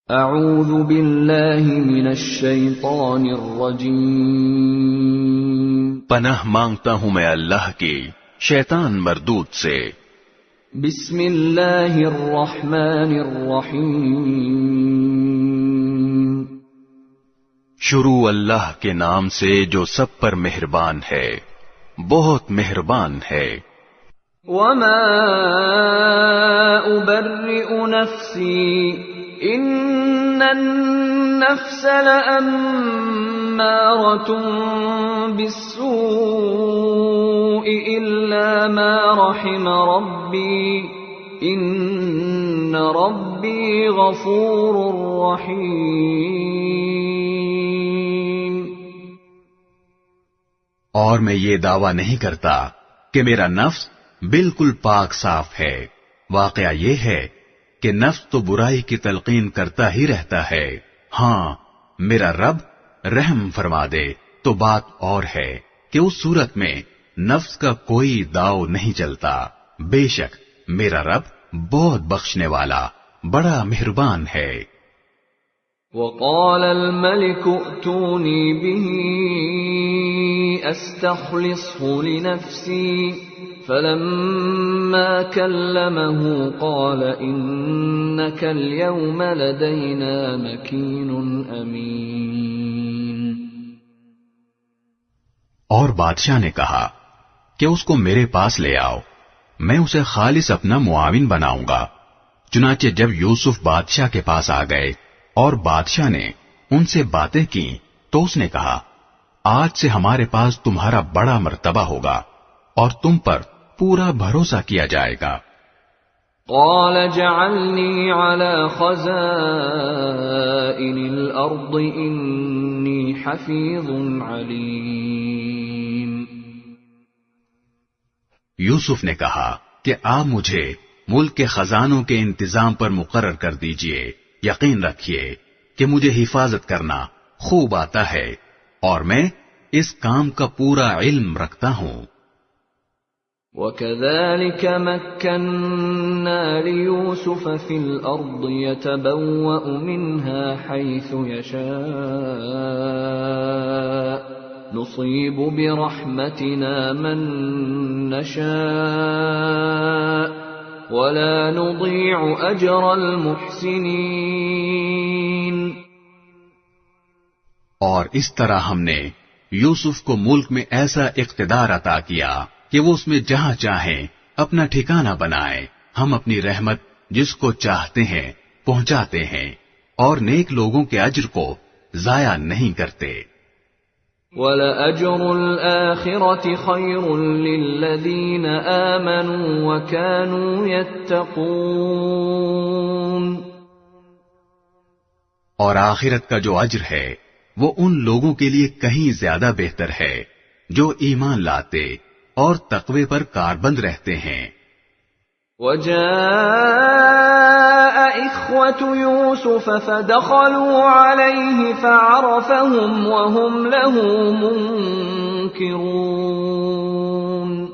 اعوذ باللہ من الشیطان الرجیم، پناہ مانگتا ہوں میں اللہ کی شیطان مردود سے۔ بسم اللہ الرحمن الرحیم، شروع اللہ کے نام سے جو سب پر مہربان ہے، بہت مہربان ہے۔ وما ابرئ نفسی ان النفس لأمارة بالسوء الا ما رحم ربی ان ربی غفور رحیم۔ اور میں یہ دعویٰ نہیں کرتا کہ میرا نفس بالکل پاک صاف ہے۔ واقعہ یہ ہے کہ نفس تو برائی کی تلقین کرتا ہی رہتا ہے، ہاں میرا رب رحم فرما دے تو بات اور ہے کہ اس صورت میں نفس کا کوئی داؤ نہیں چلتا۔ بے شک میرا رب بہت بخشنے والا بڑا مہربان ہے۔ وقال الملك ائتوني به استخلصه لنفسي فلما كلمه قال انك اليوم لدينا مكين امين۔ اور بادشاہ نے کہا کہ اس کو میرے پاس لے آؤ، میں اسے خالص اپنا معاون بناؤں گا۔ چنانچہ جب یوسف بادشاہ کے پاس آ گئے اور بادشاہ نے ان سے باتیں کی تو اس نے کہا، آج سے ہمارے پاس تمہارا بڑا مرتبہ ہوگا اور تم پر پورا بھروسہ کیا جائے گا۔ قال اجعلني على خزائن الارض انی حفیظ علیم۔ یوسف نے کہا کہ آپ مجھے ملک کے خزانوں کے انتظام پر مقرر کر دیجئے، یقین رکھیے کہ مجھے حفاظت کرنا خوب آتا ہے اور میں اس کام کا پورا علم رکھتا ہوں۔ وَكَذَلِكَ مَكَّنَّا لِيُوسُفَ فِي الْأَرْضِ يَتَبَوَّأُ مِنْهَا حَيْثُ يَشَاءُ نُصِيبُ بِرَحْمَتِنَا مَن نَّشَاءُ وَلَا نُضِيعُ أَجْرَ الْمُحْسِنِينَ۔ اور اس طرح ہم نے یوسف کو ملک میں ایسا اقتدار عطا کیا کہ وہ اس میں جہاں چاہیں اپنا ٹھکانہ بنائے۔ ہم اپنی رحمت جس کو چاہتے ہیں پہنچاتے ہیں اور نیک لوگوں کے اجر کو ضائع نہیں کرتے۔ وَلَأَجْرُ الْآخِرَةِ خَيْرٌ لِّلَّذِينَ آمَنُوا وَكَانُوا يَتَّقُونَ۔ اور آخرت کا جو اجر ہے وہ ان لوگوں کے لیے کہیں زیادہ بہتر ہے جو ایمان لاتے اور تقوی پر کاربند رہتے ہیں۔ وَجَاءَ إِخْوَةُ يُوسُفَ فَدَخَلُوا عَلَيْهِ فَعَرَفَهُمْ وَهُمْ لَهُ مُنكِرُونَ۔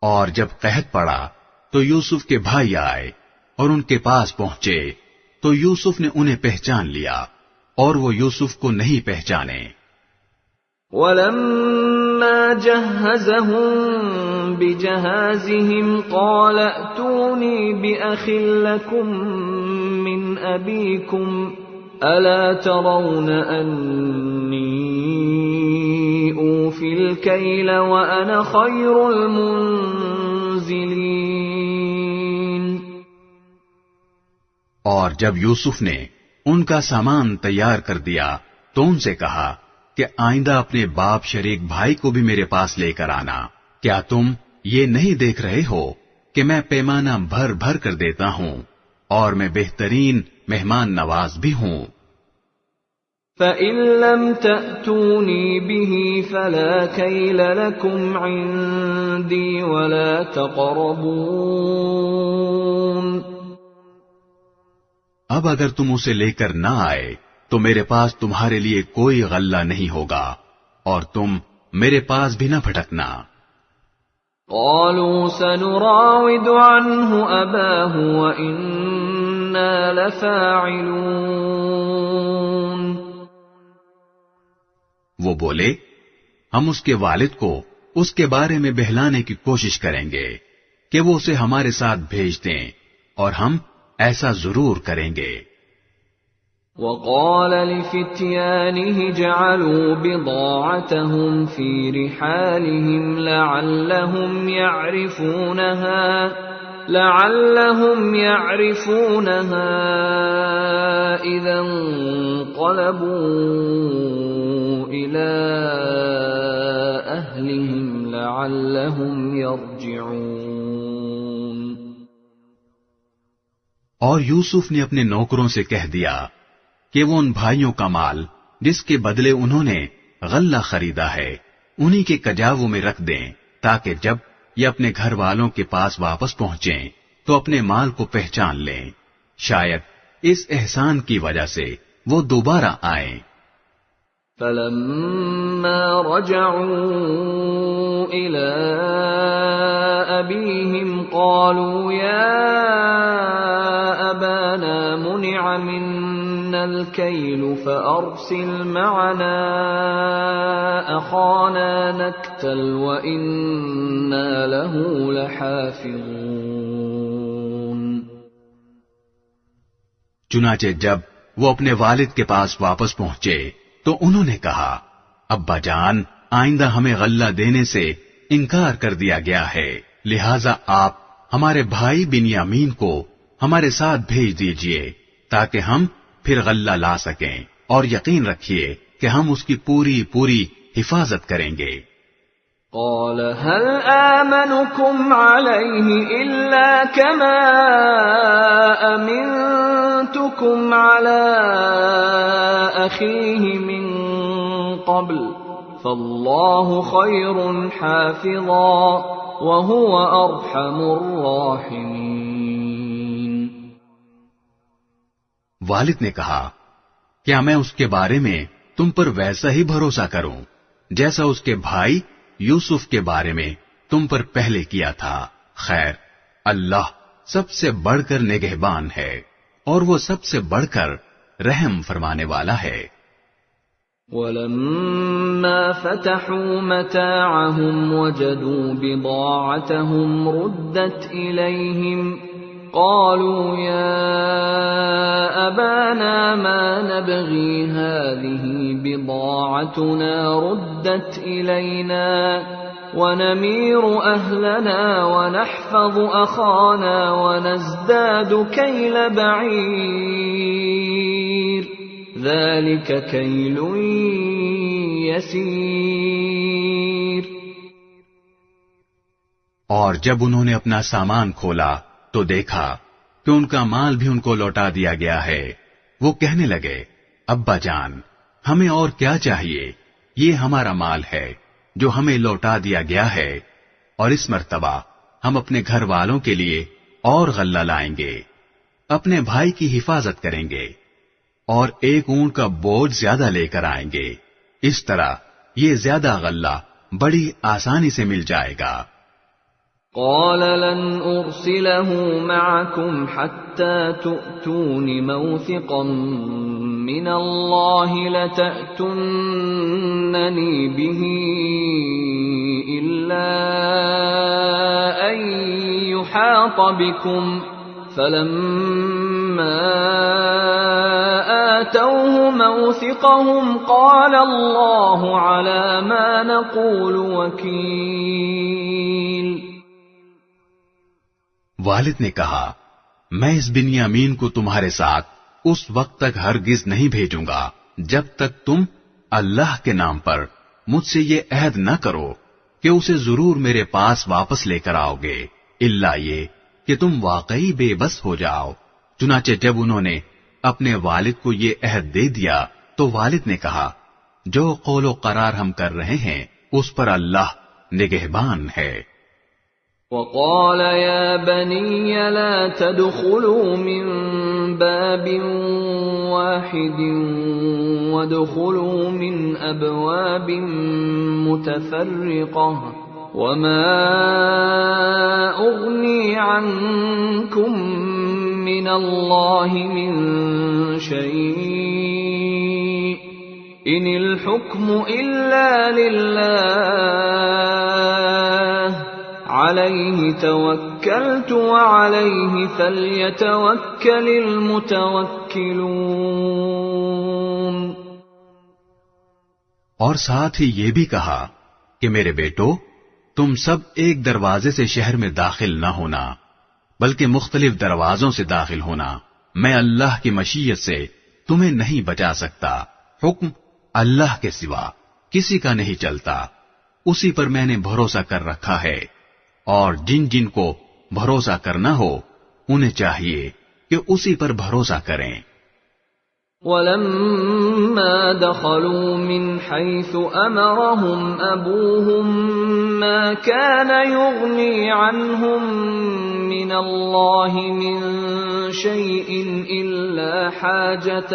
اور جب قحط پڑا تو یوسف کے بھائی آئے اور ان کے پاس پہنچے تو یوسف نے انہیں پہچان لیا اور وہ یوسف کو نہیں پہچانے۔ وَلَمَّا جَهَّزَهُم بِجَهَازِهِمْ قَالَ ائْتُونِي بِأَخٍ لَّكُم مِّنْ أَبِيكُمْ أَلَا تَرَوْنَ أَنِّي أُوفِي الْكَيْلَ وَأَنَا خَيْرُ الْمُنزِلِينَ۔ اور جب یوسف نے ان کا سامان تیار کر دیا تو ان سے کہا کہ آئندہ اپنے باپ شریک بھائی کو بھی میرے پاس لے کر آنا۔ کیا تم یہ نہیں دیکھ رہے ہو کہ میں پیمانہ بھر بھر کر دیتا ہوں اور میں بہترین مہمان نواز بھی ہوں۔ فَإِن لَّمْ تَأْتُونِي بِهِ فَلَا كَيْلَ لَكُمْ عِندِي وَلَا تَقْرَبُونَ۔ اب اگر تم اسے لے کر نہ آئے تو میرے پاس تمہارے لیے کوئی غلہ نہیں ہوگا اور تم میرے پاس بھی نہ پھٹکنا۔ قالوا سنراود عنه أباه وإنا إِنَّا لَفَاعِلُونَ۔ وہ بولے ہم اس کے والد کو اس کے بارے میں بہلانے کی کوشش کریں گے کہ وہ اسے ہمارے ساتھ بھیج دیں، اور ہم ایسا ضرور کریں گے۔ وَقَالَ لِفِتْيَانِهِ اجْعَلُوا بِضَاعَتَهُمْ فِي رِحَالِهِمْ لَعَلَّهُمْ يَعْرِفُونَهَا إِذَا انقَلَبُوا إِلَى أَهْلِهِمْ لَعَلَّهُمْ يَرْجِعُونَ۔ اور یوسف نے اپنے نوکروں سے کہہ دیا کہ وہ ان بھائیوں کا مال جس کے بدلے انہوں نے غلہ خریدا ہے انہی کے کجاووں میں رکھ دیں، تاکہ جب یہ اپنے گھر والوں کے پاس واپس پہنچیں تو اپنے مال کو پہچان لیں، شاید اس احسان کی وجہ سے وہ دوبارہ آئیں۔ فَلَمَّا رَجَعُوا إِلَىٰ أَبِيهِمْ قَالُوا يَا أَبَانَا مُنِعَ مِنَّا الْكَيْلُ فَأَرْسِلْ مَعَنَا أَخَانَا نَكْتَلْ وَإِنَّا لَهُ لَحَافِظُونَ۔ چنانچہ جب وہ اپنے والد کے پاس واپس پہنچے تو انہوں نے کہا ابا جان آئندہ ہمیں غلہ دینے سے انکار کر دیا گیا ہے، لہذا آپ ہمارے بھائی بنیامین کو ہمارے ساتھ بھیج دیجئے تاکہ ہم پھر غلہ لا سکیں، اور یقین رکھیے کہ ہم اس کی پوری پوری حفاظت کریں گے۔ قال هل آمنكم عليه إلا كما أمنتكم على أخيه من قبل فالله خير حافظا وهو أرحم الراحمين۔ والد نے کہا کیا میں اس کے بارے میں تم پر ویسا ہی بھروسہ کروں جیسا اس کے بھائی یوسف کے بارے میں تم پر پہلے کیا تھا؟ خیر اللہ سب سے بڑھ کر نگہبان ہے اور وہ سب سے بڑھ کر رحم فرمانے والا ہے۔ وَلَمَّا فَتَحُوا مَتَاعَهُمْ وَجَدُوا بِضَاعَتَهُمْ رُدَّتْ إِلَيْهِمْ قَالُوا يَا أَبَانَا مَا نَبْغِي هَٰذِهِ بِضَاعَتُنَا رُدَّتْ إِلَيْنَا وَنَمِيرُ أَهْلَنَا وَنَحْفَظُ أَخَانَا وَنَزْدَادُ كَيْلَ بَعِيرٍ ذَلِكَ كَيْلٌ يَسِيرٌ۔ اور جب انہوں نے اپنا سامان کھولا تو دیکھا کہ ان کا مال بھی ان کو لوٹا دیا گیا ہے۔ وہ کہنے لگے ابا جان ہمیں اور کیا چاہیے، یہ ہمارا مال ہے جو ہمیں لوٹا دیا گیا ہے، اور اس مرتبہ ہم اپنے گھر والوں کے لیے اور غلہ لائیں گے، اپنے بھائی کی حفاظت کریں گے، اور ایک اونٹ کا بوجھ زیادہ لے کر آئیں گے، اس طرح یہ زیادہ غلہ بڑی آسانی سے مل جائے گا۔ قال لن أرسله معكم حتى تؤتون موثقا من الله لتأتونني به إلا أن يحاط بكم فلما آتوه موثقهم قال الله على ما نقول وكيل۔ والد نے کہا میں اس بنیامین کو تمہارے ساتھ اس وقت تک ہرگز نہیں بھیجوں گا جب تک تم اللہ کے نام پر مجھ سے یہ عہد نہ کرو کہ اسے ضرور میرے پاس واپس لے کر آؤ گے، الا یہ کہ تم واقعی بے بس ہو جاؤ۔ چنانچہ جب انہوں نے اپنے والد کو یہ عہد دے دیا تو والد نے کہا جو قول و قرار ہم کر رہے ہیں اس پر اللہ نگہبان ہے۔ وقال يا بني لا تدخلوا من باب واحد وادخلوا من أبواب متفرقة وما أغني عنكم من اللہ من شیء ان الحکم الا للہ علیہ توکلت وعلیہ فلیتوکل المتوکلون۔ اور ساتھ ہی یہ بھی کہا کہ میرے بیٹو، تم سب ایک دروازے سے شہر میں داخل نہ ہونا، بلکہ مختلف دروازوں سے داخل ہونا۔ میں اللہ کی مشیت سے تمہیں نہیں بچا سکتا، حکم اللہ کے سوا کسی کا نہیں چلتا، اسی پر میں نے بھروسہ کر رکھا ہے، اور جن جن کو بھروسہ کرنا ہو انہیں چاہیے کہ اسی پر بھروسہ کریں۔ وَلَمَّا دَخَلُوا مِنْ حَيْثُ أَمَرَهُمْ أَبُوهُمْ مَا كَانَ يُغْنِي عَنْهُمْ مِنَ اللَّهِ مِنْ شَيْءٍ إِلَّا حَاجَةً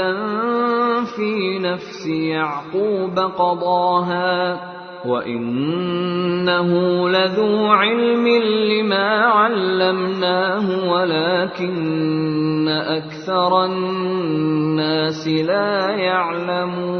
فِي نَفْسِ يَعْقُوبَ قَضَاهَا وَإِنَّهُ لَذُو عِلْمٍ لِّمَا عَلَّمْنَاهُ وَلَكِنَّ أَكْثَرَ النَّاسِ لَا يَعْلَمُونَ۔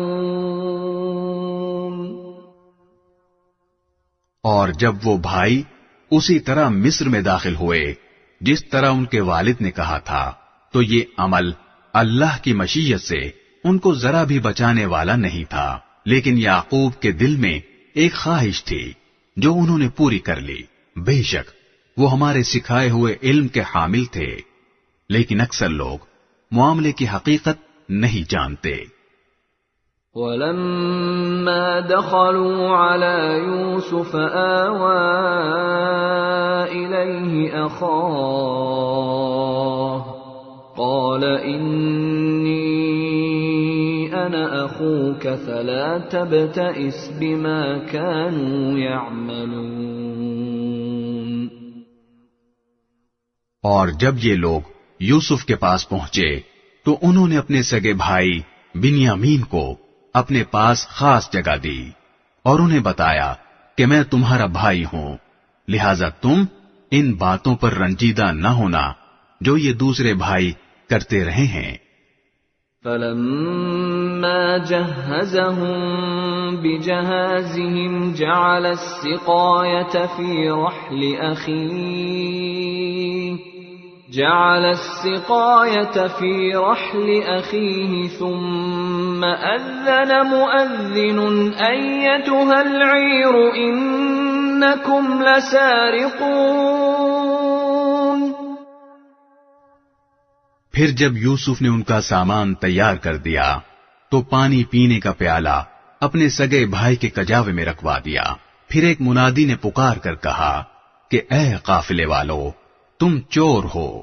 اور جب وہ بھائی اسی طرح مصر میں داخل ہوئے جس طرح ان کے والد نے کہا تھا، تو یہ عمل اللہ کی مشیت سے ان کو ذرا بھی بچانے والا نہیں تھا، لیکن یعقوب کے دل میں ایک خواہش تھی جو انہوں نے پوری کر لی۔ بے شک وہ ہمارے سکھائے ہوئے علم کے حامل تھے، لیکن اکثر لوگ معاملے کی حقیقت نہیں جانتے۔ وَلَمَّا دَخَلُوا عَلَى يُوسُفَ آوَى إِلَيْهِ أَخَاهُ قَالَ إِنِّي أَنَا أَخُوكَ فَلَا تَبْتَئِسْ بِمَا كَانُوا يَعْمَلُونَ۔ اور جب یہ لوگ یوسف کے پاس پہنچے تو انہوں نے اپنے سگے بھائی بنیامین کو اپنے پاس خاص جگہ دی اور انہیں بتایا کہ میں تمہارا بھائی ہوں، لہذا تم ان باتوں پر رنجیدہ نہ ہونا جو یہ دوسرے بھائی کرتے رہے ہیں۔ فَلَمَّا جَهَّزَهُم بِجَهَازِهِمْ جَعَلَ السِّقَايَةَ فِي رَحْلِ أَخِيهِ ثُمَّ أَذَّنَ مُؤَذِّنٌ أَيَّتُهَا الْعِيرُ إِنَّكُمْ لَسَارِقُونَ۔ پھر جب یوسف نے ان کا سامان تیار کر دیا تو پانی پینے کا پیالہ اپنے سگے بھائی کے کجاوے میں رکھوا دیا۔ پھر ایک منادی نے پکار کر کہا کہ اے قافلے والو، تم چور ہو۔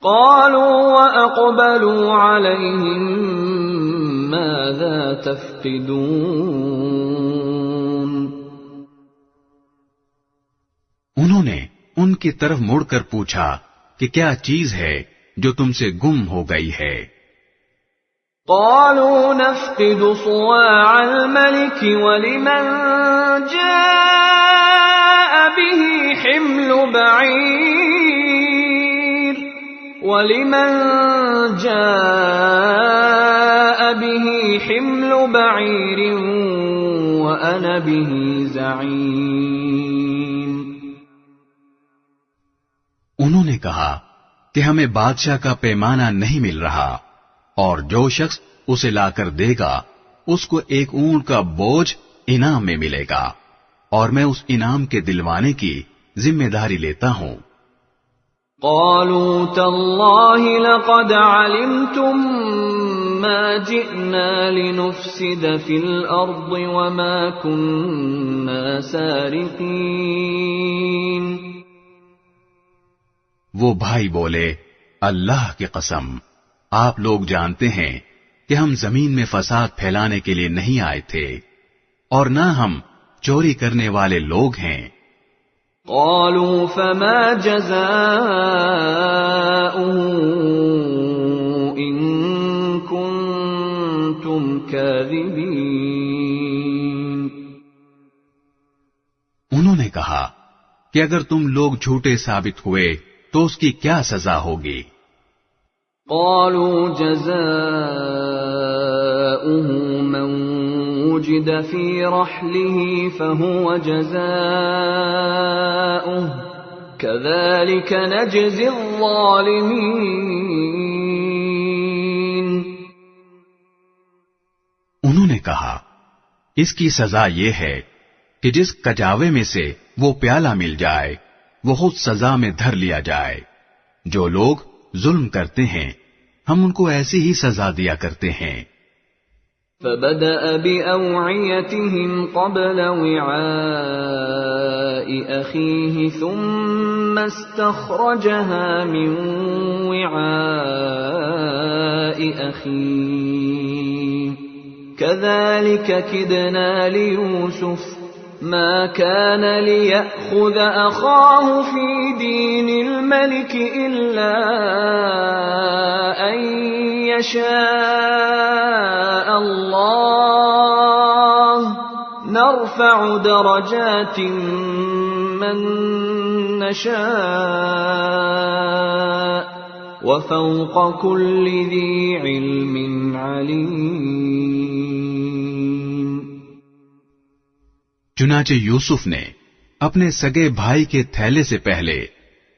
قالوا وَأَقْبَلُوا عَلَيْهِمْ مَاذَا تَفْقِدُونَ۔ انہوں نے ان کی طرف مڑ کر پوچھا کہ کیا چیز ہے جو تم سے گم ہو گئی ہے؟ قالوا نفقد صواع الملك ولمن جاء به حمل بعير وأنا به زعيم۔ انہوں نے کہا کہ ہمیں بادشاہ کا پیمانہ نہیں مل رہا، اور جو شخص اسے لا کر دے گا اس کو ایک اونٹ کا بوجھ انعام میں ملے گا، اور میں اس انعام کے دلوانے کی ذمہ داری لیتا ہوں۔ قالوا تالله لقد علمتم ما جئنا لنفسد في الأرض وما كنا سارقين۔ وہ بھائی بولے، اللہ کی قسم، آپ لوگ جانتے ہیں کہ ہم زمین میں فساد پھیلانے کے لیے نہیں آئے تھے، اور نہ ہم چوری کرنے والے لوگ ہیں۔ قالوا فما جزاؤه إن كنتم كاذبين۔ انہوں نے کہا کہ اگر تم لوگ جھوٹے ثابت ہوئے تو اس کی کیا سزا ہوگی؟ قالوا جزاؤه من وجد في رحله فهو جزاؤه كذلك نجزي الظالمين۔ انہوں نے کہا اس کی سزا یہ ہے کہ جس کجاوے میں سے وہ پیالہ مل جائے وہ خود سزا میں دھر لیا جائے۔ جو لوگ ظلم کرتے ہیں ہم ان کو ایسی ہی سزا دیا کرتے ہیں۔ فبدأ بأوعيتهم قبل وعاء أخيه ثم استخرجها من وعاء أخيه كذلك كدنا ليوسف ما كان ليأخذ أخاه في دين الملك إلا أن يشاء الله نرفع درجات من نشاء وفوق كل ذي علم عليم۔ چنانچہ یوسف نے اپنے سگے بھائی کے تھیلے سے پہلے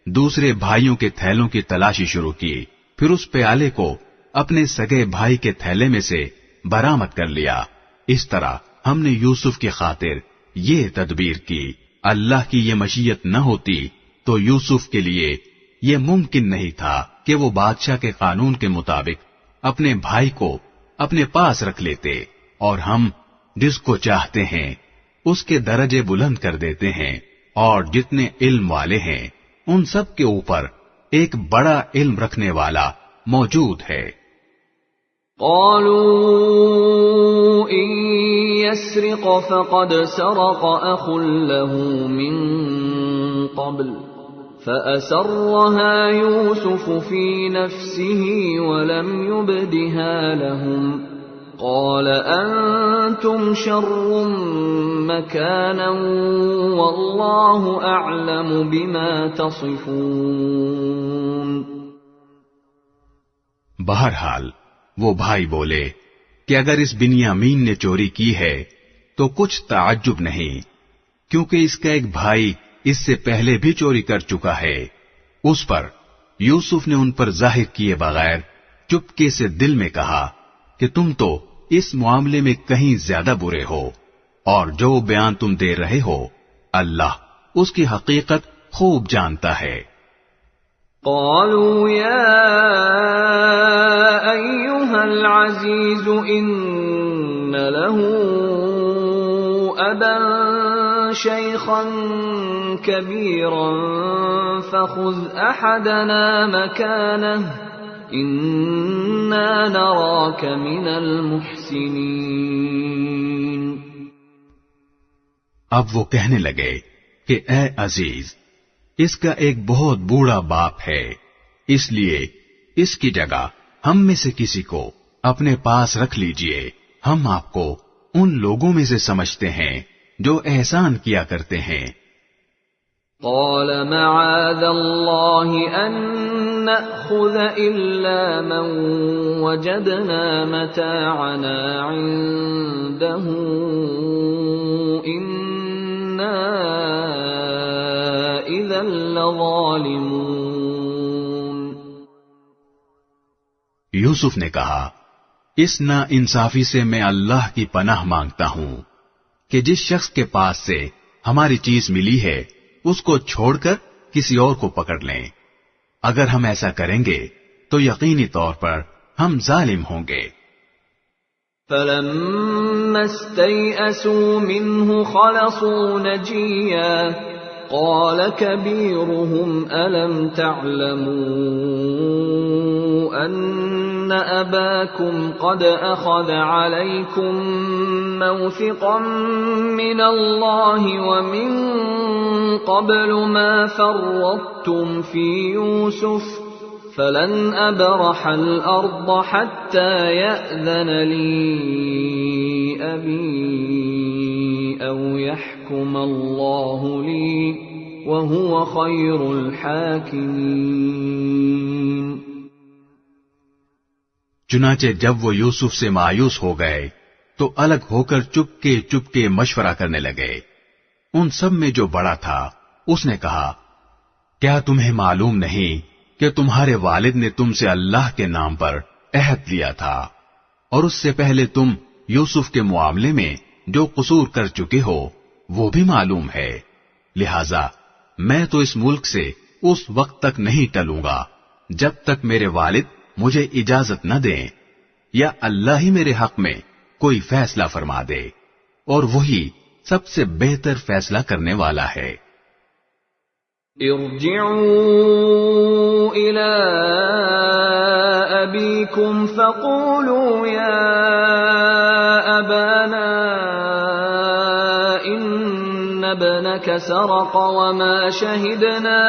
دوسرے بھائیوں کے تھیلوں کی تلاشی شروع کی، پھر اس پیالے کو اپنے سگے بھائی کے تھیلے میں سے برآمد کر لیا۔ اس طرح ہم نے یوسف کی خاطر یہ تدبیر کی۔ اللہ کی یہ مشیت نہ ہوتی تو یوسف کے لیے یہ ممکن نہیں تھا کہ وہ بادشاہ کے قانون کے مطابق اپنے بھائی کو اپنے پاس رکھ لیتے، اور ہم جس کو چاہتے ہیں اس کے درجے بلند کر دیتے ہیں، اور جتنے علم والے ہیں ان سب کے اوپر ایک بڑا علم رکھنے والا موجود ہے۔ قالوا إن يسرق فقد سرق أخ له من قبل فأسرها يوسف في نفسه ولم يبدها لهم قال أنتم شر مكانا والله أعلم بما تصفون۔ بہرحال وہ بھائی بولے کہ اگر اس بنیامین نے چوری کی ہے تو کچھ تعجب نہیں، کیونکہ اس کا ایک بھائی اس سے پہلے بھی چوری کر چکا ہے۔ اس پر یوسف نے ان پر ظاہر کیے بغیر چپکے سے دل میں کہا کہ تم تو اس معاملے میں کہیں زیادہ برے ہو، اور جو بیان تم دے رہے ہو اللہ اس کی حقیقت خوب جانتا ہے۔ قالوا يا أيها العزيز إن له أبا شيخا كبيرا فخذ أحدنا مكانه إنا نراك من المحسنين۔ اب وہ کہنے لگے کہ اے عزیز، اس کا ایک بہت بوڑھا باپ ہے، اس لیے اس کی جگہ ہم میں سے کسی کو اپنے پاس رکھ لیجئے، ہم آپ کو ان لوگوں میں سے سمجھتے ہیں جو احسان کیا کرتے ہیں۔ قال معاذ الله أن نأخذ إلا من وجدنا متاعنا عنده إنا إذا لظالمون۔ یوسف نے کہا اس نا انصافی سے میں اللہ کی پناہ مانگتا ہوں کہ جس شخص کے پاس سے ہماری چیز ملی ہے اس کو چھوڑ کر کسی اور کو پکڑ لیں، اگر ہم ایسا کریں گے تو یقینی طور پر ہم ظالم ہوں گے۔ فَلَمَّا اسْتَيْأَسُوا مِنْهُ خَلَصُوا نَجِيًّا قَالَ كَبِيرُهُمْ أَلَمْ تَعْلَمُوا أَنَّ أَبَاكُمْ قَدْ أَخَذَ عَلَيْكُمْ مَوْثِقًا مِّنَ اللَّهِ وَمِن قَبْلُ مَا فَرَّطتُمْ فِي يُوسُفَ فَلَنْ أَبْرَحَ الْأَرْضَ حَتَّى يَأْذَنَ لِي أَبِي أَوْ يَحْكُمَ اللَّهُ لِي وَهُوَ خَيْرُ الْحَاكِمِينَ۔ چنانچہ جب وہ یوسف سے مایوس ہو گئے تو الگ ہو کر چپکے چپکے مشورہ کرنے لگے۔ ان سب میں جو بڑا تھا اس نے کہا، کیا تمہیں معلوم نہیں کہ تمہارے والد نے تم سے اللہ کے نام پر عہد لیا تھا، اور اس سے پہلے تم یوسف کے معاملے میں جو قصور کر چکے ہو وہ بھی معلوم ہے، لہذا میں تو اس ملک سے اس وقت تک نہیں ٹلوں گا جب تک میرے والد مجھے اجازت نہ دیں، یا اللہ ہی میرے حق میں کوئی فیصلہ فرما دے، اور وہی سب سے بہتر فیصلہ کرنے والا ہے۔ ارجعوا إلى أبيكم فقولوا يا أبانا إن ابنك سرق وما شهدنا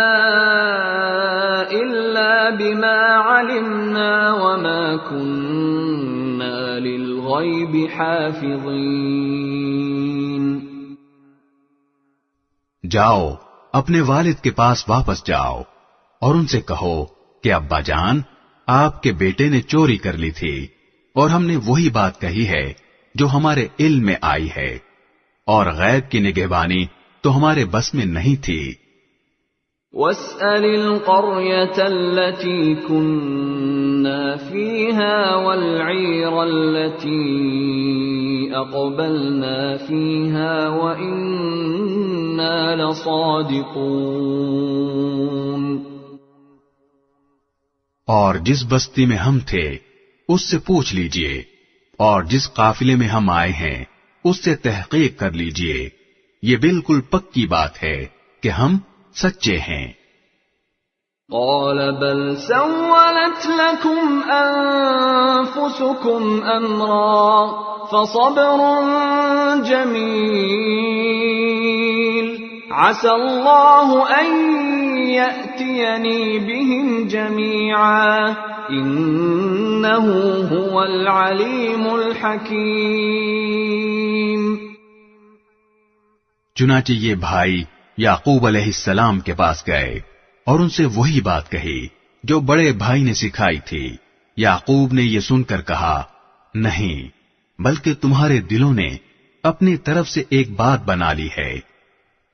إلا بما علمنا وما كنا للغيب حافظين۔ جاؤ اپنے والد کے پاس واپس جاؤ اور ان سے کہو کہ ابا جان، آپ کے بیٹے نے چوری کر لی تھی اور ہم نے وہی بات کہی ہے جو ہمارے علم میں آئی ہے، اور غیب کی نگہبانی تو ہمارے بس میں نہیں تھی۔ وَاسْأَلِ الْقَرْيَةَ الَّتِي كُنَّا فِيهَا وَالْعِيرَ الَّتِي أَقْبَلْنَا فِيهَا وَإِنَّا لَصَادِقُونَ۔ اور جس بستی میں ہم تھے اس سے پوچھ لیجئے، اور جس قافلے میں ہم آئے ہیں اس سے تحقیق کر لیجئے، یہ بالکل پکی بات ہے کہ ہم سچے ہیں۔ قال بل سولت لكم أنفسكم أمرا فصبر جميل عسى الله أن يأتيني بهم جميعا إنه هو العليم الحكيم۔ چنانچہ یہ بھائی یعقوب علیہ السلام کے پاس گئے اور ان سے وہی بات کہی جو بڑے بھائی نے سکھائی تھی۔ یعقوب نے یہ سن کر کہا، نہیں، بلکہ تمہارے دلوں نے اپنی طرف سے ایک بات بنا لی ہے،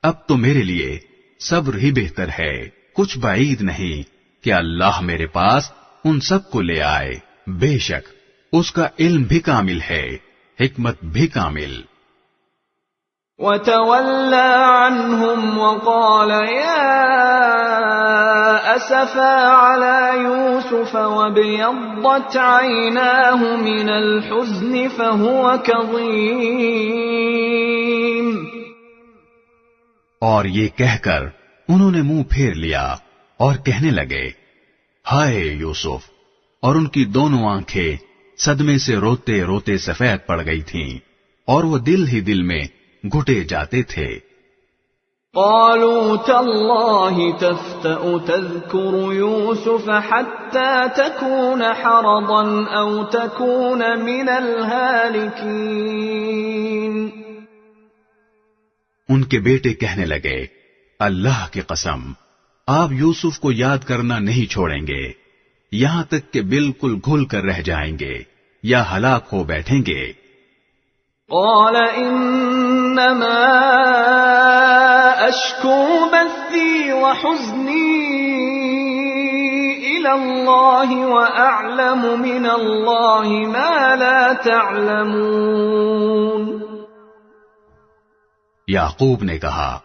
اب تو میرے لیے صبر ہی بہتر ہے، کچھ بعید نہیں کہ اللہ میرے پاس ان سب کو لے آئے، بے شک اس کا علم بھی کامل ہے، حکمت بھی کامل۔ وَتَوَلَّى عَنْهُمْ وَقَالَ يَا أَسَفَا عَلَى يُوسُفَ وَابْيَضَّتْ عَيْنَاهُ مِنَ الْحُزْنِ فَهُوَ كَظِيمٌ۔ اور یہ کہہ کر انہوں نے منہ پھیر لیا اور کہنے لگے، ہائے یوسف، اور ان کی دونوں آنکھیں صدمے سے روتے روتے سفید پڑ گئی تھیں اور وہ دل ہی دل میں گھٹے جاتے تھے۔ قالوا تالله تفتأ تذكر يوسف حتى تكون حرضا أو تكون من الهالكين۔ ان کے بیٹے کہنے لگے، اللہ کی قسم، آپ یوسف کو یاد کرنا نہیں چھوڑیں گے یہاں تک کہ بالکل گھل کر رہ جائیں گے یا ہلاک ہو بیٹھیں گے۔ قال انما اشکو بثی وحزنی الى اللہ واعلم من اللہ ما لا تعلمون۔ یعقوب نے کہا،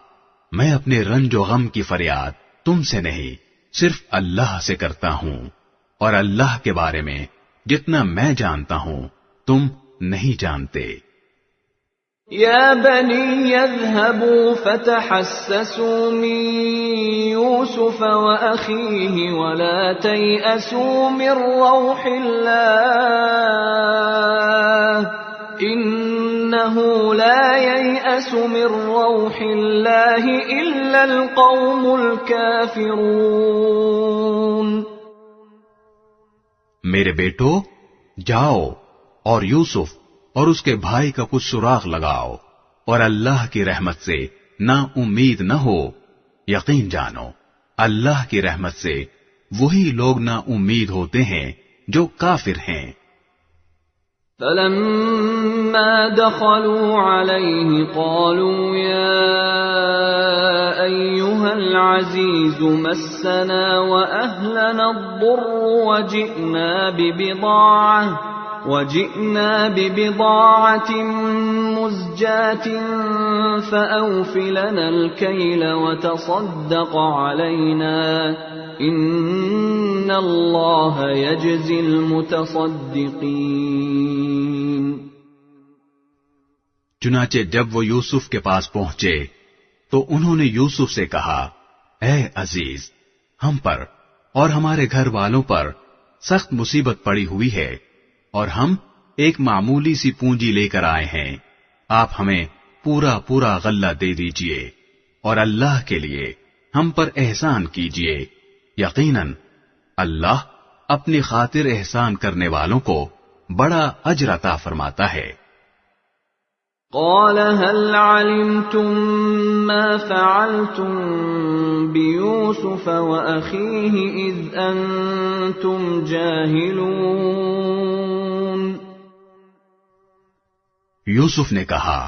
میں اپنے رنج و غم کی فریاد تم سے نہیں، صرف اللہ سے کرتا ہوں، اور اللہ کے بارے میں جتنا میں جانتا ہوں تم نہیں جانتے۔ یا بنی اذهبوا فتحسسوا من یوسف واخیہ ولا تیأسوا من روح اللہ انه لا ييأس من روح اللہ الا القوم الكافرون۔ میرے بیٹو، جاؤ اور یوسف اور اس کے بھائی کا کچھ سراغ لگاؤ، اور اللہ کی رحمت سے نا امید نہ ہو، یقین جانو اللہ کی رحمت سے وہی لوگ نا امید ہوتے ہیں جو کافر ہیں۔ فلما دخلوا عليه قالوا يا أيها العزيز مسنا وأهلنا الضر وجئنا ببضاعة مزجاة فأوف لنا الكيل وتصدق علينا إن الله يجزي المتصدقين۔ چنانچہ جب وہ یوسف کے پاس پہنچے تو انہوں نے یوسف سے کہا، اے عزیز، ہم پر اور ہمارے گھر والوں پر سخت مصیبت پڑی ہوئی ہے اور ہم ایک معمولی سی پونجی لے کر آئے ہیں، آپ ہمیں پورا پورا غلہ دے دیجئے اور اللہ کے لیے ہم پر احسان کیجئے، یقیناً اللہ اپنی خاطر احسان کرنے والوں کو بڑا اجر عطا فرماتا ہے۔ قال هل علمتم ما فعلتم بيوسف وأخيه إذ أنتم جاهلون؟ یوسف نے کہا،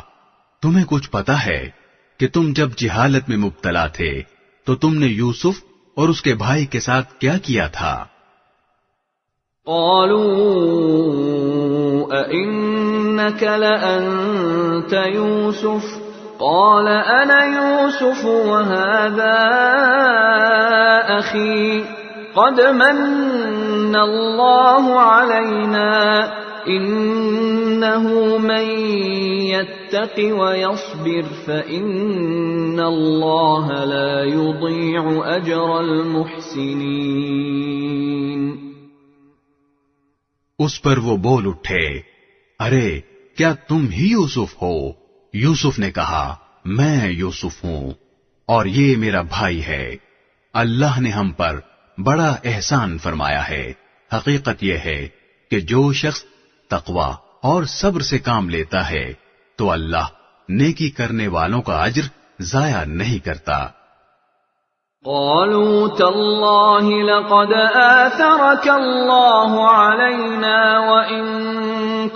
تمہیں کچھ پتا ہے کہ تم جب جہالت میں مبتلا تھے تو تم نے یوسف اور اس کے بھائی کے ساتھ کیا کیا تھا؟ قالوا أئنك لأنت يوسف قال أنا يوسف وهذا أخي قد من الله علينا إنه من يتق ويصبر فإن الله لا يضيع أجر المحسنين۔ اس پر وہ بول اٹھے، ارے کیا تم ہی یوسف ہو؟ یوسف نے کہا، میں یوسف ہوں اور یہ میرا بھائی ہے، اللہ نے ہم پر بڑا احسان فرمایا ہے۔ حقیقت یہ ہے کہ جو شخص تقوی اور صبر سے کام لیتا ہے تو اللہ نیکی کرنے والوں کا اجر ضائع نہیں کرتا۔ قالوا تالله لقد آثرك الله علينا وإن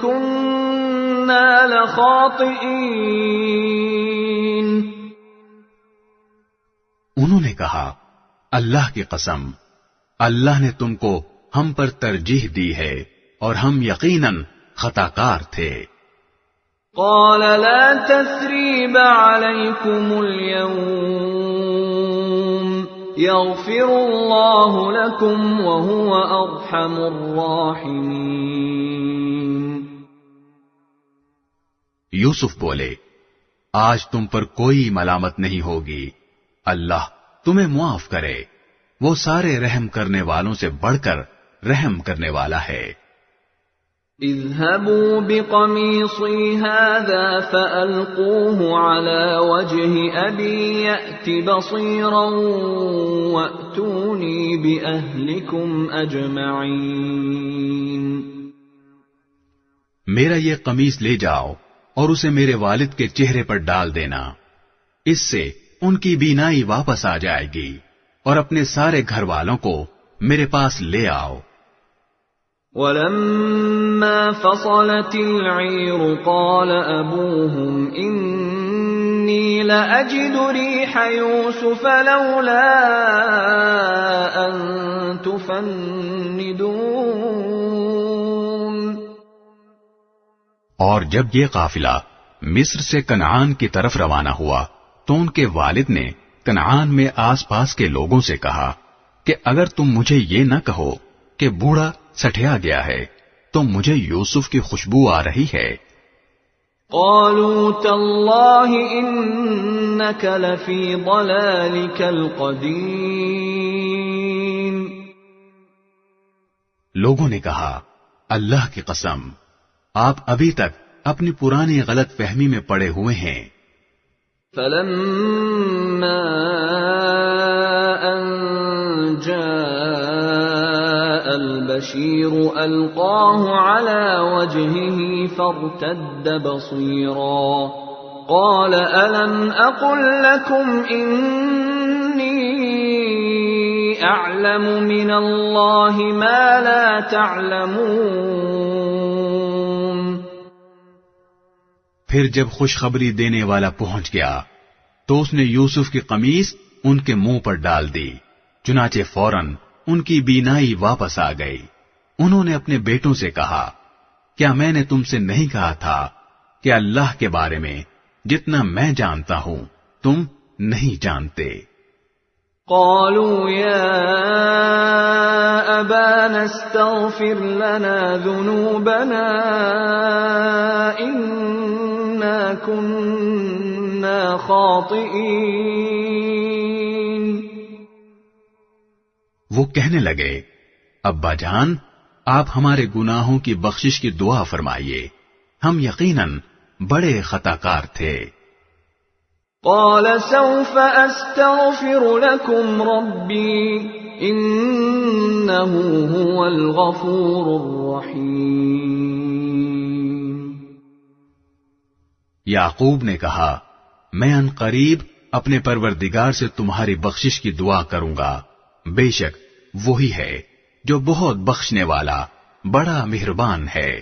كنا لخاطئين۔ انہوں نے کہا، اللہ کی قسم، اللہ نے تم کو ہم پر ترجیح دی ہے اور ہم یقیناً خطا کار تھے۔ قال لا تثريب عليكم اليوم يغفر الله لكم وهو أرحم الراحمين۔ یوسف بولے، آج تم پر کوئی ملامت نہیں ہوگی، اللہ تمہیں معاف کرے، وہ سارے رحم کرنے والوں سے بڑھ کر رحم کرنے والا ہے۔ اذهبوا بقميصي هذا فألقوه على وجه أبي يأت بصيرا وأتوني بأهلكم أجمعين۔ میرا یہ قمیص لے جاؤ اور اسے میرے والد کے چہرے پر ڈال دینا، اس سے ان کی بینائی واپس آ جائے گی، اور اپنے سارے گھر والوں کو میرے پاس لے آؤ۔ وَلَمَّا فَصَلَتِ الْعِيرُ قَالَ أَبُوهُمْ إِنِّي لَأَجِدُ رِيحَ يُوسُفَ لَوْلَا أَن تُفَنِّدُونِ۔ اور جب یہ قافلہ مصر سے کنعان کی طرف روانہ ہوا تو ان کے والد نے کنعان میں آس پاس کے لوگوں سے کہا کہ اگر تم مجھے یہ نہ کہو کہ بوڑھا سٹھیا گیا ہے تو مجھے یوسف کی خوشبو آ رہی ہے۔ قالوا تالله انك لفی ضلالك القدیم۔ لوگوں نے کہا، اللہ کی قسم، آپ ابھی تک اپنی پرانی غلط فہمی میں پڑے ہوئے ہیں۔ فلما ان جاء البشير ألقاه على وجهه فارتد بصيرا قال ألم أقل لكم إني أعلم من الله ما لا تعلمون۔ پھر جب خوشخبری دینے والا پہنچ گیا تو اس نے یوسف کی قمیص ان کے منہ پر ڈال دی، چنانچہ فوراً ان کی بینائی واپس آ گئی۔ انہوں نے اپنے بیٹوں سے کہا، کیا میں نے تم سے نہیں کہا تھا کہ اللہ کے بارے میں جتنا میں جانتا ہوں تم نہیں جانتے؟ قالوا يا أبانا استغفر لنا ذنوبنا إنا كنا خاطئين۔ وہ کہنے لگے، ابا جان آپ ہمارے گناہوں کی بخشش کی دعا فرمائیے، ہم یقیناً بڑے خطا کار تھے۔ قال سوف أستغفر لكم ربي إنه هو الغفور الرحيم۔ یعقوب نے کہا، میں ان قریب اپنے پروردگار سے تمہاری بخشش کی دعا کروں گا، بے شک وہی ہے جو بہت بخشنے والا بڑا مہربان ہے۔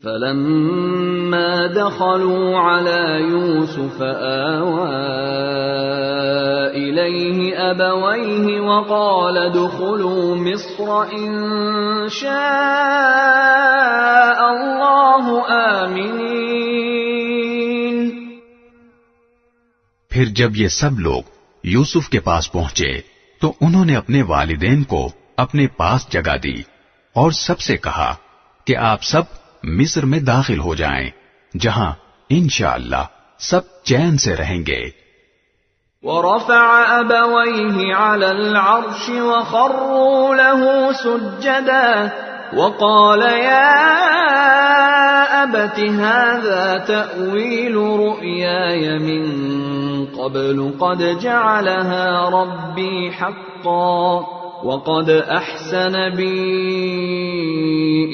فلما دخلوا على يوسف آوى إليه أبويه وقال ادخلوا مصر إن شاء الله آمنين۔ پھر جب یہ سب لوگ یوسف کے پاس پہنچے تو انہوں نے اپنے والدین کو اپنے پاس جگہ دی اور سب سے کہا کہ آپ سب مصر میں داخل ہو جائیں جہاں انشاءاللہ سب چین سے رہیں گے۔ ورفع أبويه على العرش وخروا له سجدا وقال يا أبت هذا تأويل رؤياي من قبل قد جعلها ربي حقا وقد أحسن بي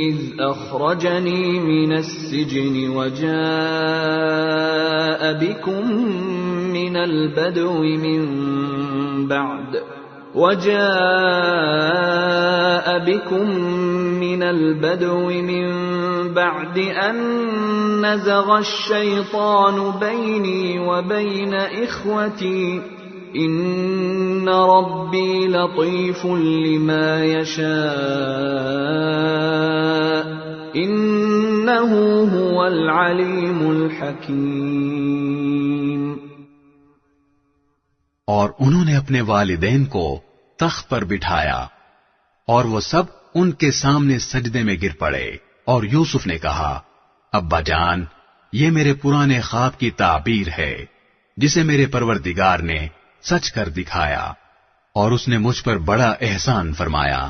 إذ أخرجني من السجن وجاء بكم من البدو من بعد أن نزغ الشيطان بيني وبين إخوتي إن ربي لطيف لما يشاء إنه هو العليم الحكيم۔ اور انہوں نے اپنے والدین کو تخت پر بٹھایا اور وہ سب ان کے سامنے سجدے میں گر پڑے، اور یوسف نے کہا، ابا جان یہ میرے پرانے خواب کی تعبیر ہے جسے میرے پروردگار نے سچ کر دکھایا، اور اس نے مجھ پر بڑا احسان فرمایا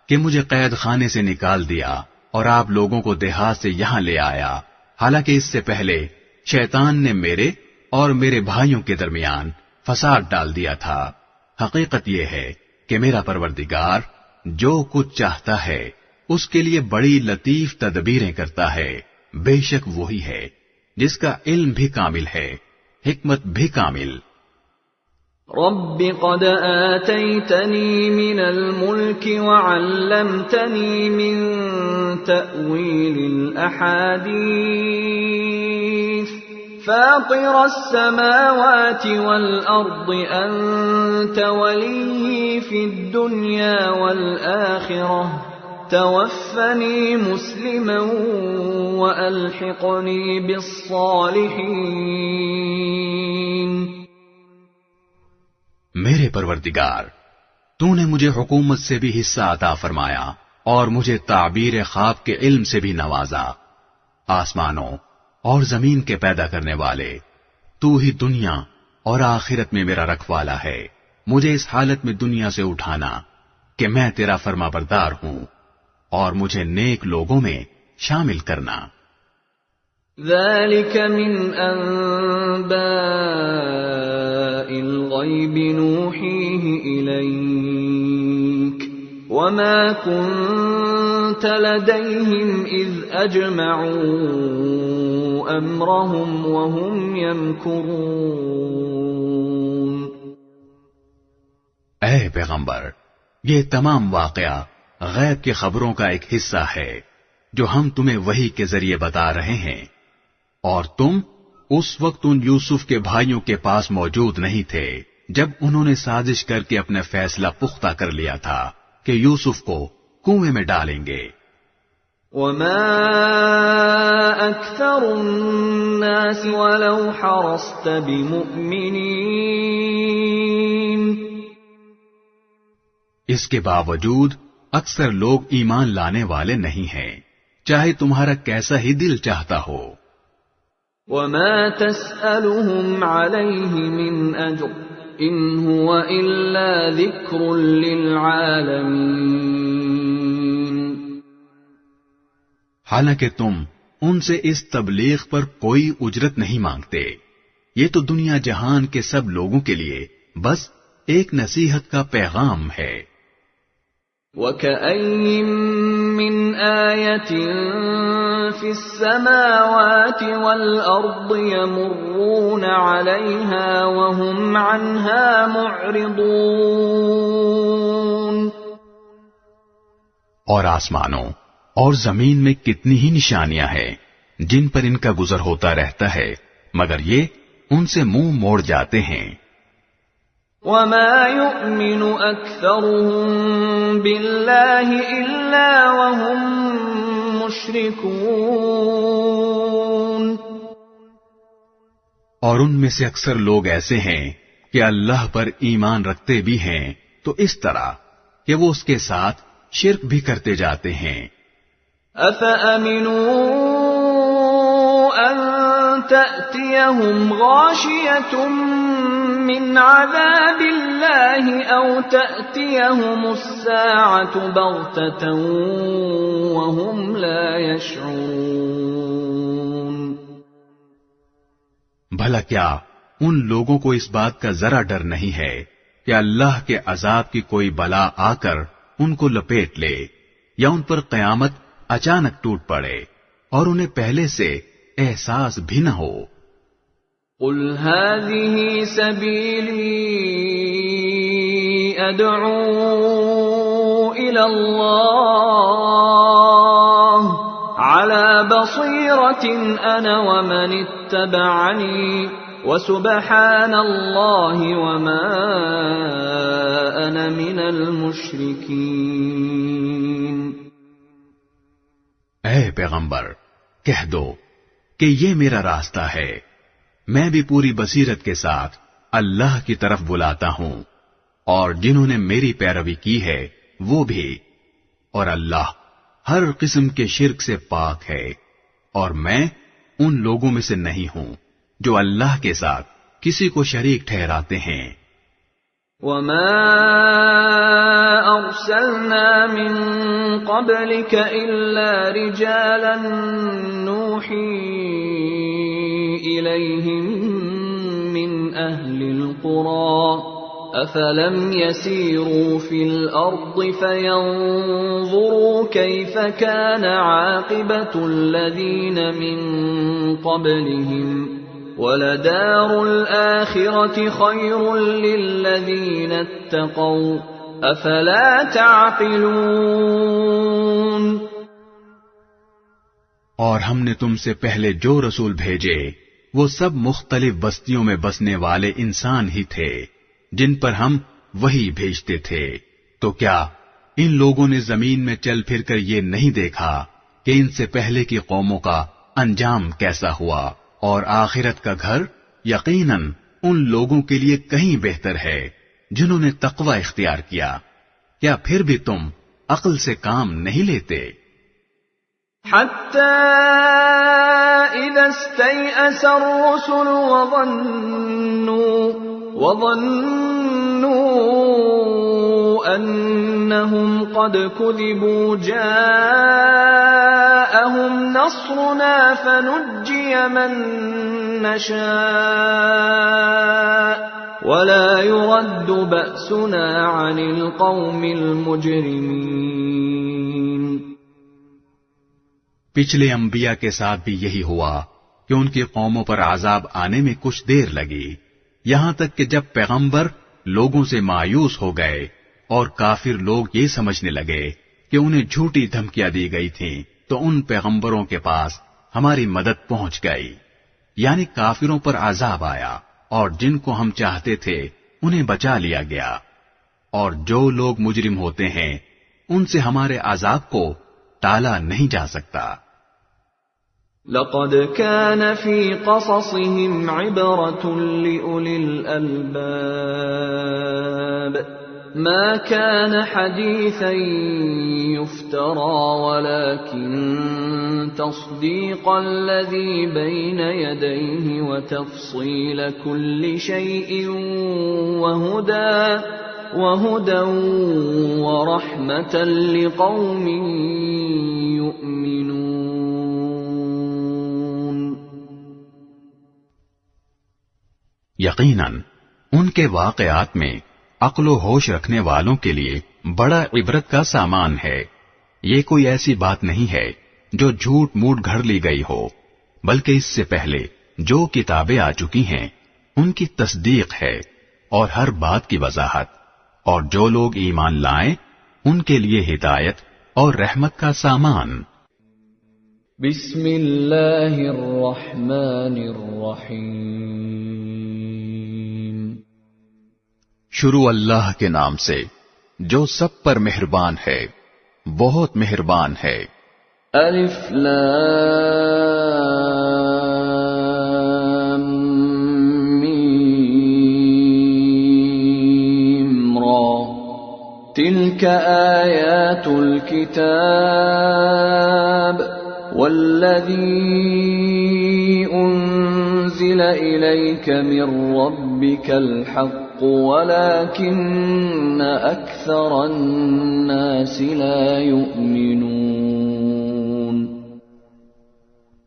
کہ مجھے قید خانے سے نکال دیا اور آپ لوگوں کو دیہات سے یہاں لے آیا، حالانکہ اس سے پہلے شیطان نے میرے اور میرے بھائیوں کے درمیان فساد ڈال دیا تھا۔ حقیقت یہ ہے کہ میرا پروردگار جو کچھ چاہتا ہے اس کے لیے بڑی لطیف تدبیریں کرتا ہے، بے شک وہی ہے جس کا علم بھی کامل ہے، حکمت بھی کامل۔ رب قد آتيتني من الملك وعلمتني من تأويل الأحاديث فاطر السماوات والأرض أنت ولي في الدنيا والآخرة توفني مسلما وألحقني بالصالحين۔ میرے پروردگار، تو نے مجھے حکومت سے بھی حصہ عطا فرمایا اور مجھے تعبیر خواب کے علم سے بھی نوازا۔ آسمانوں اور زمین کے پیدا کرنے والے، تو ہی دنیا اور آخرت میں میرا رکھوالا ہے، مجھے اس حالت میں دنیا سے اٹھانا کہ میں تیرا فرما بردار ہوں اور مجھے نیک لوگوں میں شامل کرنا۔ ذلك من أنباء الغيب نوحيه إليك وما كنت لديهم إذ أجمعوا أمرهم وهم يمكرون۔ اے پیغمبر، یہ تمام واقعہ غیب کی خبروں کا ایک حصہ ہے جو ہم تمہیں وحی کے ذریعے بتا رہے ہیں۔ اور تم اس وقت ان یوسف کے بھائیوں کے پاس موجود نہیں تھے جب انہوں نے سازش کر کے اپنا فیصلہ پختہ کر لیا تھا کہ یوسف کو کنویں میں ڈالیں گے۔ وَمَا أَكْثَرُ النَّاسِ وَلَوْ حَرَصْتَ بِمُؤْمِنِينَ۔ اس کے باوجود اکثر لوگ ایمان لانے والے نہیں ہیں، چاہے تمہارا کیسا ہی دل چاہتا ہو۔ وَمَا تَسْأَلُهُمْ عَلَيْهِ مِنْ أَجْرٍ إِنْ هُوَ إِلَّا ذِكْرٌ لِلْعَالَمِينَ۔ حالانکہ تم ان سے اس تبلیغ پر کوئی اجرت نہیں مانگتے، یہ تو دنیا جہان کے سب لوگوں کے لیے بس ایک نصیحت کا پیغام ہے۔ وَكَأَيِّن مِّنْ آيَةٍ فِي السَّمَاوَاتِ وَالْأَرْضِ يَمُرُّونَ عَلَيْهَا وَهُمْ عَنْهَا مُعْرِضُونَ۔ اور آسمانوں اور زمین میں کتنی ہی نشانیاں ہیں جن پر ان کا گزر ہوتا رہتا ہے، مگر یہ ان سے منہ موڑ جاتے ہیں۔ وَمَا يُؤْمِنُ أَكْثَرُهُم بِاللَّهِ إِلَّا وَهُم مُشْرِكُونَ۔ اور ان میں سے اکثر لوگ ایسے ہیں کہ اللہ پر ایمان رکھتے بھی ہیں تو اس طرح کہ وہ اس کے ساتھ شرک بھی کرتے جاتے ہیں۔ أَفَأَمِنُوا أَن تَأْتِيَهُمْ غَاشِيَةٌ مِّنْ عَذَابِ اللَّهِ أَوْ تَأْتِيَهُمُ السَّاعَةُ بَغْتَةً وَهُمْ لَا يَشْعُرُونَ۔ بھلا کیا ان لوگوں کو اس بات کا ذرا ڈر نہیں ہے کہ اللہ کے عذاب کی کوئی بلا آ کر ان کو لپیٹ لے، یا ان پر قیامت اچانک ٹوٹ پڑے اور انہیں پہلے سے احساس بھی نہ ہو۔ قُلْ هَٰذِهِ سَبِيلِي أَدْعُو إِلَى اللَّهِ عَلَىٰ بَصِيرَةٍ أَنَا وَمَنِ اتَّبَعَنِي وَسُبْحَانَ اللَّهِ وَمَا أَنَا مِنَ الْمُشْرِكِينَ۔ اے پیغمبر کہہ دو کہ یہ میرا راستہ ہے، میں بھی پوری بصیرت کے ساتھ اللہ کی طرف بلاتا ہوں، اور جنہوں نے میری پیروی کی ہے وہ بھی، اور اللہ ہر قسم کے شرک سے پاک ہے، اور میں ان لوگوں میں سے نہیں ہوں جو اللہ کے ساتھ کسی کو شریک ٹھہراتے ہیں۔ وَمَا أَرْسَلْنَا مِن قَبْلِكَ إِلَّا رِجَالًا نُوحِي إِلَيْهِم مِّنْ أَهْلِ الْقُرَىٰ أَفَلَمْ يَسِيرُوا فِي الْأَرْضِ فَيَنظُرُوا كَيْفَ كَانَ عَاقِبَةُ الَّذِينَ مِن قَبْلِهِمْ وَلَدَارُ الْآخِرَةِ خَيْرٌ لِّلَّذِينَ اتَّقَوْا أَفَلَا تَعْقِلُونَ۔ اور ہم نے تم سے پہلے جو رسول بھیجے وہ سب مختلف بستیوں میں بسنے والے انسان ہی تھے جن پر ہم وہی بھیجتے تھے، تو کیا ان لوگوں نے زمین میں چل پھر کر یہ نہیں دیکھا کہ ان سے پہلے کی قوموں کا انجام کیسا ہوا، اور آخرت کا گھر یقیناً ان لوگوں کے لیے کہیں بہتر ہے جنہوں نے تقوی اختیار کیا۔ کیا پھر بھی تم عقل سے کام نہیں لیتے؟ حَتَّى إِذَا اسْتَيْأَسَ الرُّسُلُ وَظَنُّوا أَنَّهُمْ قَدْ كُذِبُوا جَاءَهُمْ نَصْرُنَا فَنُجِّيَ مَن نَّشَاءُ وَلَا يُرَدُّ بَأْسُنَا عَنِ الْقَوْمِ الْمُجْرِمِينَ۔ پچھلے انبیاء کے ساتھ بھی یہی ہوا کہ ان کی قوموں پر عذاب آنے میں کچھ دیر لگی، یہاں تک کہ جب پیغمبر لوگوں سے مایوس ہو گئے اور کافر لوگ یہ سمجھنے لگے کہ انہیں جھوٹی دھمکیاں دی گئی تھیں، تو ان پیغمبروں کے پاس ہماری مدد پہنچ گئی۔ یعنی کافروں پر عذاب آیا اور جن کو ہم چاہتے تھے انہیں بچا لیا گیا، اور جو لوگ مجرم ہوتے ہیں ان سے ہمارے عذاب کو ٹالا نہیں جا سکتا۔ لقد كان في قصصهم عبرة لأولي الألباب ما كان حديثا يفترى ولكن تصديق الذي بين يديه وتفصيل كل شيء وهدى ورحمة لقوم يؤمنون۔ یقیناً ان کے واقعات میں عقل و ہوش رکھنے والوں کے لیے بڑا عبرت کا سامان ہے۔ یہ کوئی ایسی بات نہیں ہے جو جھوٹ موٹ گھڑ لی گئی ہو، بلکہ اس سے پہلے جو کتابیں آ چکی ہیں ان کی تصدیق ہے اور ہر بات کی وضاحت، اور جو لوگ ایمان لائیں ان کے لیے ہدایت اور رحمت کا سامان۔ بسم اللہ الرحمن الرحیم۔ شروع اللہ کے نام سے جو سب پر مہربان ہے، بہت مہربان ہے۔ الف لام میم را تلك آیات الكتاب والذی انزل الیک من ربک الحق ولكن اکثر الناس لا یؤمنون۔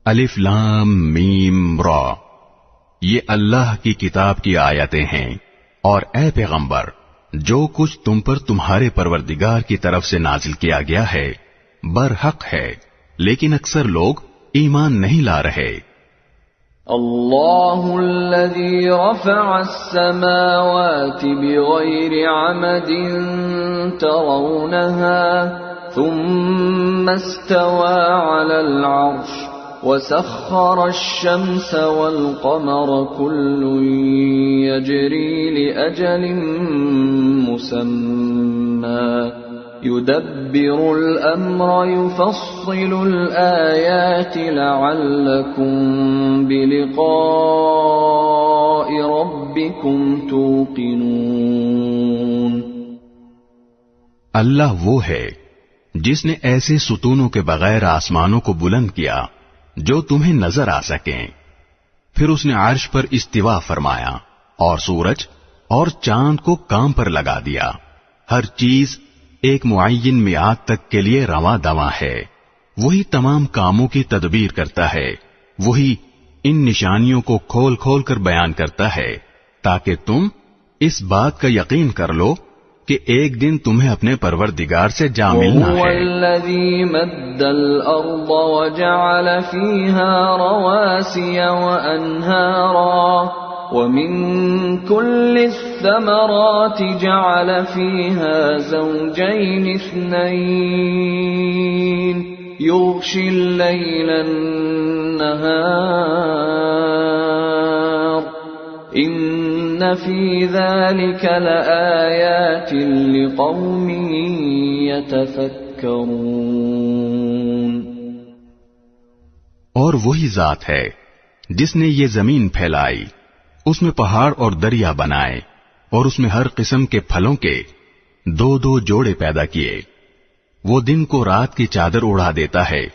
الف لام میم را، یہ اللہ کی کتاب کی آیتیں ہیں، اور اے پیغمبر جو کچھ تم پر تمہارے پروردگار کی طرف سے نازل کیا گیا ہے برحق ہے، لیکن اکثر لوگ ایمان نہیں لا رہے۔ اللہ الذی رفع السماوات بغیر عمد ترونها ثم استوى على العرش وسخر الشمس والقمر كل يجري لأجل مسمى يدبر الأمر يفصل الآيات لعلكم بلقاء ربكم توقنون۔ اللہ وہ ہے جس نے ایسے ستونوں کے بغیر آسمانوں کو بلند کیا جو تمہیں نظر آ سکیں، پھر اس نے عرش پر استوا فرمایا اور سورج اور چاند کو کام پر لگا دیا۔ ہر چیز ایک معین میعاد تک کے لیے رواں دواں ہے۔ وہی تمام کاموں کی تدبیر کرتا ہے، وہی ان نشانیوں کو کھول کھول کر بیان کرتا ہے تاکہ تم اس بات کا یقین کر لو کہ ایک دن تمہیں اپنے پروردگار سے جا ملنا ہے۔ وَهُوَ الَّذِي مَدَّ الْأَرْضَ وَجَعَلَ فِيهَا رَوَاسِيَ وَأَنْهَارًا وَمِن كُلِّ الثَّمَرَاتِ جَعَلَ فِيهَا زَوْجَيْنِ اثْنَيْنِ يُغْشِي اللَّيْلَ النَّهَارَ إِنَّ فِي ذَلِكَ لَآيَاتٍ لِقَوْمٍ يَتَفَكَّرُونَ۔ اور وہی ذات ہے جس نے یہ زمین پھیلائی، اس میں پہاڑ اور دریا بنائے، اور اس میں ہر قسم کے پھلوں کے دو دو جوڑے پیدا کیے۔ وہ دن کو رات کی چادر اڑا دیتا ہے۔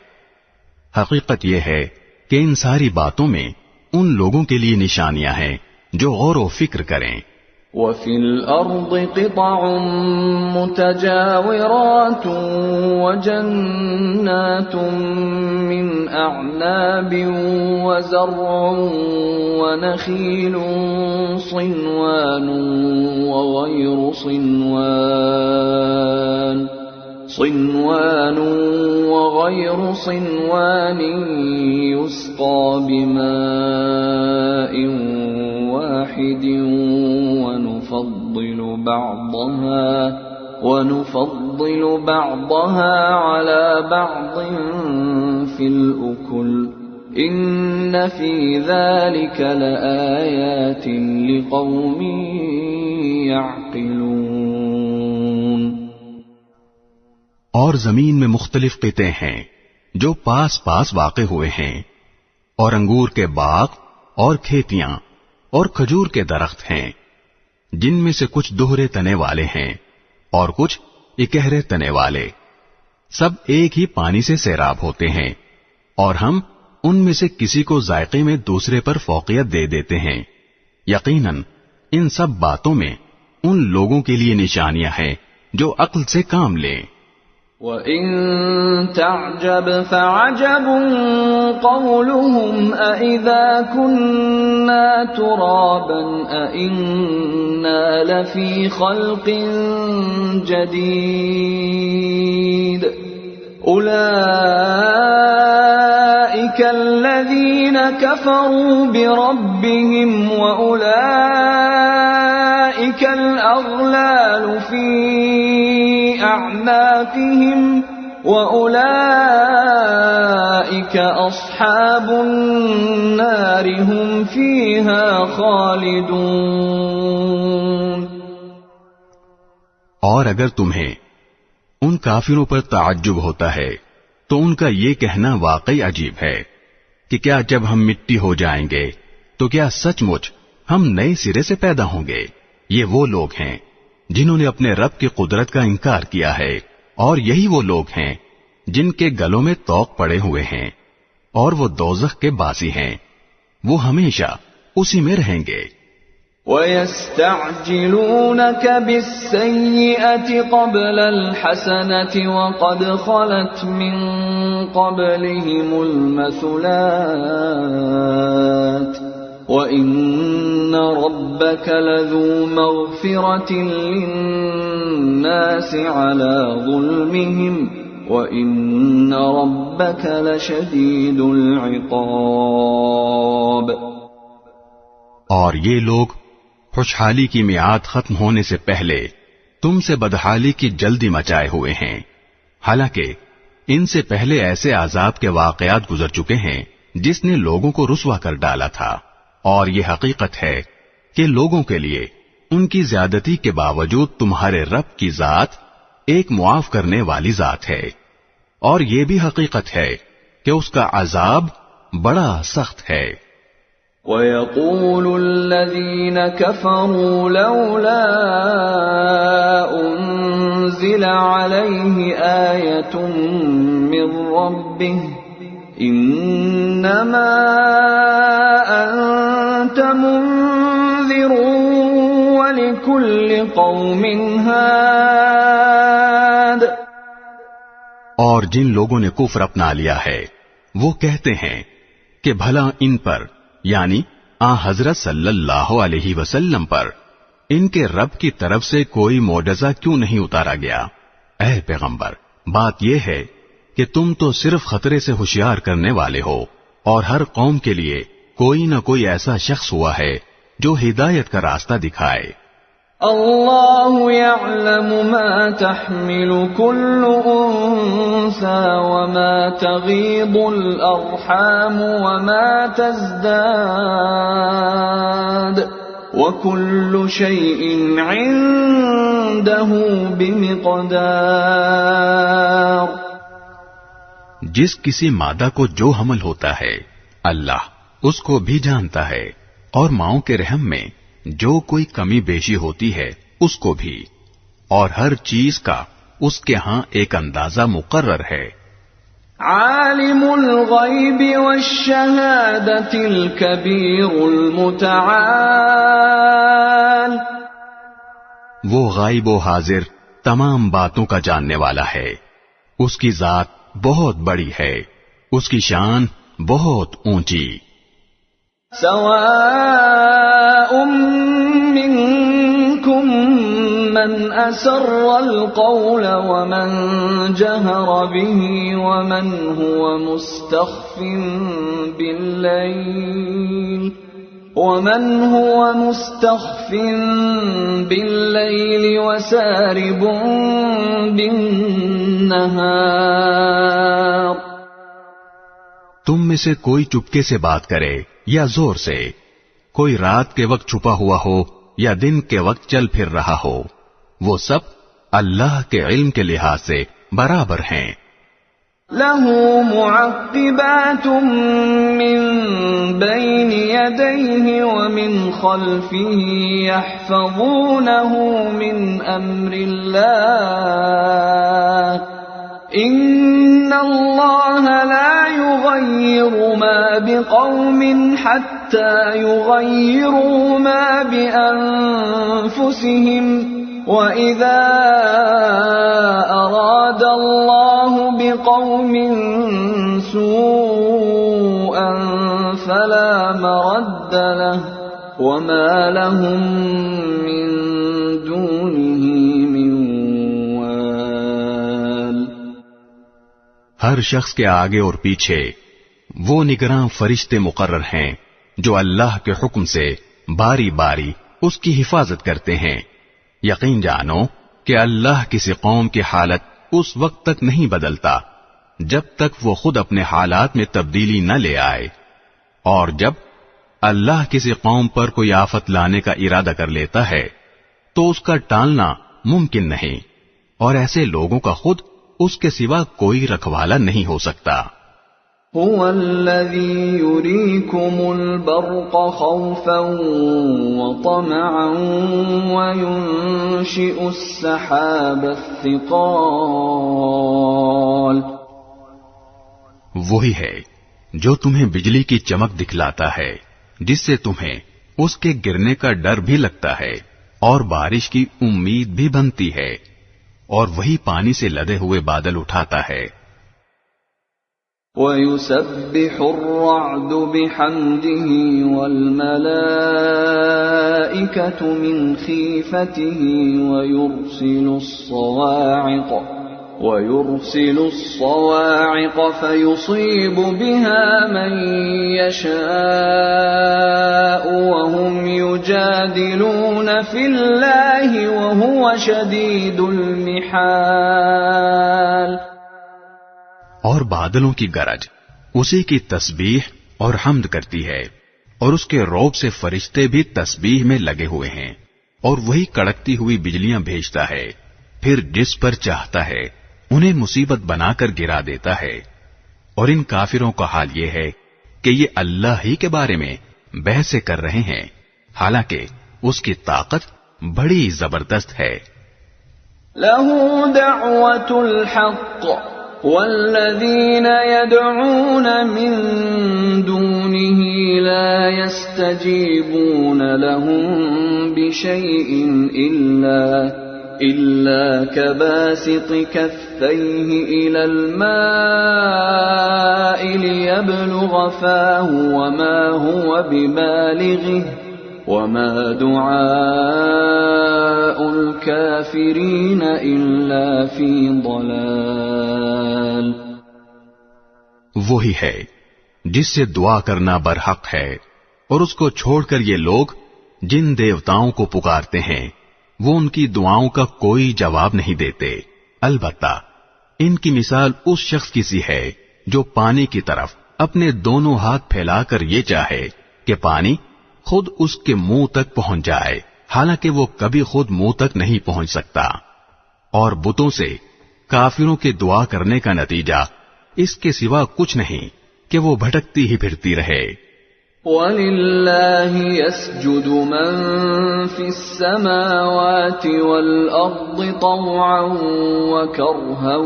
حقیقت یہ ہے کہ ان ساری باتوں میں ان لوگوں کے لیے نشانیاں ہیں جو غور و فکر کریں۔ وَفِي الْأَرْضِ قِطَعٌ مُتَجَاوِرَاتٌ وَجَنَّاتٌ مِّنْ أَعْنَابٍ وَزَرْعٌ وَنَخِيلٌ صِنْوَانٌ وَغَيْرُ صِنْوَانٍ يُسْقَى بِمَاءٍ واحد ونفضل بعضها على بعض في الأكل إن في ذلك لآيات لقوم يعقلون۔ اور زمین میں مختلف قطعے ہیں جو پاس پاس واقع ہوئے ہیں، اور انگور کے باغ اور کھیتیاں اور کھجور کے درخت ہیں، جن میں سے کچھ دوہرے تنے والے ہیں اور کچھ اکہرے تنے والے، سب ایک ہی پانی سے سیراب ہوتے ہیں، اور ہم ان میں سے کسی کو ذائقے میں دوسرے پر فوقیت دے دیتے ہیں۔ یقیناً ان سب باتوں میں ان لوگوں کے لیے نشانیاں ہیں جو عقل سے کام لیں۔ وَإِن تَعْجَبْ فَعَجَبٌ قَوْلُهُمْ أَإِذَا كُنَّا تُرَابًا أَإِنَّا لَفِي خَلْقٍ جَدِيدٍ أُولَئِكَ الَّذِينَ كَفَرُوا بِرَبِّهِمْ وَأُولَئِكَ الْأَغْلَالُ فِي أَعْنَاقِهِمْ وَأُولَئِكَ أَصْحَابُ النَّارِ هُمْ فِيهَا خَالِدُونَ۔ اور اگر تمہیں ان کافروں پر تعجب ہوتا ہے تو ان کا یہ کہنا واقعی عجیب ہے کہ کیا جب ہم مٹی ہو جائیں گے تو کیا سچ مچ ہم نئے سرے سے پیدا ہوں گے؟ یہ وہ لوگ ہیں جنہوں نے اپنے رب کی قدرت کا انکار کیا ہے، اور یہی وہ لوگ ہیں جن کے گلوں میں طوق پڑے ہوئے ہیں، اور وہ دوزخ کے باسی ہیں، وہ ہمیشہ اسی میں رہیں گے۔ وَيَسْتَعْجِلُونَكَ بِالسَّيِّئَةِ قَبْلَ الْحَسَنَةِ وَقَدْ خَلَتْ مِن قَبْلِهِمُ الْمَثُلَاتُ وَإِنَّ رَبَّكَ لَذُو مَغْفِرَةٍ لِلنَّاسِ عَلَى ظُلْمِهِمْ وَإِنَّ رَبَّكَ لَشَدِيدُ الْعِقَابِ۔ اور یہ لوگ خوشحالی کی میعاد ختم ہونے سے پہلے تم سے بدحالی کی جلدی مچائے ہوئے ہیں، حالانکہ ان سے پہلے ایسے عذاب کے واقعات گزر چکے ہیں جس نے لوگوں کو رسوا کر ڈالا تھا، اور یہ حقیقت ہے کہ لوگوں کے لیے ان کی زیادتی کے باوجود تمہارے رب کی ذات ایک معاف کرنے والی ذات ہے، اور یہ بھی حقیقت ہے کہ اس کا عذاب بڑا سخت ہے۔ وَيَقُولُ الَّذِينَ كَفَرُوا لَوْلَا أُنزِلَ عَلَيْهِ آيَةٌ مِّن رَّبِّهِ إِنَّمَا أَنتَ مُنذِرٌ وَلِكُلِّ قَوْمٍ هَادٍ۔ اور جن لوگوں نے کفر اپنا لیا ہے وہ کہتے ہیں کہ بھلا ان پر یعنی حضرت صلی اللہ علیہ وسلم پر ان کے رب کی طرف سے کوئی معجزہ کیوں نہیں اتارا گیا؟ اے پیغمبر، بات یہ ہے کہ تم تو صرف خطرے سے ہوشیار کرنے والے ہو، اور ہر قوم کے لیے کوئی نہ کوئی ایسا شخص ہوا ہے جو ہدایت کا راستہ دکھائے۔ اللہ یعلم ما تحمل كل انثى وما تغیض الارحام وما تزداد وكل شيء عنده بمقدار۔ جس کسی مادہ کو جو حمل ہوتا ہے اللہ اس کو بھی جانتا ہے، اور ماؤں کے رحم میں جو کوئی کمی بیشی ہوتی ہے اس کو بھی، اور ہر چیز کا اس کے ہاں ایک اندازہ مقرر ہے۔ عالم الغیب والشہادۃ الکبیر المتعال۔ وہ غائب و حاضر تمام باتوں کا جاننے والا ہے، اس کی ذات بہت بڑی ہے، اس کی شان بہت اونچی۔ سواء منکم من اسر القول ومن جهر به ومن هو مستخف بالليل وسارب بالنهار۔ تم میں سے کوئی چپکے سے بات کرے یا زور سے، کوئی رات کے وقت چھپا ہوا ہو یا دن کے وقت چل پھر رہا ہو، وہ سب اللہ کے علم کے لحاظ سے برابر ہیں۔ له معقبات من بين يديه ومن خلفه يحفظونه من أمر الله إن الله لا يغير ما بقوم حتى يغيروا ما بأنفسهم وَإِذَا أَرَادَ اللَّهُ بِقَوْمٍ سُوءًا فَلَا مَرَدَّ لَهُ وَمَا لَهُم مِّن دُونِهِ مِن وَالٍ۔ ہر شخص کے آگے اور پیچھے وہ نگراں فرشتے مقرر ہیں جو اللہ کے حکم سے باری باری اس کی حفاظت کرتے ہیں۔ یقین جانو کہ اللہ کسی قوم کی حالت اس وقت تک نہیں بدلتا جب تک وہ خود اپنے حالات میں تبدیلی نہ لے آئے، اور جب اللہ کسی قوم پر کوئی آفت لانے کا ارادہ کر لیتا ہے تو اس کا ٹالنا ممکن نہیں، اور ایسے لوگوں کا خود اس کے سوا کوئی رکھوالا نہیں ہو سکتا۔ هو الذي يريكم البرق خوفا وطمعا وينشئ السحاب الثقال۔ وہی ہے جو تمہیں بجلی کی چمک دکھلاتا ہے جس سے تمہیں اس کے گرنے کا ڈر بھی لگتا ہے اور بارش کی امید بھی بنتی ہے، اور وہی پانی سے لدے ہوئے بادل اٹھاتا ہے۔ وَيُسَبِّحُ الرَّعْدُ بِحَمْدِهِ وَالْمَلَائِكَةُ مِنْ خِيفَتِهِ وَيُرْسِلُ الصَّوَاعِقَ فَيُصِيبُ بِهَا مَن يَشَاءُ وَهُمْ يُجَادِلُونَ فِي اللَّهِ وَهُوَ شَدِيدُ الْمِحَالِ۔ اور بادلوں کی گرج اسی کی تسبیح اور حمد کرتی ہے، اور اس کے روب سے فرشتے بھی تسبیح میں لگے ہوئے ہیں، اور وہی کڑکتی ہوئی بجلیاں بھیجتا ہے، پھر جس پر چاہتا ہے انہیں مصیبت بنا کر گرا دیتا ہے۔ اور ان کافروں کا حال یہ ہے کہ یہ اللہ ہی کے بارے میں بحثیں کر رہے ہیں، حالانکہ اس کی طاقت بڑی زبردست ہے۔ لَهُ دَعْوَةُ الْحَقِّ وَالَّذِينَ يَدْعُونَ مِن دُونِهِ لَا يَسْتَجِيبُونَ لَهُم بِشَيْءٍ إِلَّا كَبَاسِطِ كَفَّيْهِ إِلَى الْمَاءِ لِيَبْلُغَ فَاهُ وَمَا هُوَ بِبَالِغِهِ وَمَا دُعَاءُ الْكَافِرِينَ إِلَّا فِي ضَلَالٍ۔ وہی ہے جس سے دعا کرنا برحق ہے، اور اس کو چھوڑ کر یہ لوگ جن دیوتاؤں کو پکارتے ہیں وہ ان کی دعاؤں کا کوئی جواب نہیں دیتے۔ البتہ ان کی مثال اس شخص کی سی ہے جو پانی کی طرف اپنے دونوں ہاتھ پھیلا کر یہ چاہے کہ پانی خود اس کے منہ تک پہنچ جائے، حالانکہ وہ کبھی خود منہ تک نہیں پہنچ سکتا۔ اور بتوں سے کافروں کے دعا کرنے کا نتیجہ اس کے سوا کچھ نہیں کہ وہ بھٹکتی ہی پھرتی رہے۔ وَلِلَّهِ يَسْجُدُ مَن فِي السَّمَاوَاتِ وَالْأَرْضِ طَوْعًا وَكَرْهًا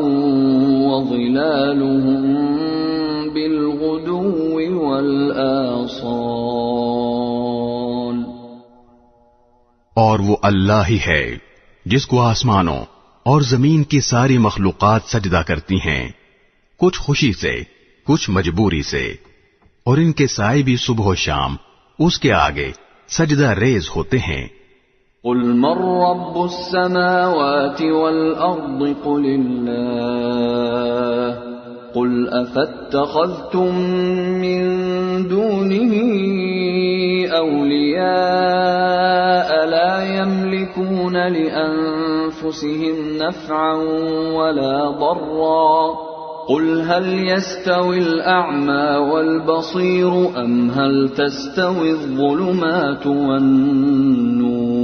وَظِلَالُهُم بِالْغُدُوِّ وَالْآصَالِ۔ اور وہ اللہ ہی ہے جس کو آسمانوں اور زمین کی ساری مخلوقات سجدہ کرتی ہیں، کچھ خوشی سے، کچھ مجبوری سے، اور ان کے سائے بھی صبح و شام اس کے آگے سجدہ ریز ہوتے ہیں۔ قل من رب السماوات والأرض قل الله قل أفاتخذتم من دونه أولياء لا يملكون لأنفسهم نفعا ولا ضرا قل هل يستوي الأعمى والبصير أم هل تستوي الظلمات والنور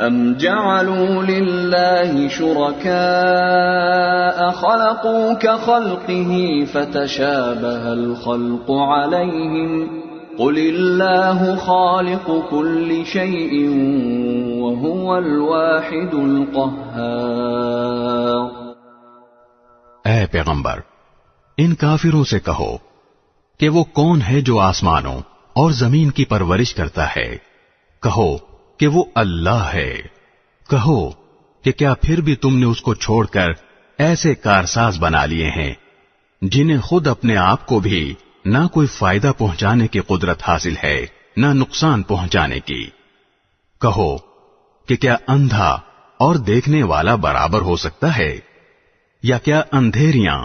أم جعلوا لله شركاء خلقوا كخلقه فتشابه الخلق عليهم قل الله خالق كل شيء وهو الواحد القهار۔ اے پیغمبر، ان کافروں سے کہو کہ وہ کون ہے جو آسمانوں اور زمین کی پرورش کرتا ہے؟ کہو کہ وہ اللہ ہے۔ کہو کہ کیا پھر بھی تم نے اس کو چھوڑ کر ایسے کارساز بنا لیے ہیں جنہیں خود اپنے آپ کو بھی نہ کوئی فائدہ پہنچانے کی قدرت حاصل ہے نہ نقصان پہنچانے کی۔ کہو کہ کیا اندھا اور دیکھنے والا برابر ہو سکتا ہے؟ یا کیا اندھیریاں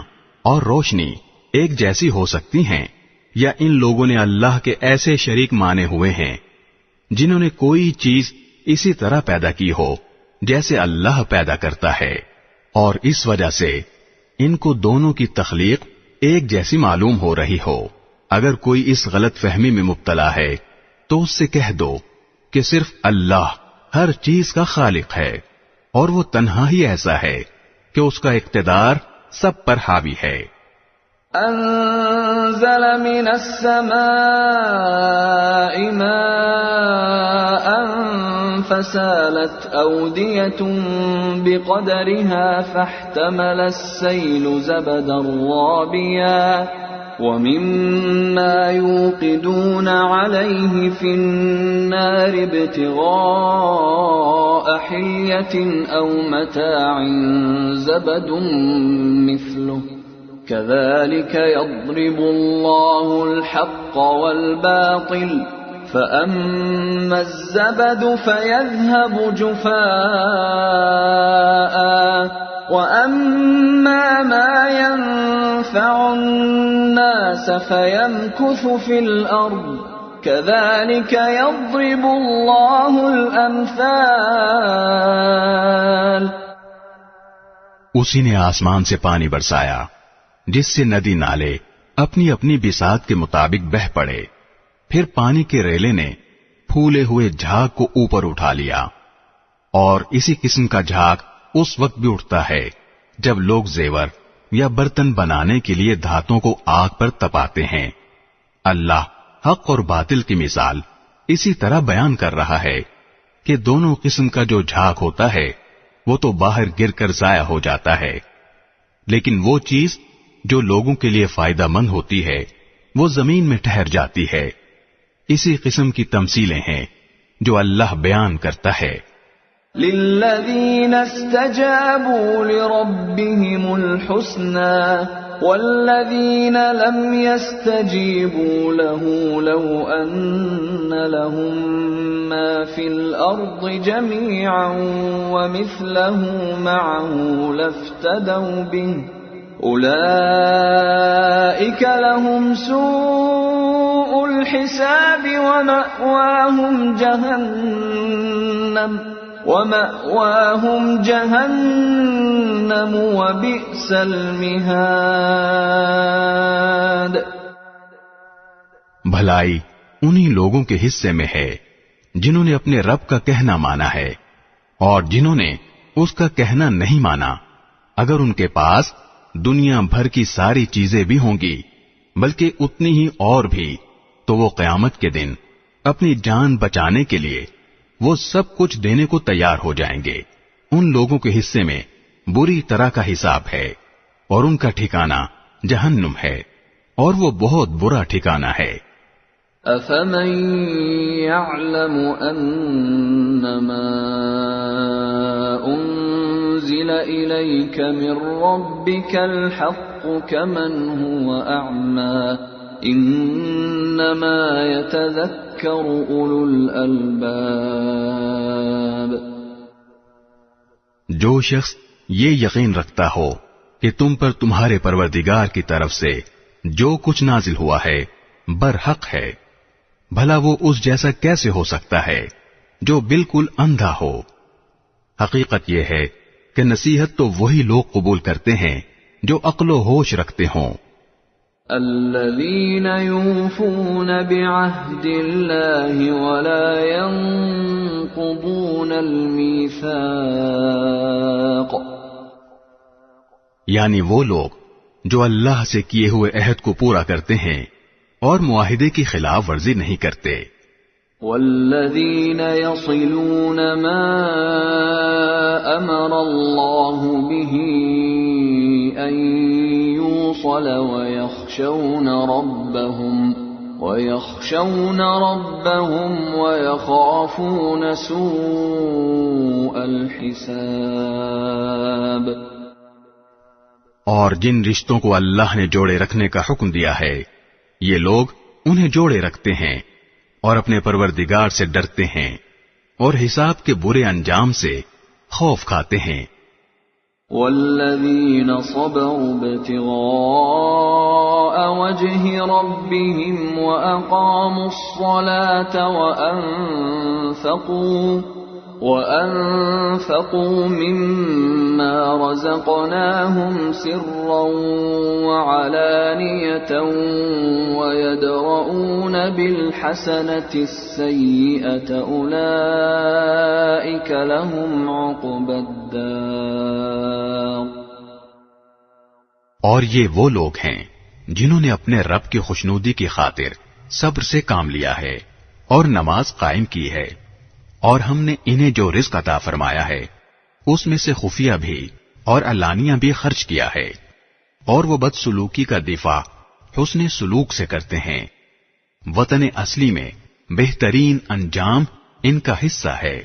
اور روشنی ایک جیسی ہو سکتی ہیں؟ یا ان لوگوں نے اللہ کے ایسے شریک مانے ہوئے ہیں جنہوں نے کوئی چیز اسی طرح پیدا کی ہو جیسے اللہ پیدا کرتا ہے، اور اس وجہ سے ان کو دونوں کی تخلیق ایک جیسی معلوم ہو رہی ہو۔ اگر کوئی اس غلط فہمی میں مبتلا ہے تو اس سے کہہ دو کہ صرف اللہ ہر چیز کا خالق ہے، اور وہ تنہا ہی ایسا ہے کہ اس کا اقتدار سب پر حاوی ہے۔ انزل من السماء ماء فسالت أودية بقدرها فاحتمل السيل زبدا رابيا ومما يوقدون عليه في النار ابتغاء حلية أو متاع زبد مثله كذلك يضرب الله الحق والباطل فأما الزبد فيذهب جفاء وأما ما ينفع الناس فيمكث في الأرض كذلك يضرب الله الأمثال۔ اسی نے آسمان سے پانی برسایا جس سے ندی نالے اپنی اپنی بساط کے مطابق بہ پڑے، پھر پانی کے ریلے نے پھولے ہوئے جھاگ کو اوپر اٹھا لیا، اور اسی قسم کا جھاگ اس وقت بھی اٹھتا ہے جب لوگ زیور یا برتن بنانے کے لیے دھاتوں کو آگ پر تپاتے ہیں۔ اللہ حق اور باطل کی مثال اسی طرح بیان کر رہا ہے کہ دونوں قسم کا جو جھاگ ہوتا ہے وہ تو باہر گر کر ضائع ہو جاتا ہے، لیکن وہ چیز جو لوگوں کے لیے فائدہ مند ہوتی ہے وہ زمین میں ٹھہر جاتی ہے۔ اسی قسم کی تمثیلیں ہیں جو اللہ بیان کرتا ہے۔ للذین استجابوا لربهم الحسنى والذین لم يستجیبوا له لو ان لهم ما في الارض جميعا ومثله معه لافتدوا به أولئك لهم سوء الحساب ومأواهم جهنم وبئس المهاد۔ بھلائی انہی لوگوں کے حصے میں ہے جنہوں نے اپنے رب کا کہنا مانا ہے، اور جنہوں نے اس کا کہنا نہیں مانا، اگر ان کے پاس دنیا بھر کی ساری چیزیں بھی ہوں گی بلکہ اتنی ہی اور بھی، تو وہ قیامت کے دن اپنی جان بچانے کے لیے وہ سب کچھ دینے کو تیار ہو جائیں گے۔ ان لوگوں کے حصے میں بری طرح کا حساب ہے، اور ان کا ٹھکانہ جہنم ہے، اور وہ بہت برا ٹھکانہ ہے۔ أَفَمَن يَعْلَمُ أَنَّمَا أُنزِلَ إِلَيْكَ مِن رَّبِّكَ الْحَقُّ كَمَنْ هُوَ أَعْمَى إِنَّمَا يَتَذَكَّرُ أُولُو الْأَلْبَابِ۔ جو شخص یہ یقین رکھتا ہو کہ تم پر تمہارے پروردگار کی طرف سے جو کچھ نازل ہوا ہے برحق ہے، بھلا وہ اس جیسا کیسے ہو سکتا ہے جو بالکل اندھا ہو؟ حقیقت یہ ہے کہ نصیحت تو وہی لوگ قبول کرتے ہیں جو عقل و ہوش رکھتے ہوں۔ الذين يوفون بعهد الله ولا ينقضون الميثاق، یعنی وہ لوگ جو اللہ سے کیے ہوئے عہد کو پورا کرتے ہیں اور معاہدے کی خلاف ورزی نہیں کرتے۔ والذين يصلون ما أمر الله به أن يوصل ويخشون ربهم ويخافون سوء الحساب۔ اور جن رشتوں کو اللہ نے جوڑے رکھنے کا حکم دیا ہے یہ لوگ انہیں جوڑے رکھتے ہیں اور اپنے پروردگار سے ڈرتے ہیں اور حساب کے برے انجام سے خوف کھاتے ہیں۔ والذین صبروا ابتغاء وجه ربهم وأقاموا الصلاة وأنفقوا مما رزقناهم سرا وعلانية ويدرؤون بالحسنة السيئة أولئك لهم عقبى الدار۔ اور یہ وہ لوگ ہیں جنہوں نے اپنے رب کی خوشنودی کی خاطر صبر سے کام لیا ہے اور نماز قائم کی ہے، اور ہم نے انہیں جو رزق عطا فرمایا ہے اس میں سے خفیہ بھی اور علانیہ بھی خرچ کیا ہے، اور وہ بدسلوکی کا دفاع حسن سلوک سے کرتے ہیں۔ وطن اصلی میں بہترین انجام ان کا حصہ ہے۔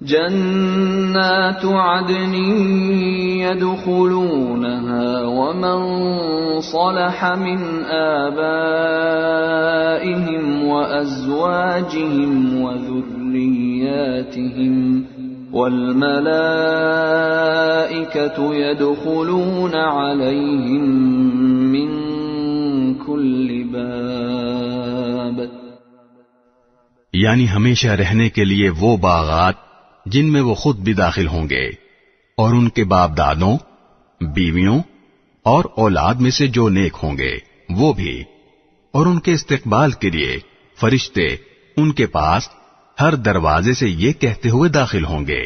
جنات عدن يدخلونها ومن صلح من آبائهم وأزواجهم وذرياتهم والملائكة يدخلون عليهم من كل باب، یعنی ہمیشہ رہنے کے لیے وہ باغات جن میں وہ خود بھی داخل ہوں گے، اور ان کے باپ دادوں، بیویوں اور اولاد میں سے جو نیک ہوں گے وہ بھی، اور ان کے استقبال کے لیے فرشتے ان کے پاس ہر دروازے سے یہ کہتے ہوئے داخل ہوں گے،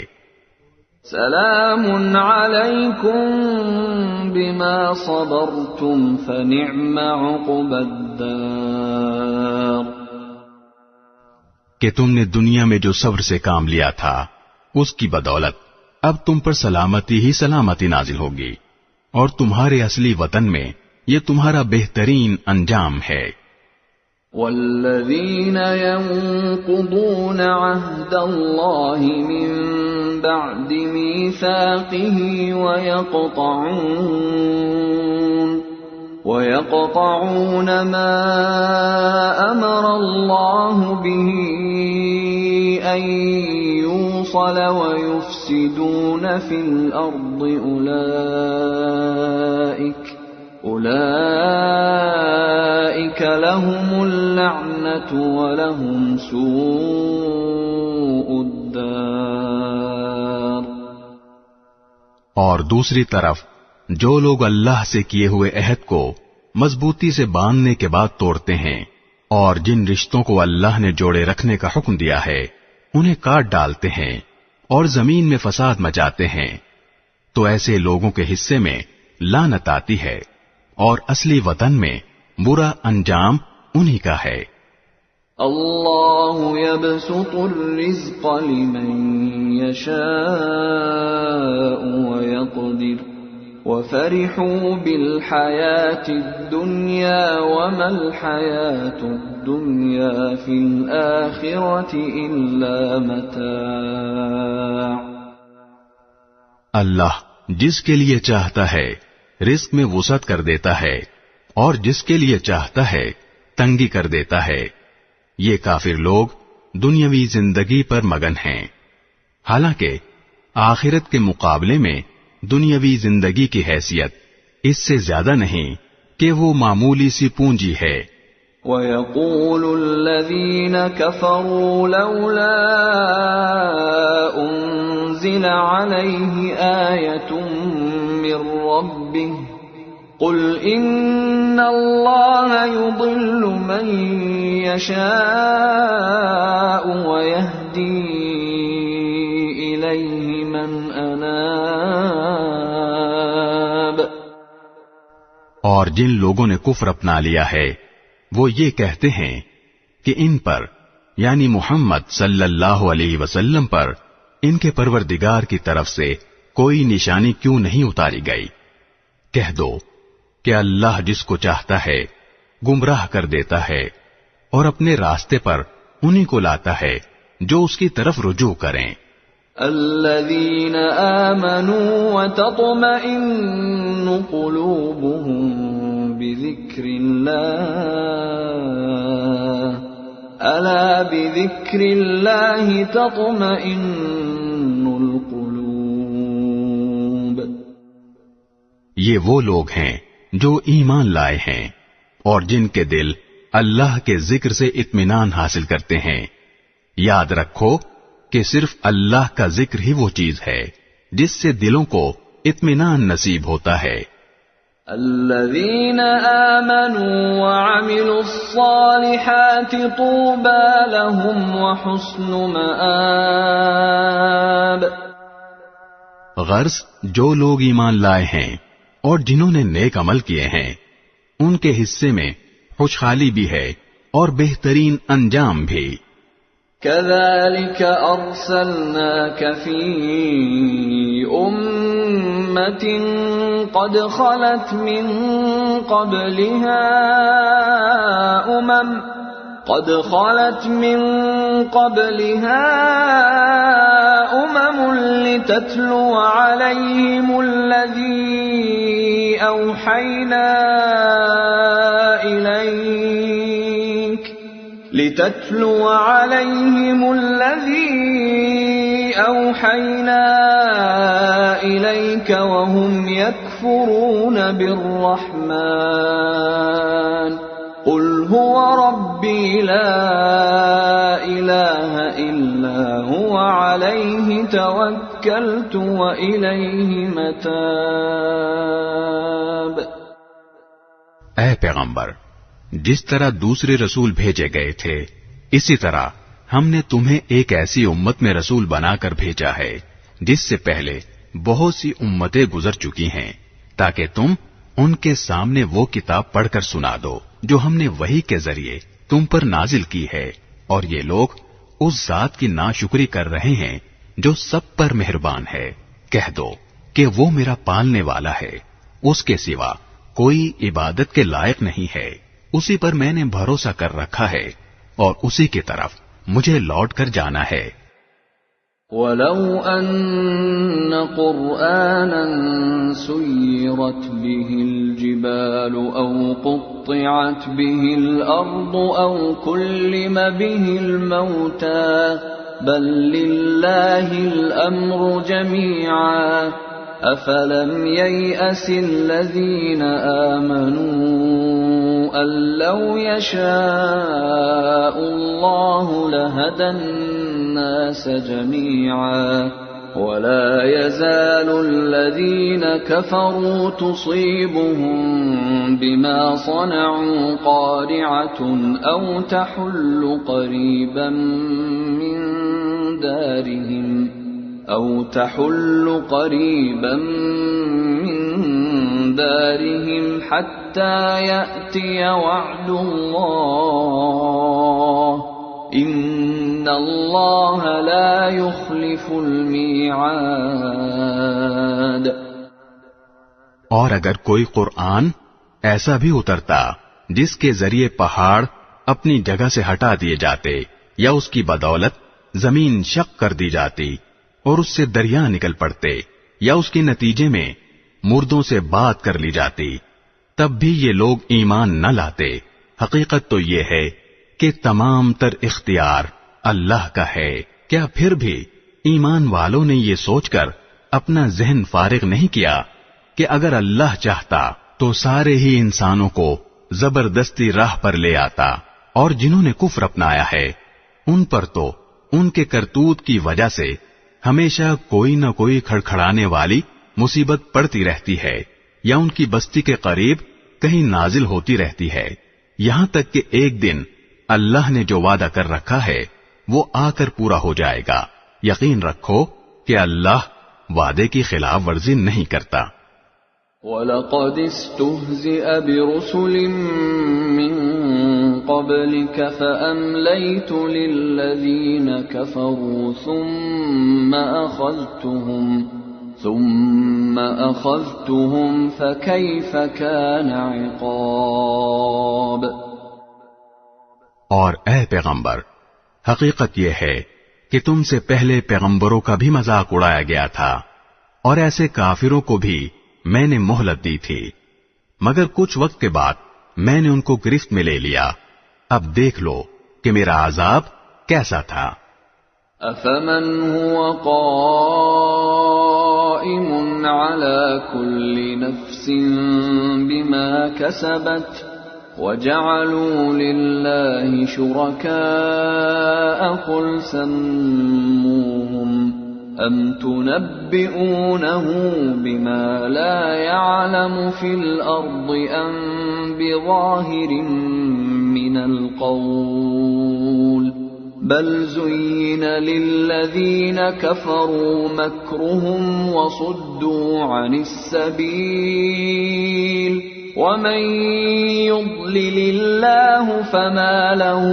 سلام علیکم بما صبرتم فنعم عقبى الدار، کہ تم نے دنیا میں جو صبر سے کام لیا تھا اس کی بدولت اب تم پر سلامتی ہی سلامتی نازل ہوگی، اور تمہارے اصلی وطن میں یہ تمہارا بہترین انجام ہے۔ والذین ينقضون عهد الله من بعد ميثاقه ويقطعون ما أمر الله به أن يوصل ويفسدون في الأرض أولئك لهم اللعنة ولهم سوء الدار۔ اور دوسری طرف جو لوگ اللہ سے کیے ہوئے عہد کو مضبوطی سے باندھنے کے بعد توڑتے ہیں اور جن رشتوں کو اللہ نے جوڑے رکھنے کا حکم دیا ہے انہیں کاٹ ڈالتے ہیں اور زمین میں فساد مچاتے ہیں، تو ایسے لوگوں کے حصے میں لعنت آتی ہے اور اصلی وطن میں برا انجام انہی کا ہے۔ اللہ يبسط الرزق لمن يشاء ويقدر وفرحوا بالحياة الدنيا وما الحياة الدنيا في الآخرة إلا متاع۔ اللہ جس کے لیے چاہتا ہے رزق میں وسعت کر دیتا ہے اور جس کے لیے چاہتا ہے تنگی کر دیتا ہے۔ یہ کافر لوگ دنیاوی زندگی پر مگن ہیں، حالانکہ آخرت کے مقابلے میں دنیاوی زندگی کی حیثیت اس سے زیادہ نہیں کہ وہ معمولی سی پونجی ہے۔ وَيَقُولُ الَّذِينَ كَفَرُوا لَوْلَا أُنزِلَ عَلَيْهِ آيَةٌ مِّن رَّبِّهِ قل ان اللہ یضل من یشاء ویہدی الیہ من اناب۔ اور جن لوگوں نے کفر اپنا لیا ہے وہ یہ کہتے ہیں کہ ان پر یعنی محمد صلی اللہ علیہ وسلم پر ان کے پروردگار کی طرف سے کوئی نشانی کیوں نہیں اتاری گئی؟ کہہ دو کہ اللہ جس کو چاہتا ہے گمراہ کر دیتا ہے اور اپنے راستے پر انہی کو لاتا ہے جو اس کی طرف رجوع کریں۔ الذين آمنوا وتطمئن قلوبهم بذكر الله ألا بذكر الله تطمئن القلوب۔ یہ وہ لوگ ہیں جو ایمان لائے ہیں اور جن کے دل اللہ کے ذکر سے اطمینان حاصل کرتے ہیں۔ یاد رکھو کہ صرف اللہ کا ذکر ہی وہ چیز ہے جس سے دلوں کو اطمینان نصیب ہوتا ہے۔ الذين آمنوا وعملوا الصالحات طوبى لهم وحسن مآب۔ غرض جو لوگ ایمان لائے ہیں اور جنہوں نے نیک عمل کیے ہیں ان کے حصے میں خوشحالی بھی ہے اور بہترین انجام بھی۔ كذلك أرسلناك في أمة قد خلت من قبلها أمم لتتلو عليهم الذي أوحينا إليك وهم يكفرون بالرحمن قل هو ربي لا إله إلا هو عليه توكلت وإليه متاب۔ اے پیغمبر، جس طرح دوسرے رسول بھیجے گئے تھے اسی طرح ہم نے تمہیں ایک ایسی امت میں رسول بنا کر بھیجا ہے جس سے پہلے بہت سی امتیں گزر چکی ہیں تاکہ تم ان کے سامنے وہ کتاب پڑھ کر سنا دو جو ہم نے وحی کے ذریعے تم پر نازل کی ہے، اور یہ لوگ اس ذات کی ناشکری کر رہے ہیں جو سب پر مہربان ہے۔ کہہ دو کہ وہ میرا پالنے والا ہے، اس کے سوا کوئی عبادت کے لائق نہیں ہے، اسی پر میں نے بھروسہ کر رکھا ہے اور اسی کی طرف مجھے لوٹ کر جانا ہے۔ وَلَوْ أَنَّ قُرْآنًا سُيِّرَتْ بِهِ الْجِبَالُ أَوْ قُطِّعَتْ بِهِ الْأَرْضُ أَوْ كُلِّمَ بِهِ الْمَوْتَى بَل لِّلَّهِ الْأَمْرُ جَمِيعًا أَفَلَمْ يَيْأَسِ الَّذِينَ آمَنُوا أَن لَّوْ يَشَاءُ اللَّهُ لَهَدَى النَّاسَ جَمِيعًا وَلَا يَزَالُ الَّذِينَ كَفَرُوا تُصِيبُهُم بِمَا صَنَعُوا قَارِعَةٌ أَوْ تَحُلُّ قَرِيبًا من دارهم حتى يأتي وعد الله إن الله لا يخلف الميعاد۔ اور اگر کوئی قرآن ایسا بھی اترتا جس کے ذریعے پہاڑ اپنی جگہ سے ہٹا دیے جاتے یا اس کی بدولت زمین شق کر دی جاتی اور اس سے دریا نکل پڑتے یا اس کے نتیجے میں مردوں سے بات کر لی جاتی، تب بھی یہ لوگ ایمان نہ لاتے۔ حقیقت تو یہ ہے کہ تمام تر اختیار اللہ کا ہے۔ کیا پھر بھی ایمان والوں نے یہ سوچ کر اپنا ذہن فارغ نہیں کیا کہ اگر اللہ چاہتا تو سارے ہی انسانوں کو زبردستی راہ پر لے آتا، اور جنہوں نے کفر اپنایا ہے ان پر تو ان کے کرتوت کی وجہ سے ہمیشہ کوئی نہ کوئی کھڑکھڑانے والی مصیبت پڑتی رہتی ہے، یا ان کی بستی کے قریب کہیں نازل ہوتی رہتی ہے، یہاں تک کہ ایک دن اللہ نے جو وعدہ کر رکھا ہے وہ آ کر پورا ہو جائے گا۔ یقین رکھو کہ اللہ وعدے کی خلاف ورزی نہیں کرتا۔ وَلَقَدِ اسْتُهْزِئَ بِرُسُلٍ مِّن قَبْلِكَ فَأَمْلَيْتُ لِلَّذِينَ كَفَرُوا ثُمَّ أَخَذْتُهُمْ فَكَيْفَ كَانَ عِقَابِ۔ اور اے پیغمبر، حقیقت یہ ہے کہ تم سے پہلے پیغمبروں کا بھی مذاق اڑایا گیا تھا، اور ایسے کافروں کو بھی میں نے مہلت دی تھی، مگر کچھ وقت کے بعد میں نے ان کو گرفت میں لے لیا۔ اب دیکھ لو کہ میرا عذاب کیسا تھا۔ أَفَمَنْ هُوَ قَائِمٌ عَلَى كُلِّ نَفْسٍ بِمَا كَسَبَتْ وَجَعَلُوا لِلَّهِ شُرَكَاءَ قُلْ سَمُّوهُمْ أَمْ تُنَبِّئُونَهُ بِمَا لَا يَعْلَمُ فِي الْأَرْضِ أَمْ بِظَاهِرٍ مِّنَ الْقَوْلِ بَلْ زُيِّنَ لِلَّذِينَ كَفَرُوا مَكْرُهُمْ وَصُدُّوا عَنِ السَّبِيلِ وَمَن يُضْلِلِ اللَّهُ فَمَا لَهُ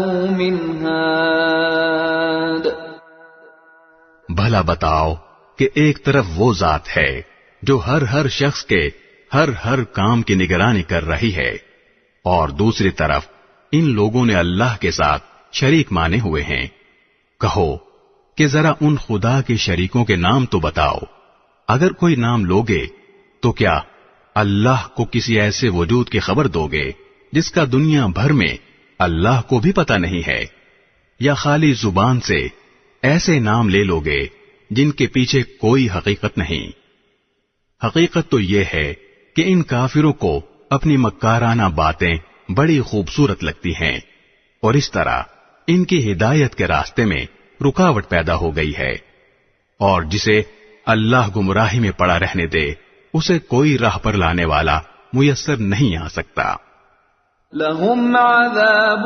مِنْ هَادٍ۔ بھلا بتاؤ کہ ایک طرف وہ ذات ہے جو ہر شخص کے ہر کام کی نگرانی کر رہی ہے، اور دوسری طرف ان لوگوں نے اللہ کے ساتھ شریک مانے ہوئے ہیں۔ کہو کہ ذرا ان خدا کے شریکوں کے نام تو بتاؤ۔ اگر کوئی نام لوگے تو کیا اللہ کو کسی ایسے وجود کی خبر دو گے جس کا دنیا بھر میں اللہ کو بھی پتہ نہیں ہے، یا خالی زبان سے ایسے نام لے لوگے جن کے پیچھے کوئی حقیقت نہیں؟ حقیقت تو یہ ہے کہ ان کافروں کو اپنی مکارانہ باتیں بڑی خوبصورت لگتی ہیں، اور اس طرح ان کی ہدایت کے راستے میں رکاوٹ پیدا ہو گئی ہے، اور جسے اللہ گمراہی میں پڑا رہنے دے اسے کوئی راہ پر لانے والا میسر نہیں آ سکتا۔ لَهُمْ عَذَابٌ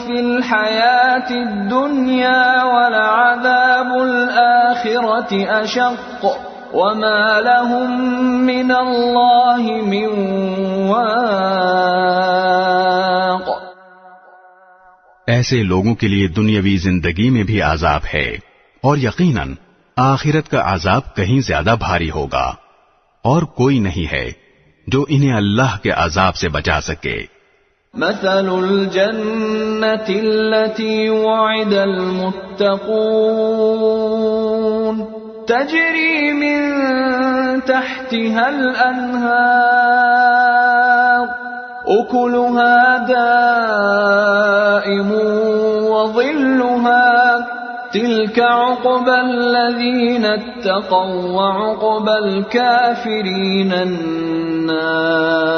فِي الْحَيَاةِ الدُّنْيَا وَلَعَذَابُ الْآخِرَةِ أَشَقُّ وَمَا لَهُم مِّنَ اللَّهِ مِن وَاقٍ۔ ایسے لوگوں کے لیے دنیاوی زندگی میں بھی عذاب ہے، اور یقیناً آخرت کا عذاب کہیں زیادہ بھاری ہوگا، اور کوئی نہیں ہے جو انہیں اللہ کے عذاب سے بچا سکے۔ مثل الجنة التي وعد المتقون تجري من تحتها الأنهار أكلها دائم وظلها تلك عقبى الذين اتقوا وعقبى الكافرين النار۔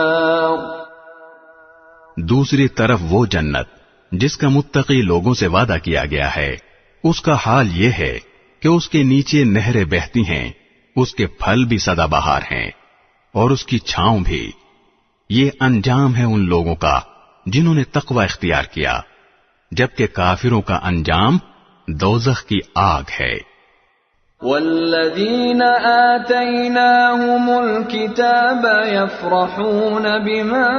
دوسری طرف وہ جنت جس کا متقی لوگوں سے وعدہ کیا گیا ہے، اس کا حال یہ ہے کہ اس کے نیچے نہریں بہتی ہیں، اس کے پھل بھی سدا بہار ہیں، اور اس کی چھاؤں بھی۔ یہ انجام ہے ان لوگوں کا جنہوں نے تقوی اختیار کیا، جبکہ کافروں کا انجام دوزخ کی آگ ہے۔ والذین آتیناہم الکتاب یفرحون بما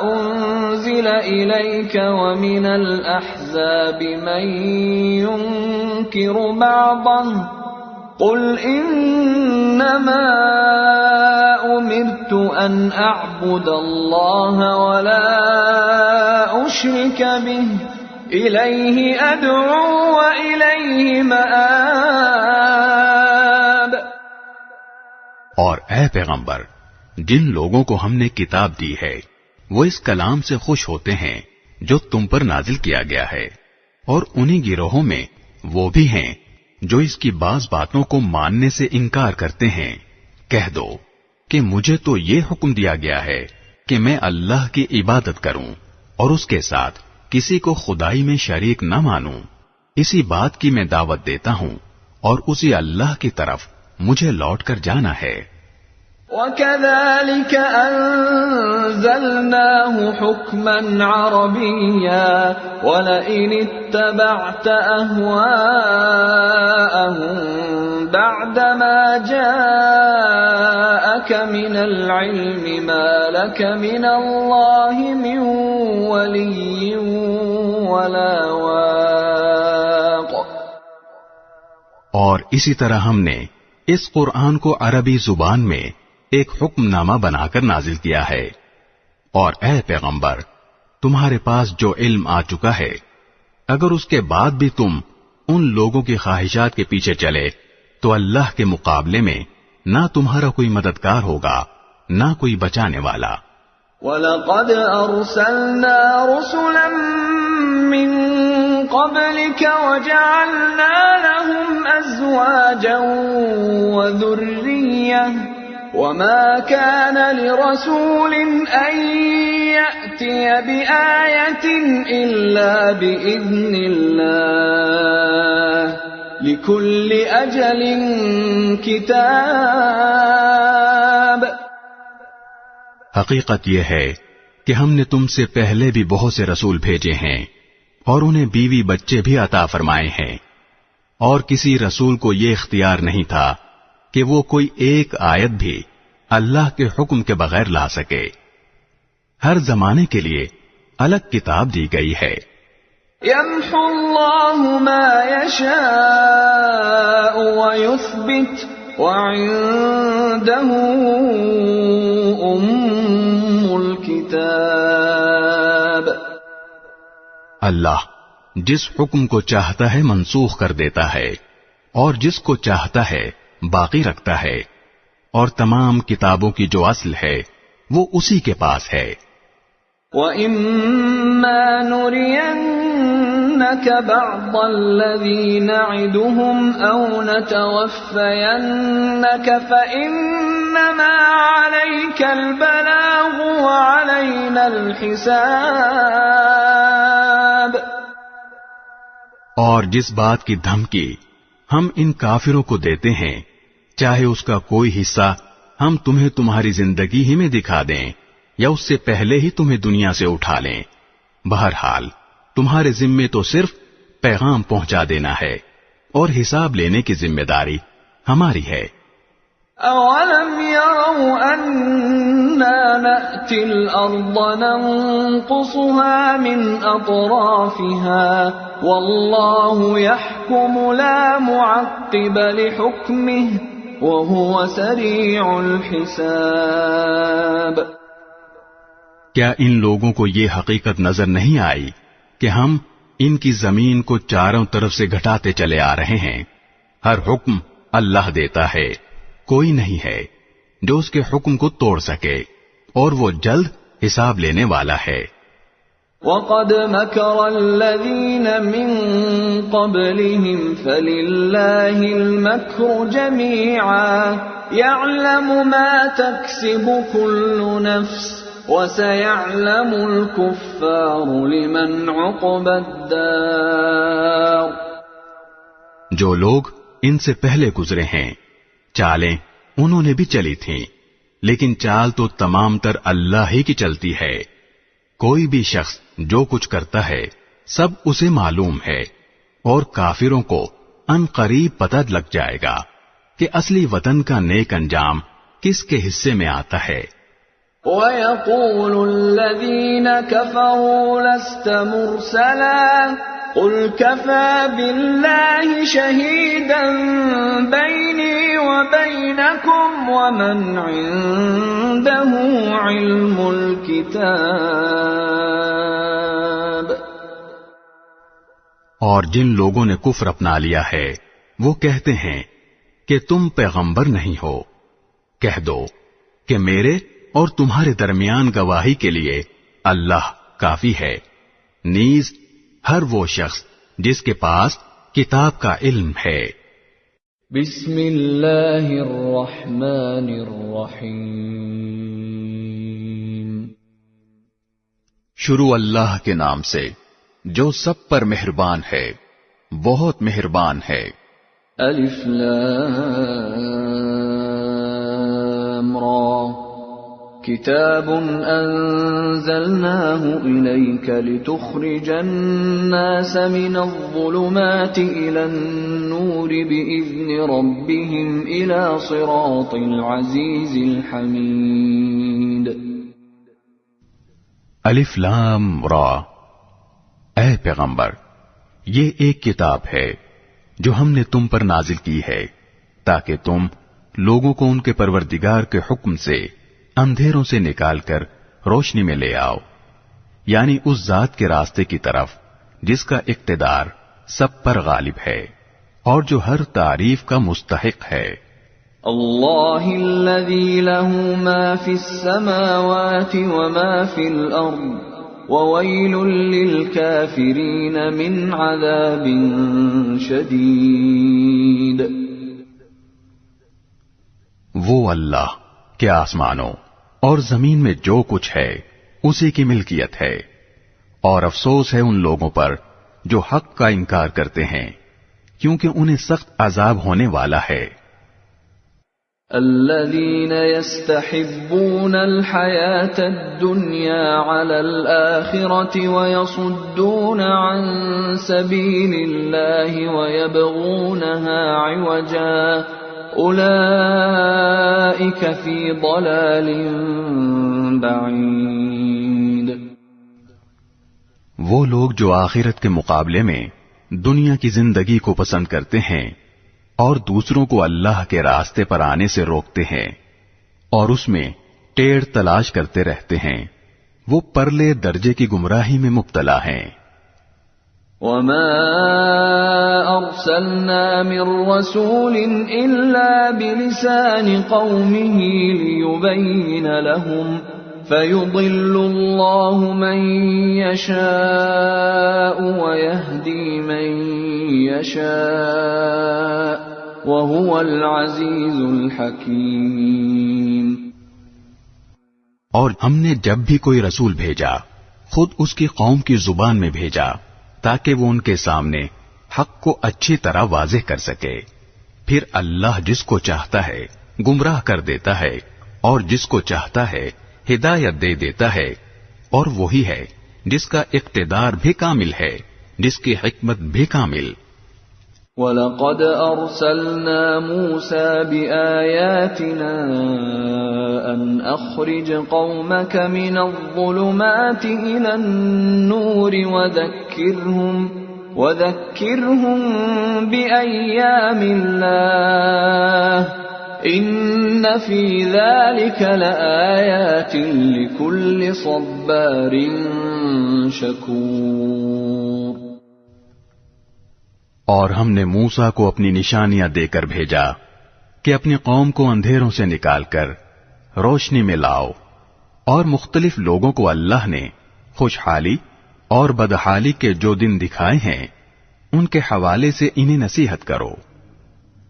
انزل الیک ومن الاحزاب من ينکر بعضه قل انما امرت ان اعبد اللہ ولا اشرک به الیہ ادعو والیہ مآب۔ اور اے پیغمبر، جن لوگوں کو ہم نے کتاب دی ہے وہ اس کلام سے خوش ہوتے ہیں جو تم پر نازل کیا گیا ہے، اور انہی گروہوں میں وہ بھی ہیں جو اس کی بعض باتوں کو ماننے سے انکار کرتے ہیں۔ کہہ دو کہ مجھے تو یہ حکم دیا گیا ہے کہ میں اللہ کی عبادت کروں اور اس کے ساتھ کسی کو خدائی میں شریک نہ مانوں، اسی بات کی میں دعوت دیتا ہوں، اور اسی اللہ کی طرف مجھے لوٹ کر جانا ہے۔ وَكَذَلِكَ أَنزَلْنَاهُ حُكْمًا عَرَبِيًّا وَلَئِنِ اتَّبَعْتَ أَهْوَاءَهُم بَعْدَمَا جَاءَكَ مِنَ الْعِلْمِ مَا لَكَ مِنَ اللَّهِ مِن وَلِيٍّ وَلَا وَاقٍ۔ اور اسی طرح ہم نے اس قرآن کو عربی زبان میں ایک حکم نامہ بنا کر نازل کیا ہے، اور اے پیغمبر، تمہارے پاس جو علم آ چکا ہے، اگر اس کے بعد بھی تم ان لوگوں کی خواہشات کے پیچھے چلے تو اللہ کے مقابلے میں نہ تمہارا کوئی مددگار ہوگا نہ کوئی بچانے والا۔ وَلَقَدْ أَرْسَلْنَا رُسُلًا مِّن قَبْلِكَ وَجَعَلْنَا لَهُمْ أَزْوَاجًا وَذُرِّيَّةً وَمَا كَانَ لِرَسُولٍ أَن يَأْتِيَ بِآيَةٍ إِلَّا بِإِذْنِ اللَّهِ لِكُلِّ أَجَلٍ كِتَابٌ۔ حقیقت یہ ہے کہ ہم نے تم سے پہلے بھی بہت سے رسول بھیجے ہیں اور انہیں بیوی بچے بھی عطا فرمائے ہیں، اور کسی رسول کو یہ اختیار نہیں تھا کہ وہ کوئی ایک آیت بھی اللہ کے حکم کے بغیر لا سکے۔ ہر زمانے کے لیے الگ کتاب دی گئی ہے۔ يَمْحُو اللَّهُ مَا يَشَاءُ وَيُثْبِتُ وَعِندَهُ أُمُّ الْكِتَابِ۔ اللہ جس حکم کو چاہتا ہے منسوخ کر دیتا ہے اور جس کو چاہتا ہے باقی رکھتا ہے، اور تمام کتابوں کی جو اصل ہے وہ اسی کے پاس ہے۔ وَإِمَّا نُرِيَنَّكَ بَعْضَ الَّذِي نَعِدُهُمْ أَوْ نَتَوَفَّيَنَّكَ فَإِنَّمَا عَلَيْكَ الْبَلَاغُ وَعَلَيْنَا الْحِسَابُ۔ اور جس بات کی دھمکی ہم ان کافروں کو دیتے ہیں، چاہے اس کا کوئی حصہ ہم تمہیں تمہاری زندگی ہی میں دکھا دیں یا اس سے پہلے ہی تمہیں دنیا سے اٹھا لیں، بہرحال تمہارے ذمے تو صرف پیغام پہنچا دینا ہے اور حساب لینے کی ذمہ داری ہماری ہے۔ أَوَلَمْ يَرَوْا أَنَّا نَأْتِي الْأَرْضَ نَنقُصُهَا مِنْ أَطْرَافِهَا وَاللَّهُ يَحْكُمُ لَا مُعَقِّبَ لِحُكْمِهِ وَهُوَ سَرِيعُ الْحِسَابِ۔ کیا ان لوگوں کو یہ حقیقت نظر نہیں آئی کہ ہم ان کی زمین کو چاروں طرف سے گھٹاتے چلے آ رہے ہیں؟ ہر حکم اللہ دیتا ہے، کوئی نہیں ہے جو اس کے حکم کو توڑ سکے، اور وہ جلد حساب لینے والا ہے۔ وَقَدْ مَكَرَ الَّذِينَ مِن قَبْلِهِمْ فَلِلَّهِ الْمَكْرُ جَمِيعًا يَعْلَمُ مَا تَكْسِبُ كُلُّ نَفْسٍ وَسَيَعْلَمُ الْكُفَّارُ لِمَنْ عُقْبَى الدَّارِ۔ جو لوگ ان سے پہلے گزرے ہیں، چالیں انہوں نے بھی چلی تھیں، لیکن چال تو تمام تر اللہ ہی کی چلتی ہے۔ کوئی بھی شخص جو کچھ کرتا ہے سب اسے معلوم ہے، اور کافروں کو ان قریب پتہ لگ جائے گا کہ اصلی وطن کا نیک انجام کس کے حصے میں آتا ہے۔ وَيَقُولُ الَّذِينَ كَفَرُوا لَسْتَ مُرْسَلًا قُلْ كَفَى بِاللَّهِ شَهِيدًا بَيْنِي وَبَيْنَكُمْ وَمَنْ عِندَهُ عِلْمُ الْكِتَابِ۔ اور جن لوگوں نے کفر اپنا لیا ہے وہ کہتے ہیں کہ تم پیغمبر نہیں ہو، کہہ دو کہ میرے اور تمہارے درمیان گواہی کے لیے اللہ کافی ہے، نیز ہر وہ شخص جس کے پاس کتاب کا علم ہے۔ بسم اللہ الرحمن الرحیم۔ شروع اللہ کے نام سے جو سب پر مہربان ہے، بہت مہربان ہے۔ الف لام را كتاب أنزلناه إليك لتخرج الناس من الظلمات إلى النور بإذن ربهم إلى صراط العزيز الحميد. الف لام را. اے پیغمبر، یہ ایک کتاب ہے جو ہم نے تم پر نازل کی ہے تاکہ تم لوگوں کو ان کے پروردگار کے حکم سے اندھیروں سے نکال کر روشنی میں لے آؤ، یعنی اس ذات کے راستے کی طرف جس کا اقتدار سب پر غالب ہے اور جو ہر تعریف کا مستحق ہے. اللہ الذی له ما فی السماوات وما فی الارض وویل للکافرین من عذاب شدید. وہ اللہ کہ آسمانوں اور زمین میں جو کچھ ہے اسی کی ملکیت ہے، اور افسوس ہے ان لوگوں پر جو حق کا انکار کرتے ہیں، کیونکہ انہیں سخت عذاب ہونے والا ہے. الذين يستحبون الحياة الدنيا على الآخرة ويصدون عن سبيل الله ويبغونها عوجا أولئك في ضلال بعيد. وہ لوگ جو آخرت کے مقابلے میں دنیا کی زندگی کو پسند کرتے ہیں اور دوسروں کو اللہ کے راستے پر آنے سے روکتے ہیں اور اس میں ٹیڑھ تلاش کرتے رہتے ہیں، وہ پرلے درجے کی گمراہی میں مبتلا ہیں. وما ارسلنا من رسول الا بلسان قومه ليبين لهم فيضل الله من يشاء ويهدي من يشاء وهو العزيز الحكيم. اور ہم نے جب بھی کوئی رسول بھیجا خود اس کی قوم کی زبان میں بھیجا تاکہ وہ ان کے سامنے حق کو اچھی طرح واضح کر سکے. پھر اللہ جس کو چاہتا ہے گمراہ کر دیتا ہے اور جس کو چاہتا ہے ہدایت دے دیتا ہے، اور وہی ہے جس کا اقتدار بھی کامل ہے، جس کی حکمت بھی کامل. وَلَقَدْ أَرْسَلْنَا مُوسَى بِآيَاتِنَا أَنْ أَخْرِجْ قَوْمَكَ مِنَ الظُّلُمَاتِ إِلَى النُّورِ وَذَكِّرْهُمْ بِأَيَّامِ اللَّهِ إِنَّ فِي ذَلِكَ لَآيَاتٍ لِكُلِّ صَبَّارٍ شَكُورٍ. اور ہم نے موسیٰ کو اپنی نشانیاں دے کر بھیجا کہ اپنی قوم کو اندھیروں سے نکال کر روشنی میں لاؤ، اور مختلف لوگوں کو اللہ نے خوشحالی اور بدحالی کے جو دن دکھائے ہیں ان کے حوالے سے انہیں نصیحت کرو.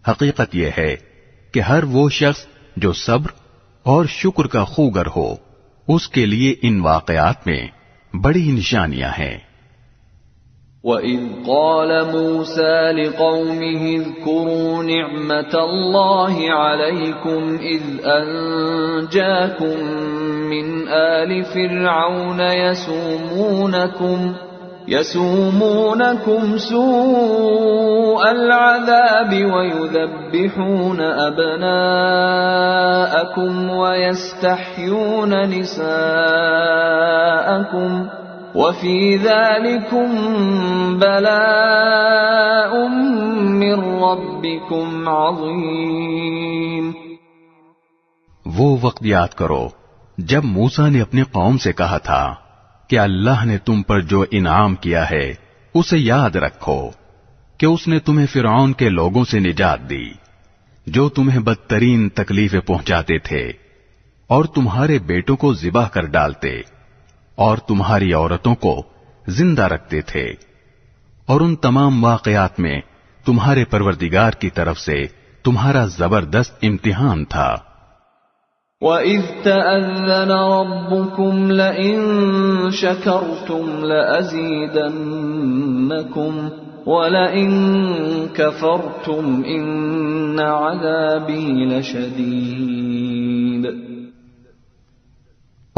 حقیقت یہ ہے کہ ہر وہ شخص جو صبر اور شکر کا خوگر ہو اس کے لیے ان واقعات میں بڑی نشانیاں ہیں. وَإِذْ قَالَ مُوسَى لِقَوْمِهِ اذْكُرُوا نِعْمَةَ اللَّهِ عَلَيْكُمْ إِذْ أَنْجَاكُمْ مِنْ آلِ فِرْعَوْنَ يَسُومُونَكُمْ سُوءَ الْعَذَابِ وَيُذَبِّحُونَ أَبْنَاءَكُمْ وَيَسْتَحْيُونَ نِسَاءَكُمْ وَفِي ذَلِكُمْ بَلَاءٌ مِّن رَّبِّكُمْ عَظِيمٌ. وہ وقت یاد کرو جب موسیٰ نے اپنی قوم سے کہا تھا کہ اللہ نے تم پر جو انعام کیا ہے اسے یاد رکھو کہ اس نے تمہیں فرعون کے لوگوں سے نجات دی جو تمہیں بدترین تکلیفیں پہنچاتے تھے اور تمہارے بیٹوں کو ذبح کر ڈالتے اور تمہاری عورتوں کو زندہ رکھتے تھے، اور ان تمام واقعات میں تمہارے پروردگار کی طرف سے تمہارا زبردست امتحان تھا. وَإِذْ تَأَذَّنَ رَبُّكُمْ لَئِن شَكَرْتُمْ لَأَزِيدَنَّكُمْ وَلَئِن كَفَرْتُمْ إِنَّ عَذَابِي لَشَدِيدٌ.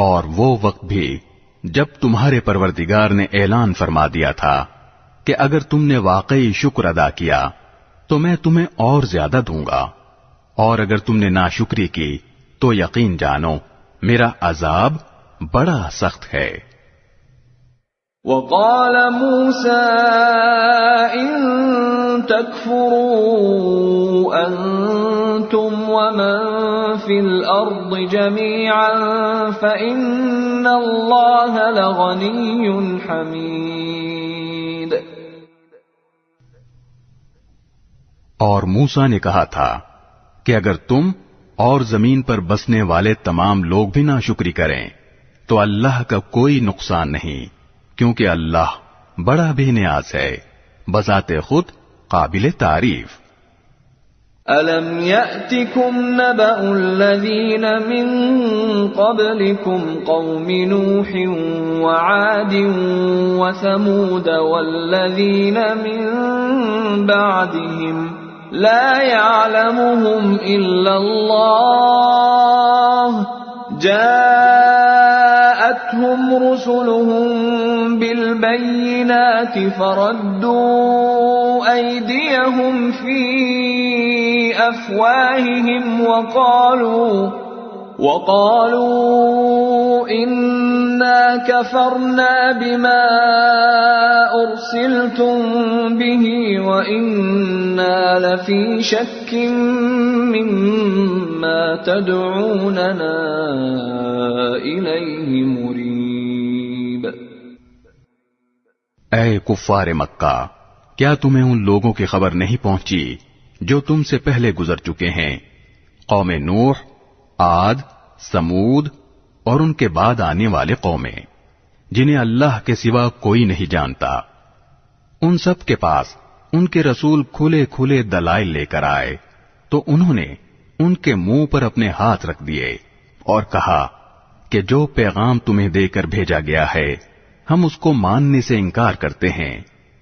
اور وہ وقت بھی جب تمہارے پروردگار نے اعلان فرما دیا تھا کہ اگر تم نے واقعی شکر ادا کیا تو میں تمہیں اور زیادہ دوں گا، اور اگر تم نے ناشکری کی تو یقین جانو میرا عذاب بڑا سخت ہے۔ وقال موسى إن تكفروا أنتم ومن في الأرض جميعا فإن الله لغني حميد۔ اور موسیٰ نے کہا تھا کہ اگر تم اور زمین پر بسنے والے تمام لوگ بھی ناشکری کریں تو اللہ کا کوئی نقصان نہیں، کیونکہ اللہ بڑا بے نیاز ہے، بذات خود قابل تعریف۔ أَلَمْ يَأْتِكُمْ نَبَأُ الَّذِينَ مِنْ قَبْلِكُمْ قَوْمِ نُوحٍ وَعَادٍ وَثَمُودَ وَالَّذِينَ مِنْ بَعْدِهِمْ لَا يَعْلَمُهُمْ إِلَّا اللَّهُ جَاءَتْهُمْ رُسُلُهُم بِالْبَيِّنَاتِ فَرَدُّوا أَيْدِيَهُمْ فِي أَفْوَاهِهِمْ وَقَالُوا إِنَّا كَفَرْنَا بِمَا أُرْسِلْتُمْ بِهِ وَإِنَّا لَفِي شَكٍّ مِّمَّا تَدْعُونَنَا إِلَيْهِ مُرِيبٍ۔ اے کفار مکہ، کیا تمہیں ان لوگوں کی خبر نہیں پہنچی جو تم سے پہلے گزر چکے ہیں، قوم نوح، عاد، سمود اور ان کے بعد آنے والے قومیں، جنہیں اللہ کے سوا کوئی نہیں جانتا۔ ان سب کے پاس ان کے رسول کھلے کھلے دلائل لے کر آئے تو انہوں نے ان کے منہ پر اپنے ہاتھ رکھ دیے اور کہا کہ جو پیغام تمہیں دے کر بھیجا گیا ہے ہم اس کو ماننے سے انکار کرتے ہیں،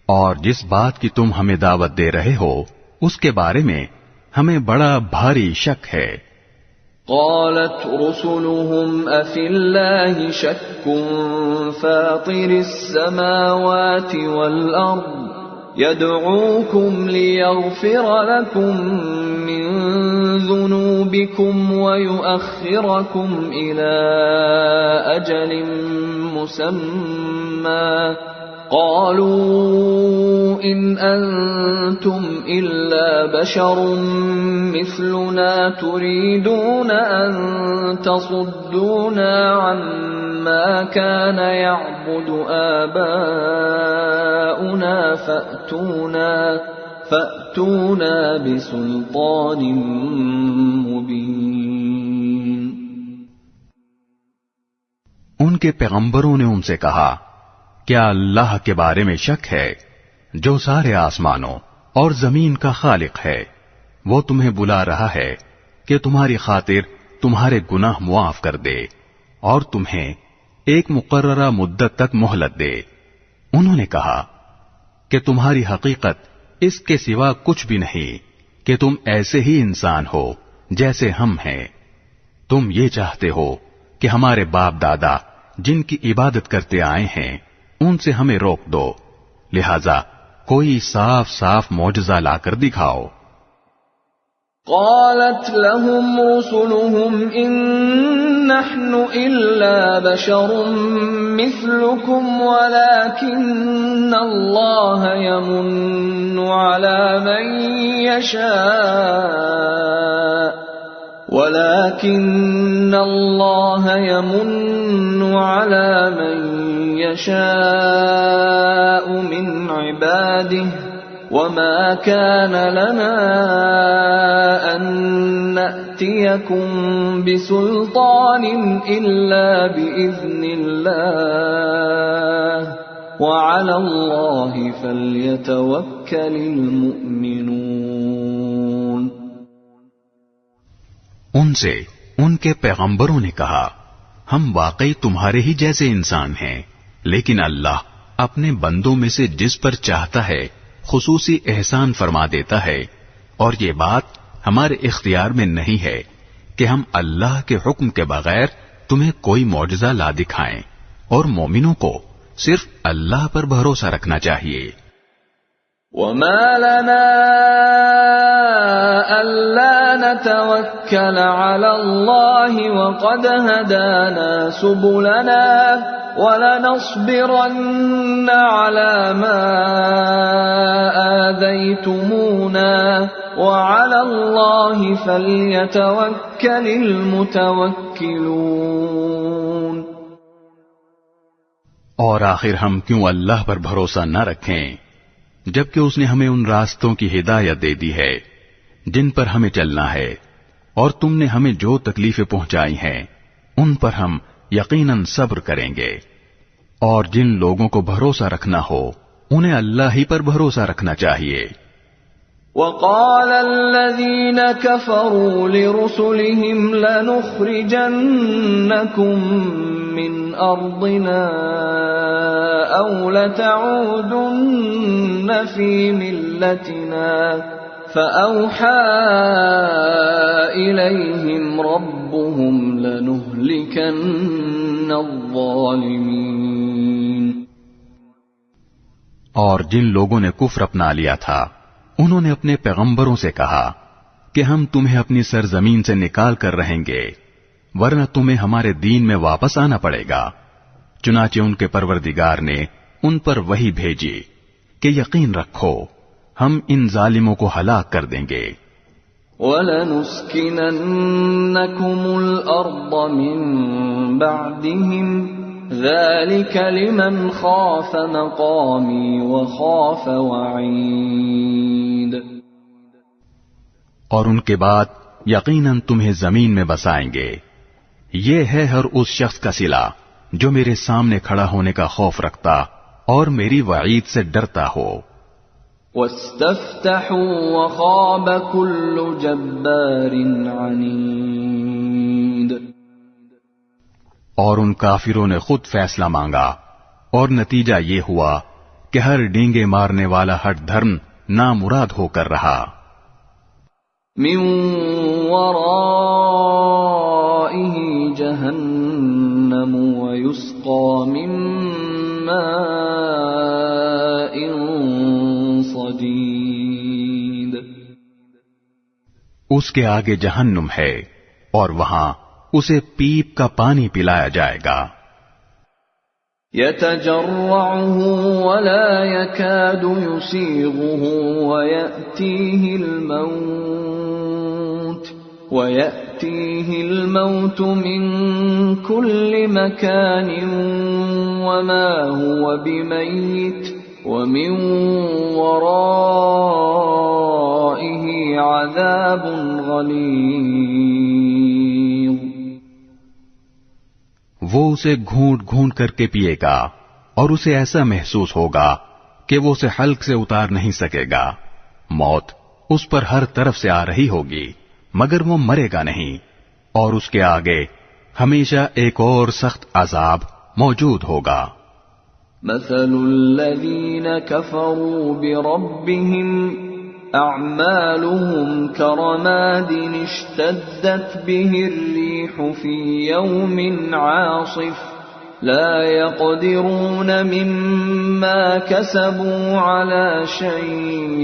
اور جس بات کی تم ہمیں دعوت دے رہے ہو اس کے بارے میں ہمیں بڑا بھاری شک ہے۔ قالت رسلهم أفي الله شك فاطر السماوات والأرض يدعوكم ليغفر لكم من ذنوبكم ويؤخركم إلى أجل مسمى قالوا إن أنتم إلا بشر مثلنا تريدون أن تصدونا عما كان يعبد آباؤنا فأتونا بسلطان مبين۔ ان کے پیغمبروں نے ان سے کہا، کیا اللہ کے بارے میں شک ہے جو سارے آسمانوں اور زمین کا خالق ہے؟ وہ تمہیں بلا رہا ہے کہ تمہاری خاطر تمہارے گناہ معاف کر دے اور تمہیں ایک مقررہ مدت تک مہلت دے۔ انہوں نے کہا کہ تمہاری حقیقت اس کے سوا کچھ بھی نہیں کہ تم ایسے ہی انسان ہو جیسے ہم ہیں۔ تم یہ چاہتے ہو کہ ہمارے باپ دادا جن کی عبادت کرتے آئے ہیں ان سے ہمیں روک دو، لہذا کوئی صاف صاف معجزہ لا کر دکھاؤ۔ قالت لهم رسلهم إن نحن إلا بشر مثلكم ولكن الله يمن على من يشاء من عباده وما كان لنا أن نأتيكم بسلطان إلا بإذن الله وعلى الله فليتوكل المؤمنون۔ ان سے ان کے پیغمبروں نے کہا، ہم واقعی تمہارے ہی جیسے انسان ہیں، لیکن اللہ اپنے بندوں میں سے جس پر چاہتا ہے خصوصی احسان فرما دیتا ہے، اور یہ بات ہمارے اختیار میں نہیں ہے کہ ہم اللہ کے حکم کے بغیر تمہیں کوئی معجزہ لا دکھائیں، اور مومنوں کو صرف اللہ پر بھروسہ رکھنا چاہیے۔ وما لنا ألا نتوكل على الله وقد هدانا سبلنا ولنصبرن على ما آذيتمونا وعلى الله فليتوكل المتوكلون۔ اور آخر ہم کیوں اللہ پر بھروسہ نہ رکھیں جبکہ اس نے ہمیں ان راستوں کی ہدایت دے دی ہے جن پر ہمیں چلنا ہے، اور تم نے ہمیں جو تکلیفیں پہنچائی ہیں ان پر ہم یقیناً صبر کریں گے، اور جن لوگوں کو بھروسہ رکھنا ہو انہیں اللہ ہی پر بھروسہ رکھنا چاہیے۔ وقال الذين كفروا لرسلهم لنخرجنكم من أرضنا أو لتعودن في ملتنا فأوحى إليهم ربهم لنهلكن الظالمين۔ اور جن لوگوں نے کفر اپنا لیا تھا انہوں نے اپنے پیغمبروں سے کہا کہ ہم تمہیں اپنی سرزمین سے نکال کر رہیں گے، ورنہ تمہیں ہمارے دین میں واپس آنا پڑے گا۔ چنانچہ ان کے پروردگار نے ان پر وحی بھیجی کہ یقین رکھو ہم ان ظالموں کو ہلاک کر دیں گے۔ وَلَنُسْكِنَنَّكُمُ الْأَرْضَ مِن بَعْدِهِمْ ذَلِكَ لِمَنْ خَافَ مَقَامِي وَخَافَ وَعِيدِ۔ اور ان کے بعد یقیناً تمہیں زمین میں بسائیں گے، یہ ہے ہر اس شخص کا صلہ جو میرے سامنے کھڑا ہونے کا خوف رکھتا اور میری وعید سے ڈرتا ہو۔ وَاسْتَفْتَحُوا وَخَابَ كُلُّ جَبَّارٍ عَنِيدٍ۔ اور ان کافروں نے خود فیصلہ مانگا اور نتیجہ یہ ہوا کہ ہر ڈینگے مارنے والا ہٹ دھرم نامراد ہو کر رہا۔ من ورائه جهنم ويسقى من ماء صديد۔ اس کے آگے جہنم ہے اور وہاں اسے پیپ کا پانی پلایا جائے گا۔ يتجرعه ولا يكاد يسيغه ويأتيه الموت من كل مكان وما هو بميت ومن ورائه عذاب غليظ۔ وہ اسے گھونٹ گھونٹ کر کے پیے گا اور اسے ایسا محسوس ہوگا کہ وہ اسے حلق سے اتار نہیں سکے گا۔ موت اس پر ہر طرف سے آ رہی ہوگی مگر وہ مرے گا نہیں، اور اس کے آگے ہمیشہ ایک اور سخت عذاب موجود ہوگا۔ مثل الذين كفروا بربهم أعمالهم كرماد اشتدت به الريح في يوم عاصف لا يقدرون مما كسبوا على شيء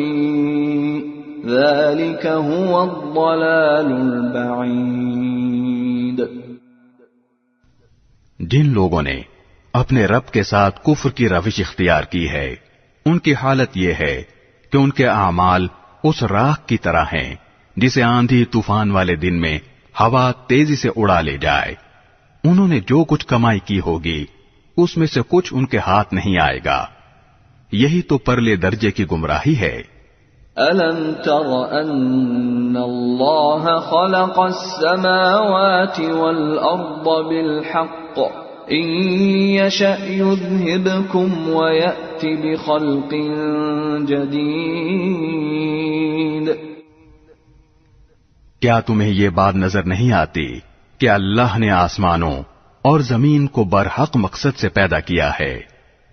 ذلك هو الضلال البعيد۔ جن لوگوں نے اپنے رب کے ساتھ کفر کی روش اختیار کی ہے ان کی حالت یہ ہے کہ ان کے اعمال اس راکھ کی طرح ہیں جسے آندھی طوفان والے دن میں ہوا تیزی سے اڑا لے جائے۔ انہوں نے جو کچھ کمائی کی ہوگی اس میں سے کچھ ان کے ہاتھ نہیں آئے گا، یہی تو پرلے درجے کی گمراہی ہے۔ أَلَمْ تَرَ أَنَّ اللَّهَ خَلَقَ السَّمَاوَاتِ وَالْأَرْضَ بِالْحَقِّ إِن يَشَأْ يُذْهِبْكُمْ وَيَأْتِ بِخَلْقٍ جَدِيدٍ۔ کیا تمہیں یہ بات نظر نہیں آتی کہ اللہ نے آسمانوں اور زمین کو برحق مقصد سے پیدا کیا ہے؟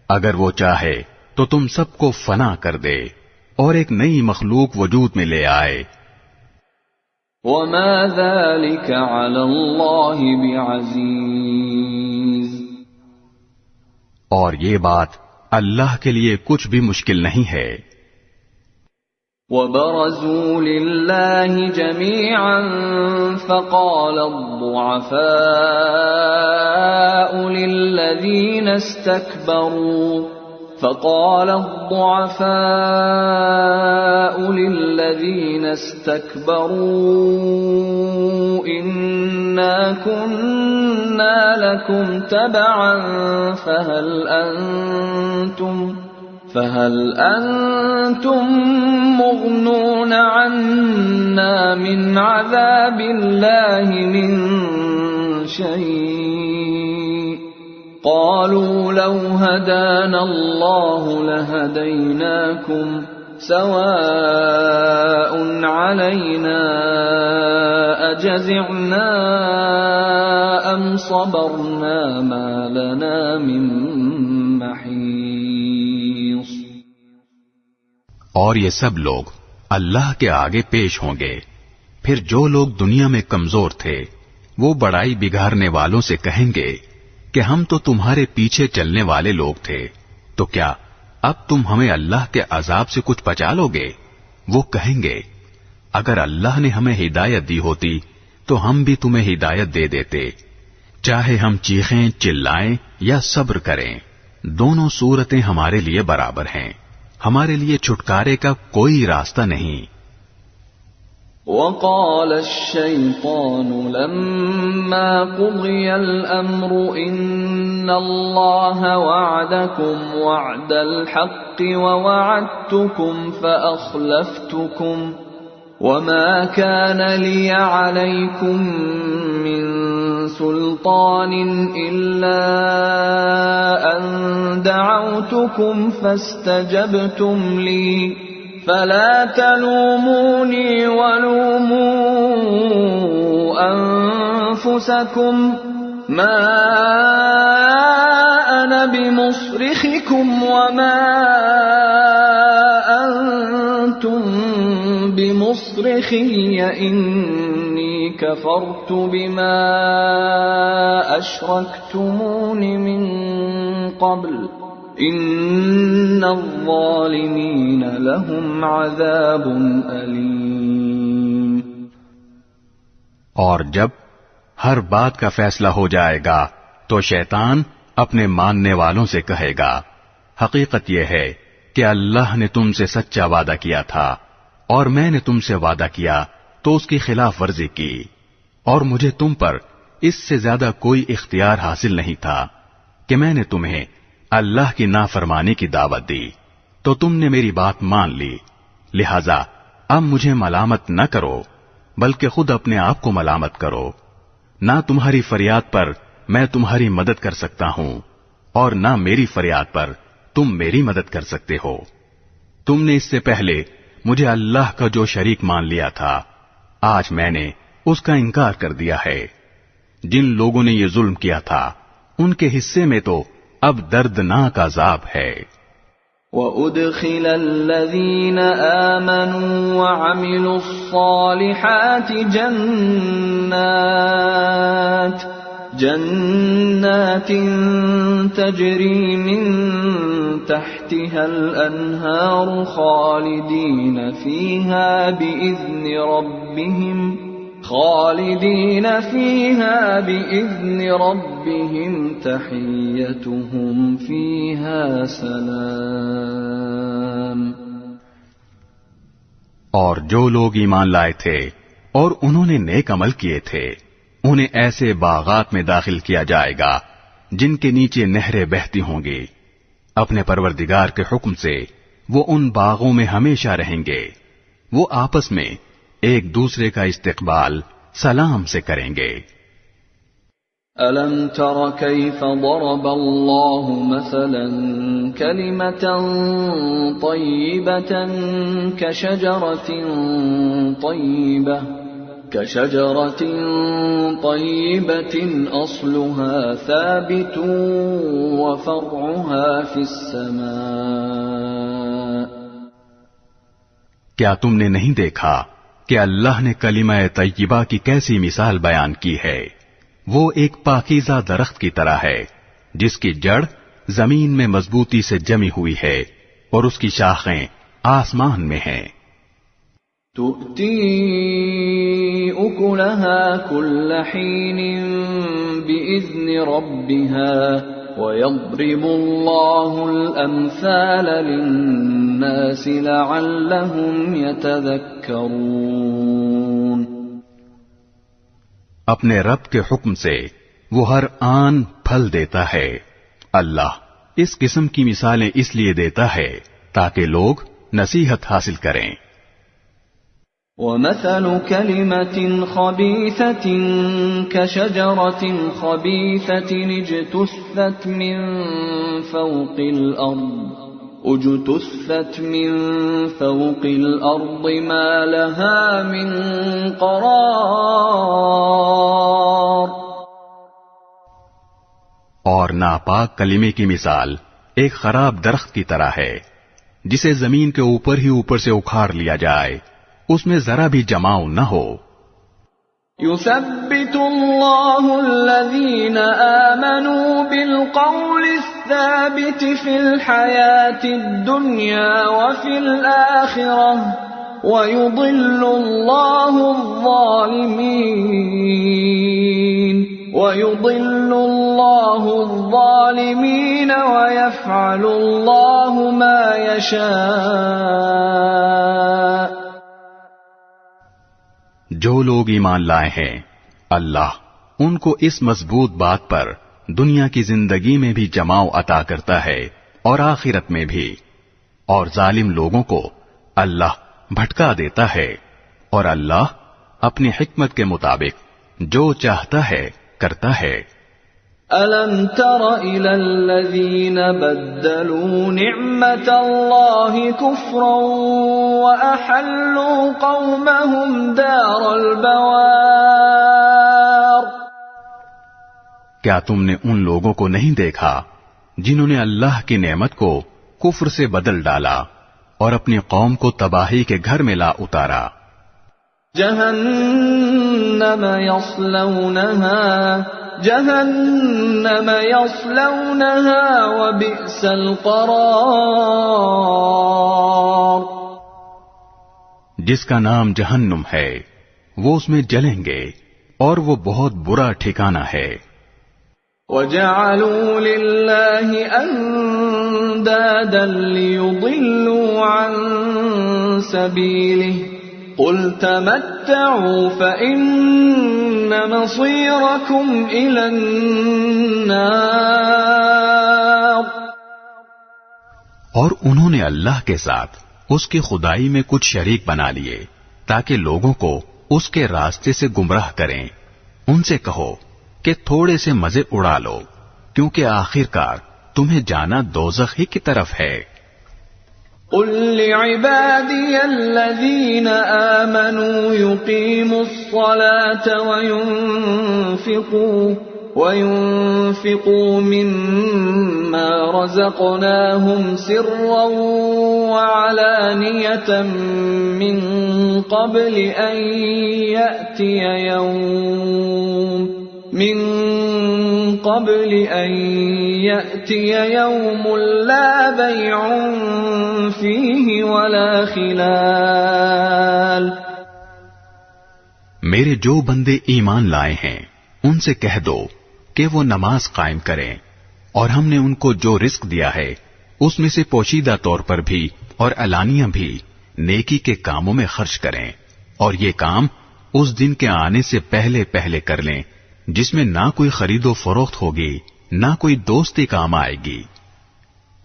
اگر وہ چاہے تو تم سب کو فنا کر دے اور ایک نئی مخلوق وجود میں لے آئے۔ وَمَا ذَلِكَ عَلَى اللَّهِ بِعَزِيزٍ۔ اور یہ بات اللہ کے لیے کچھ بھی مشکل نہیں ہے۔ وَبَرَزُوا لِلَّهِ جَمِيعًا فَقَالَ الضُّعَفَاءُ لِلَّذِينَ اسْتَكْبَرُوا إِنَّا كُنَّا لَكُمْ تَبَعًا فَهَلْ أَنْتُمْ مُغْنُونَ عَنَّا مِنْ عَذَابِ اللَّهِ مِنْ شَيْءٍ قَالُوا لَوْ هَدَانَا اللَّهُ لَهَدَيْنَاكُمْ سَوَاءٌ عَلَيْنَا أَجَزِعْنَا أَمْ صَبَرْنَا مَا لَنَا مِنْ مَحِيصٍ۔ اور یہ سب لوگ اللہ کے آگے پیش ہوں گے، پھر جو لوگ دنیا میں کمزور تھے وہ بڑائی بگاڑنے والوں سے کہیں گے کہ ہم تو تمہارے پیچھے چلنے والے لوگ تھے، تو کیا اب تم ہمیں اللہ کے عذاب سے کچھ بچا لو گے؟ وہ کہیں گے اگر اللہ نے ہمیں ہدایت دی ہوتی تو ہم بھی تمہیں ہدایت دے دیتے، چاہے ہم چیخیں چلائیں یا صبر کریں، دونوں صورتیں ہمارے لیے برابر ہیں، ہمارے لیے چھٹکارے کا کوئی راستہ نہیں۔ وَقَالَ الشَّيْطَانُ لَمَّا قُضِيَ الْأَمْرُ إِنَّ اللَّهَ وَعَدَكُمْ وَعْدَ الْحَقِّ وَوَعَدتُّكُمْ فَأَخْلَفْتُكُمْ وَمَا كَانَ لِيَ عَلَيْكُمْ مِنْ سُلْطَانٍ إِلَّا أَنْ دَعَوْتُكُمْ فَاسْتَجَبْتُمْ لِي فَلَا تَلُومُونِي وَلُومُوا أَنفُسَكُمْ مَا أَنَا بِمُصْرِخِكُمْ وَمَا أَنْتُمْ بِمُصْرِخِيَّ إِنِّي كَفَرْتُ بِمَا أَشْرَكْتُمُونِ مِنْ قَبْلُ إِنَّ الظَّالِمِينَ لَهُمْ عَذَابٌ أَلِيمٌ۔ اور جب ہر بات کا فیصلہ ہو جائے گا تو شیطان اپنے ماننے والوں سے کہے گا حقیقت یہ ہے کہ اللہ نے تم سے سچا وعدہ کیا تھا اور میں نے تم سے وعدہ کیا تو اس کی خلاف ورزی کی، اور مجھے تم پر اس سے زیادہ کوئی اختیار حاصل نہیں تھا کہ میں نے تمہیں اللہ کی نافرمانی کی دعوت دی تو تم نے میری بات مان لی، لہذا اب مجھے ملامت نہ کرو بلکہ خود اپنے آپ کو ملامت کرو، نہ تمہاری فریاد پر میں تمہاری مدد کر سکتا ہوں اور نہ میری فریاد پر تم میری مدد کر سکتے ہو۔ تم نے اس سے پہلے مجھے اللہ کا جو شریک مان لیا تھا، آج میں نے اس کا انکار کر دیا ہے۔ جن لوگوں نے یہ ظلم کیا تھا ان کے حصے میں تو اب دردناک عذاب ہے۔ وَأُدْخِلَ الَّذِينَ آمَنُوا وَعَمِلُوا الصَّالِحَاتِ جَنَّاتٍ تَجْرِي مِن تَحْتِهَا الْأَنْهَارُ خَالِدِينَ فِيهَا بِإِذْنِ رَبِّهِمْ تَحِيَّتُهُمْ فِيهَا سَلَامٌ۔ اور جو لوگ ایمان لائے تھے اور انہوں نے نیک عمل کیے تھے انہیں ایسے باغات میں داخل کیا جائے گا جن کے نیچے نہریں بہتی ہوں گی، اپنے پروردگار کے حکم سے وہ ان باغوں میں ہمیشہ رہیں گے، وہ آپس میں ایک دوسرے کا استقبال سلام سے کریں گے۔ أَلَمْ تَرَ كَيْفَ ضَرَبَ اللَّهُ مَثَلًا كَلِمَةً طَيِّبَةً كَشَجَرَةٍ طَيِّبَةٍ أَصْلُهَا ثَابِتٌ وَفَرْعُهَا فِي السَّمَاءِ۔ کیا تم نے نہیں دیکھا کہ اللہ نے کلمہ طیبہ کی کیسی مثال بیان کی ہے؟ وہ ایک پاکیزہ درخت کی طرح ہے جس کی جڑ زمین میں مضبوطی سے جمی ہوئی ہے اور اس کی شاخیں آسمان میں ہیں. تؤتی اکلها کل حین بإذن ربها وَيَضْرِبُ اللَّهُ الْأَمْثَالَ لِلنَّاسِ لَعَلَّهُمْ يَتَذَكَّرُونَ. اپنے رب کے حکم سے وہ ہر آن پھل دیتا ہے. اللہ اس قسم کی مثالیں اس لیے دیتا ہے تاکہ لوگ نصیحت حاصل کریں. وَمَثَلُ كَلِمَةٍ خَبِيثَةٍ كَشَجَرَةٍ خَبِيثَةٍ اجْتُثَّتْ مِنْ فَوْقِ الْأَرْضِ مَا لَهَا مِنْ قَرَارٍ. اور ناپاک کلمے کی مثال ایک خراب درخت کی طرح ہے جسے زمین کے اوپر ہی اوپر سے اکھاڑ لیا جائے، اس میں ذرا بھی جماؤ نہ ہو. يثبت الله الذين آمنوا بالقول الثابت في الحياة الدنيا وفي الآخرة ويضل الله الظالمين ويفعل الله ما يشاء. جو لوگ ایمان لائے ہیں اللہ ان کو اس مضبوط بات پر دنیا کی زندگی میں بھی جماؤ عطا کرتا ہے اور آخرت میں بھی، اور ظالم لوگوں کو اللہ بھٹکا دیتا ہے، اور اللہ اپنی حکمت کے مطابق جو چاہتا ہے کرتا ہے. أَلَمْ تَرَ إِلَى الَّذِينَ بَدَّلُوا نِعْمَةَ اللَّهِ كُفْرًا وَأَحَلُّوا قَوْمَهُمْ دَارَ الْبَوَارِ. کیا تم نے ان لوگوں کو نہیں دیکھا جنہوں نے اللہ کی نعمت کو کفر سے بدل ڈالا اور اپنی قوم کو تباہی کے گھر میں لا اتارا؟ جہنم یصلونها وبئس القرار. جس کا نام جہنم ہے وہ اس میں جلیں گے اور وہ بہت برا ٹھکانہ ہے. وَجَعَلُوا لِلَّهِ أَنْدَادًا لِيُضِلُّوا عَنْ سَبِيلِهِ قُلْ تَمَتَّعُوا فَإِنَّ مَصِيرَكُمْ إِلَى النَّارِ. اور انہوں نے اللہ کے ساتھ اس کی خدائی میں کچھ شریک بنا لیے تاکہ لوگوں کو اس کے راستے سے گمراہ کریں. ان سے کہو کہ تھوڑے سے مزے اڑا لو کیونکہ آخرکار تمہیں جانا دوزخ ہی کی طرف ہے. قل لعبادي الذين آمنوا يقيموا الصلاة وينفقوا مما رزقناهم سرا وعلانية من قبل أن يأتي يوم لا بيع فيه ولا خلال. میرے جو بندے ایمان لائے ہیں ان سے کہہ دو کہ وہ نماز قائم کریں اور ہم نے ان کو جو رزق دیا ہے اس میں سے پوشیدہ طور پر بھی اور علانیہ بھی نیکی کے کاموں میں خرچ کریں، اور یہ کام اس دن کے آنے سے پہلے پہلے کر لیں جس میں نہ کوئی خرید و فروخت ہوگی نہ کوئی دوستی کام آئے گی.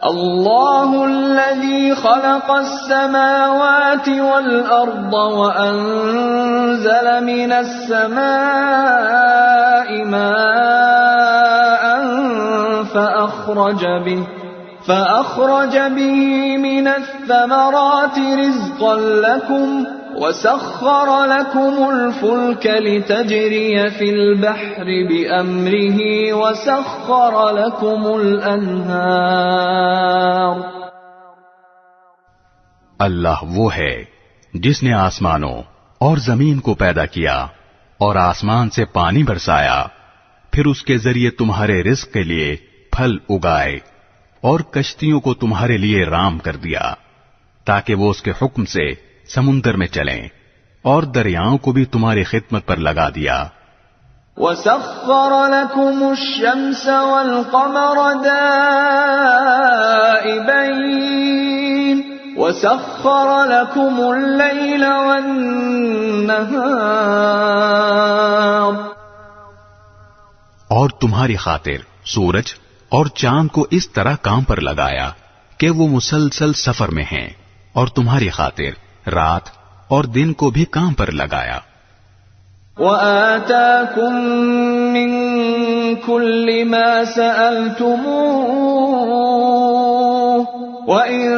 اللہ الذی خلق السماوات والارض وانزل من السماء ماء فأخرج به من الثمرات رزقا لكم وسخر لكم الفلك لتجري في البحر بأمره وسخر لكم الأنهار. اللہ وہ ہے جس نے آسمانوں اور زمین کو پیدا کیا اور آسمان سے پانی برسایا، پھر اس کے ذریعے تمہارے رزق کے لیے پھل اگائے اور کشتیوں کو تمہارے لیے رام کر دیا تاکہ وہ اس کے حکم سے سمندر میں چلیں، اور دریاؤں کو بھی تمہاری خدمت پر لگا دیا۔ وَسَخَّرَ لَكُمُ الشَّمْسَ وَالْقَمَرَ دَائِبَيْنِ وَسَخَّرَ لَكُمُ اللَّيْلَ وَالنَّهَارَ، اور تمہاری خاطر سورج اور چاند کو اس طرح کام پر لگایا کہ وہ مسلسل سفر میں ہیں، اور تمہاری خاطر رات اور دن کو بھی کام پر لگایا۔ وَآتَاكُم مِّن كُلِّ مَا سَأَلْتُمُوهُ وَإِن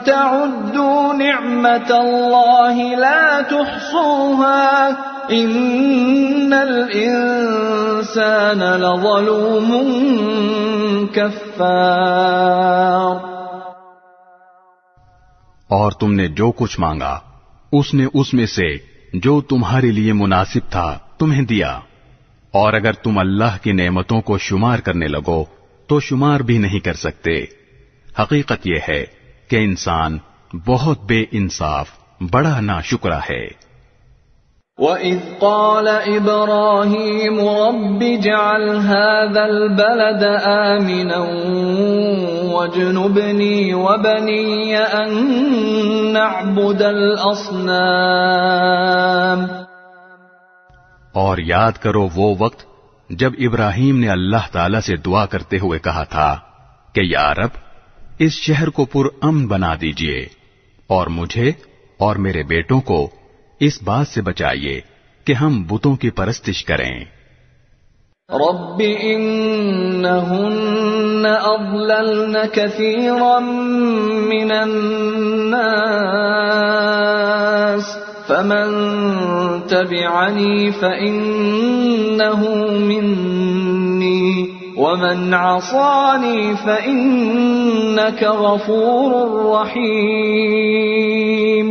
تَعُدُّوا نِعْمَةَ اللَّهِ لَا تُحْصُوهَا إِنَّ الْإِنسَانَ لَظَلُومٌ كَفَّارٌ۔ اور تم نے جو کچھ مانگا اس نے اس میں سے جو تمہارے لیے مناسب تھا تمہیں دیا، اور اگر تم اللہ کی نعمتوں کو شمار کرنے لگو تو شمار بھی نہیں کر سکتے۔ حقیقت یہ ہے کہ انسان بہت بے انصاف بڑا ناشکرا ہے۔ وَإِذْ قَالَ إِبْرَاهِيمُ رَبِّ اجْعَلْ هَٰذَا الْبَلَدَ آمِنًا وَاجْنُبْنِي وَبَنِيَّ أَن نَّعْبُدَ الْأَصْنَامَ۔ اور یاد کرو وہ وقت جب ابراہیم نے اللہ تعالی سے دعا کرتے ہوئے کہا تھا کہ یا رب اس شہر کو پرامن بنا دیجئے، اور مجھے اور میرے بیٹوں کو اس بات سے بچائیے کہ ہم بتوں کی پرستش کریں۔ رب انہن اضللن کثیرا من الناس فمن تبعنی فإنہ منی ومن عصانی فإنک غفور رحیم۔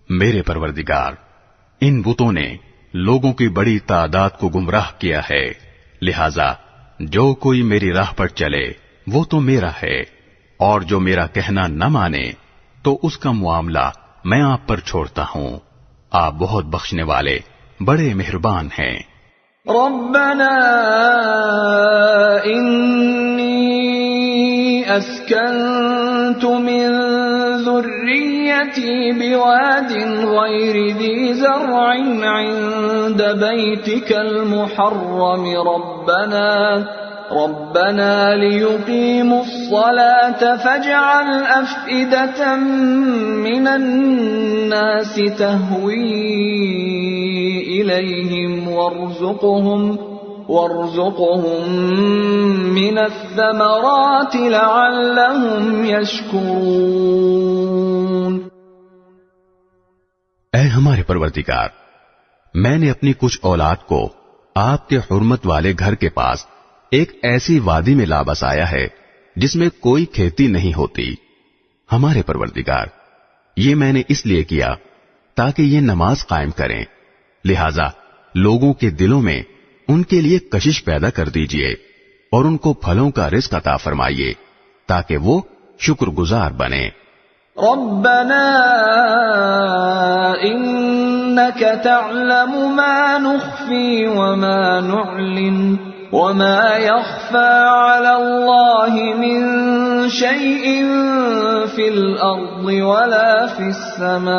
میرے پروردگار، ان بتوں نے لوگوں کی بڑی تعداد کو گمراہ کیا ہے، لہذا جو کوئی میری راہ پر چلے وہ تو میرا ہے، اور جو میرا کہنا نہ مانے تو اس کا معاملہ میں آپ پر چھوڑتا ہوں۔ آپ بہت بخشنے والے بڑے مہربان ہیں۔ ربنا انی اسکنت من ذریتی بواد غیر ذی زرع عند بیتک المحرم ربنا لیقیموا الصلاة فاجعل أفئدة من الناس تهوی إلیہم وارزقهم من الثمرات لعلهم يشکرون۔ اے ہمارے پروردگار، میں نے اپنی کچھ اولاد کو آپ کے حرمت والے گھر کے پاس ایک ایسی وادی میں لا بسایا ہے جس میں کوئی کھیتی نہیں ہوتی۔ ہمارے پروردگار، یہ میں نے اس لیے کیا تاکہ یہ نماز قائم کریں، لہذا لوگوں کے دلوں میں ان کے لیے کشش پیدا کر دیجئے اور ان کو پھلوں کا رزق عطا فرمائیے تاکہ وہ شکر گزار بنے۔ ربنا انك تعلم ما نخفي وما نعلن وما يخفى على الله من شيء في الأرض ولا في السماء۔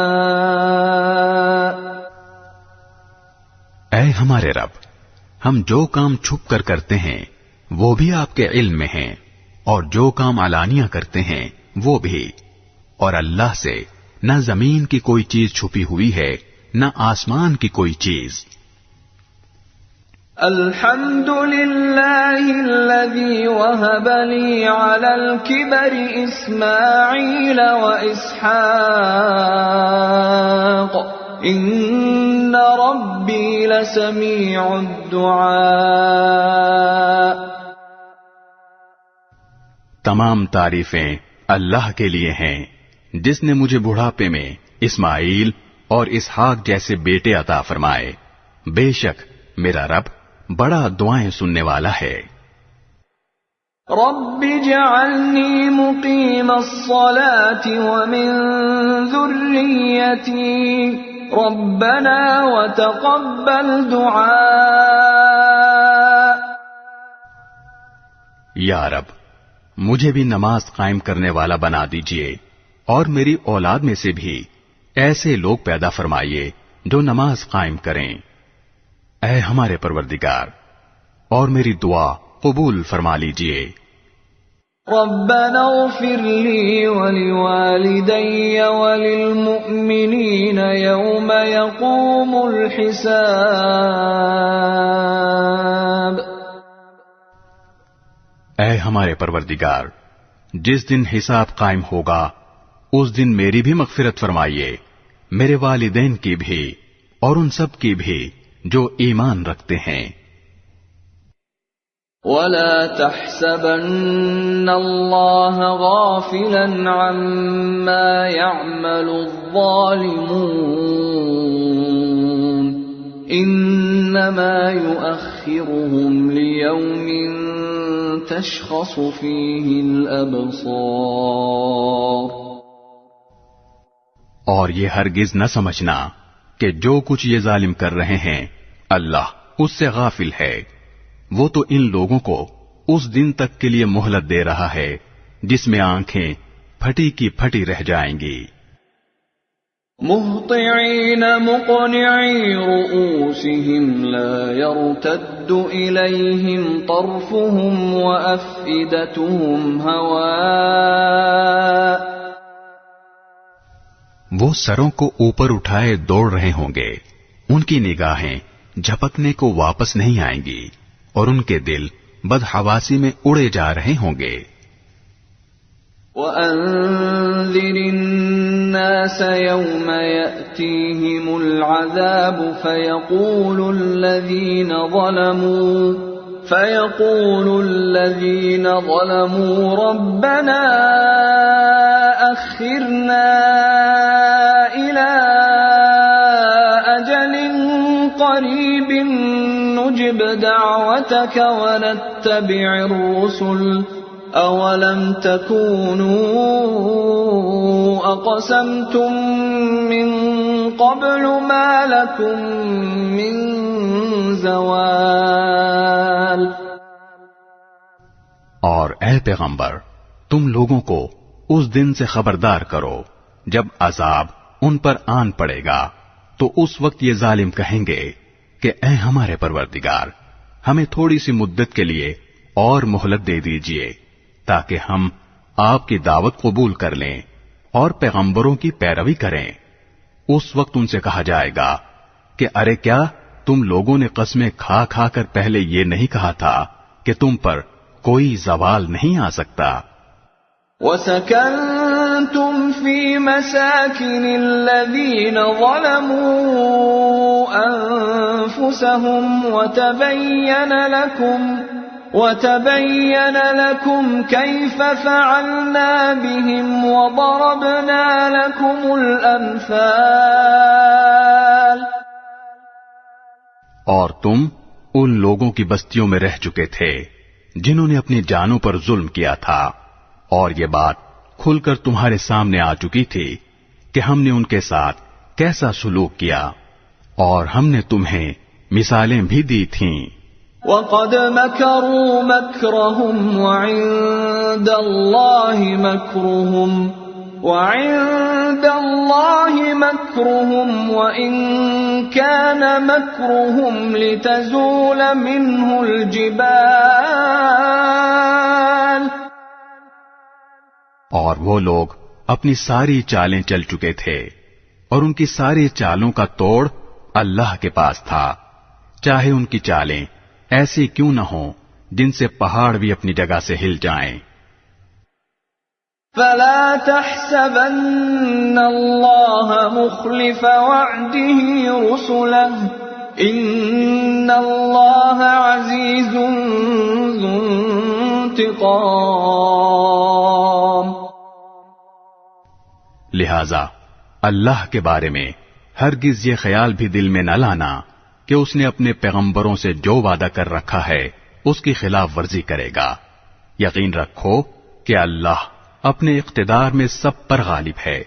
اے ہمارے رب، ہم جو کام چھپ کر کرتے ہیں وہ بھی آپ کے علم میں ہیں، اور جو کام علانیہ کرتے ہیں وہ بھی، اور اللہ سے نہ زمین کی کوئی چیز چھپی ہوئی ہے نہ آسمان کی کوئی چیز۔ الحمد للہ الذی وہب لی علی الکبر اسماعیل واسحاق ان ربی لسمیع الدعاء۔ تمام تعریفیں اللہ کے لیے ہیں جس نے مجھے بڑھاپے میں اسماعیل اور اسحاق جیسے بیٹے عطا فرمائے، بے شک میرا رب بڑا دعائیں سننے والا ہے۔ رب اجعلنی مقیم الصلاة ومن ذریتی ربنا وتقبل دعاء۔ یا رب مجھے بھی نماز قائم کرنے والا بنا دیجئے اور میری اولاد میں سے بھی ایسے لوگ پیدا فرمائیے جو نماز قائم کریں۔ اے ہمارے پروردگار اور میری دعا قبول فرما لیجئے۔ ربنا اغفر لی ولوالدی وللمؤمنین یوم یقوم الحساب۔ اے ہمارے پروردگار جس دن حساب قائم ہوگا اس دن میری بھی مغفرت فرمائیے، میرے والدین کی بھی اور ان سب کی بھی جو ایمان رکھتے ہیں۔ وَلَا تَحْسَبَنَّ اللَّهَ غَافِلًا عَمَّا يَعْمَلُ الظَّالِمُونَ إِنَّمَا يُؤَخِّرُهُمْ لِيَوْمٍ تَشْخَصُ فِيهِ الْأَبْصَارُ۔ اور یہ ہرگز نہ سمجھنا کہ جو کچھ یہ ظالم کر رہے ہیں اللہ اس سے غافل ہے، وہ تو ان لوگوں کو اس دن تک کے لیے مہلت دے رہا ہے جس میں آنکھیں پھٹی کی پھٹی رہ جائیں گی۔ مہطعین مقنعی رؤوسہم لا يرتد الیہم طرفہم وافئدتہم ہواء۔ وہ سروں کو اوپر اٹھائے دوڑ رہے ہوں گے، ان کی نگاہیں جھپکنے کو واپس نہیں آئیں گی اور ان کے دل بدحواسی میں اڑے جا رہے ہوں گے۔ وَأَنذِرِ النَّاسَ يَوْمَ يَأْتِيهِمُ الْعَذَابُ فَيَقُولُ الَّذِينَ ظَلَمُوا رَبَّنَا أَخِّرْنَا إِلَى أَجَلٍ قَرِيبٍ نُجِبْ دَعْوَتَكَ وَنَتَّبِعِ الرُّسُلَ أَوَلَمْ تَكُونُوا أَقْسَمْتُم مِّن قَبْلُ مَا لَكُم مِّن زَوَالٍ۔ اور اے پیغمبر تم لوگوں کو اس دن سے خبردار کرو جب عذاب ان پر آن پڑے گا تو اس وقت یہ ظالم کہیں گے کہ اے ہمارے پروردگار ہمیں تھوڑی سی مدت کے لیے اور مہلت دے دیجئے تاکہ ہم آپ کی دعوت قبول کر لیں اور پیغمبروں کی پیروی کریں۔ اس وقت ان سے کہا جائے گا کہ ارے کیا تم لوگوں نے قسمیں کھا کھا کر پہلے یہ نہیں کہا تھا کہ تم پر کوئی زوال نہیں آ سکتا؟ وَسَكَنْتُمْ فِي مَسَاكِنِ الَّذِينَ ظَلَمُوا أَنفُسَهُمْ وَتَبَيَّنَ لَكُمْ كَيْفَ فَعَلْنَا بِهِمْ وَضَرَبْنَا لَكُمُ الْأَمْثَالَ۔ اور تم ان لوگوں کی بستیوں میں رہ چکے تھے جنہوں نے اپنی جانوں پر ظلم کیا تھا، اور یہ بات کھل کر تمہارے سامنے آ چکی تھی کہ ہم نے ان کے ساتھ کیسا سلوک کیا، اور ہم نے تمہیں مثالیں بھی دی تھیں۔ وَقَدْ مَكَرُوا مَكْرَهُمْ وَعِندَ اللَّهِ مَكْرُهُمْ وَإِن كَانَ مَكْرُهُمْ لِتَزُولَ مِنْهُ الْجِبَالُ۔ اور وہ لوگ اپنی ساری چالیں چل چکے تھے اور ان کی ساری چالوں کا توڑ اللہ کے پاس تھا، چاہے ان کی چالیں ایسی کیوں نہ ہوں جن سے پہاڑ بھی اپنی جگہ سے ہل جائیں۔ فَلَا تَحْسَبَنَّ اللَّهَ مُخْلِفَ وَعْدِهِ رُسُلَهُ إِنَّ اللَّهَ عَزِيزٌ ذُو انتقام۔ لہذا اللہ کے بارے میں ہرگز یہ خیال بھی دل میں نہ لانا کہ اس نے اپنے پیغمبروں سے جو وعدہ کر رکھا ہے اس کی خلاف ورزی کرے گا۔ یقین رکھو کہ اللہ اپنے اقتدار میں سب پر غالب ہے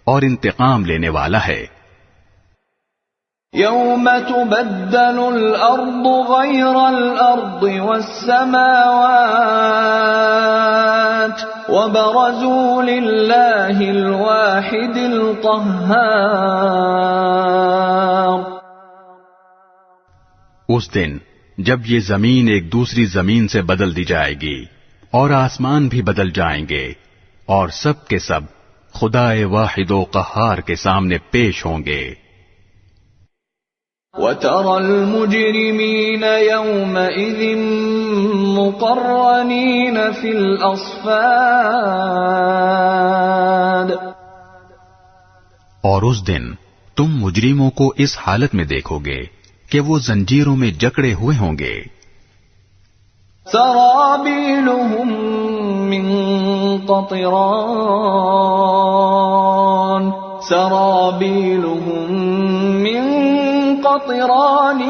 اور انتقام لینے والا ہے. يوم تبدل الأرض غير الأرض والسماوات وبرزوا لله الواحد القهار. اس دن جب یہ زمین ایک دوسری زمین سے بدل دی جائے گی اور آسمان بھی بدل جائیں گے اور سب کے سب خدائے واحد و قہار کے سامنے پیش ہوں گے. وَتَرَى الْمُجْرِمِينَ يَوْمَئِذٍ مُقَرَّنِينَ فِي الْأَصْفَادِ. اور اس دن تم مجرموں کو اس حالت میں دیکھو گے کہ وہ زنجیروں میں جکڑے ہوئے ہوں گے. سرابیلہم من قطران سرابیلہم من قطران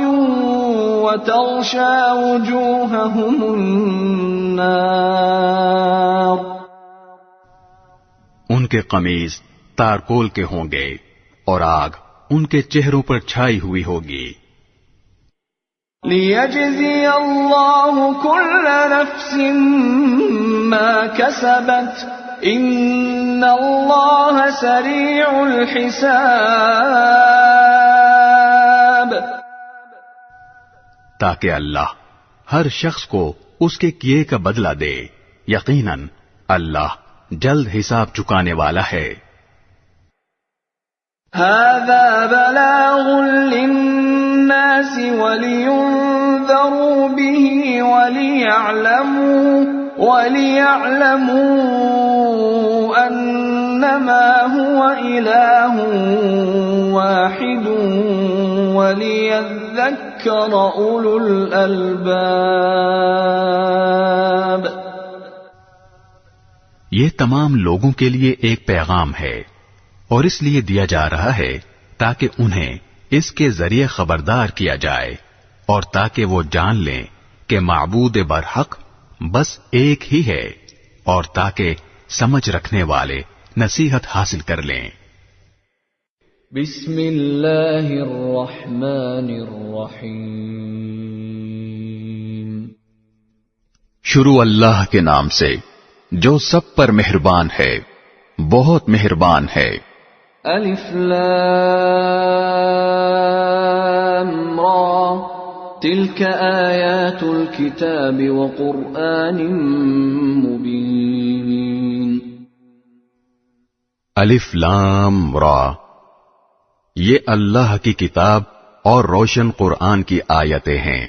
وتغشى وجوههم النار. ان کے قمیض تارکول کے ہوں گے اور آگ ان کے چہروں پر چھائی ہوئی ہوگی. لِيَجْزِيَ اللَّهُ كُلَّ نَفْسٍ مَا كَسَبَتْ إِنَّ اللَّهَ سَرِيعُ الْحِسَابِ. تاکہ اللہ ہر شخص کو اس کے کیے کا بدلہ دے. یقیناً اللہ جلد حساب چکانے والا ہے. هَذَا بَلَاغٌ لِلنَّاسِ وَلِيُنذَرُوا بِهِ وَلِيَعْلَمُوا أَنَّمَا هُوَ إِلَٰهٌ وَاحِدٌ وَلِيَذَّكَّرَ أُولُو الْأَلْبَابِ. یہ تمام لوگوں کے لیے ایک پیغام ہے اور اس لیے دیا جا رہا ہے تاکہ انہیں اس کے ذریعے خبردار کیا جائے اور تاکہ وہ جان لیں کہ معبود برحق بس ایک ہی ہے اور تاکہ سمجھ رکھنے والے نصیحت حاصل کر لیں. بسم اللہ الرحمن الرحیم. شروع اللہ کے نام سے جو سب پر مہربان ہے بہت مہربان ہے. الف لام را تلك آیات الكتاب وقرآن مبین. الف لام را یہ اللہ کی کتاب اور روشن قرآن کی آیتیں ہیں.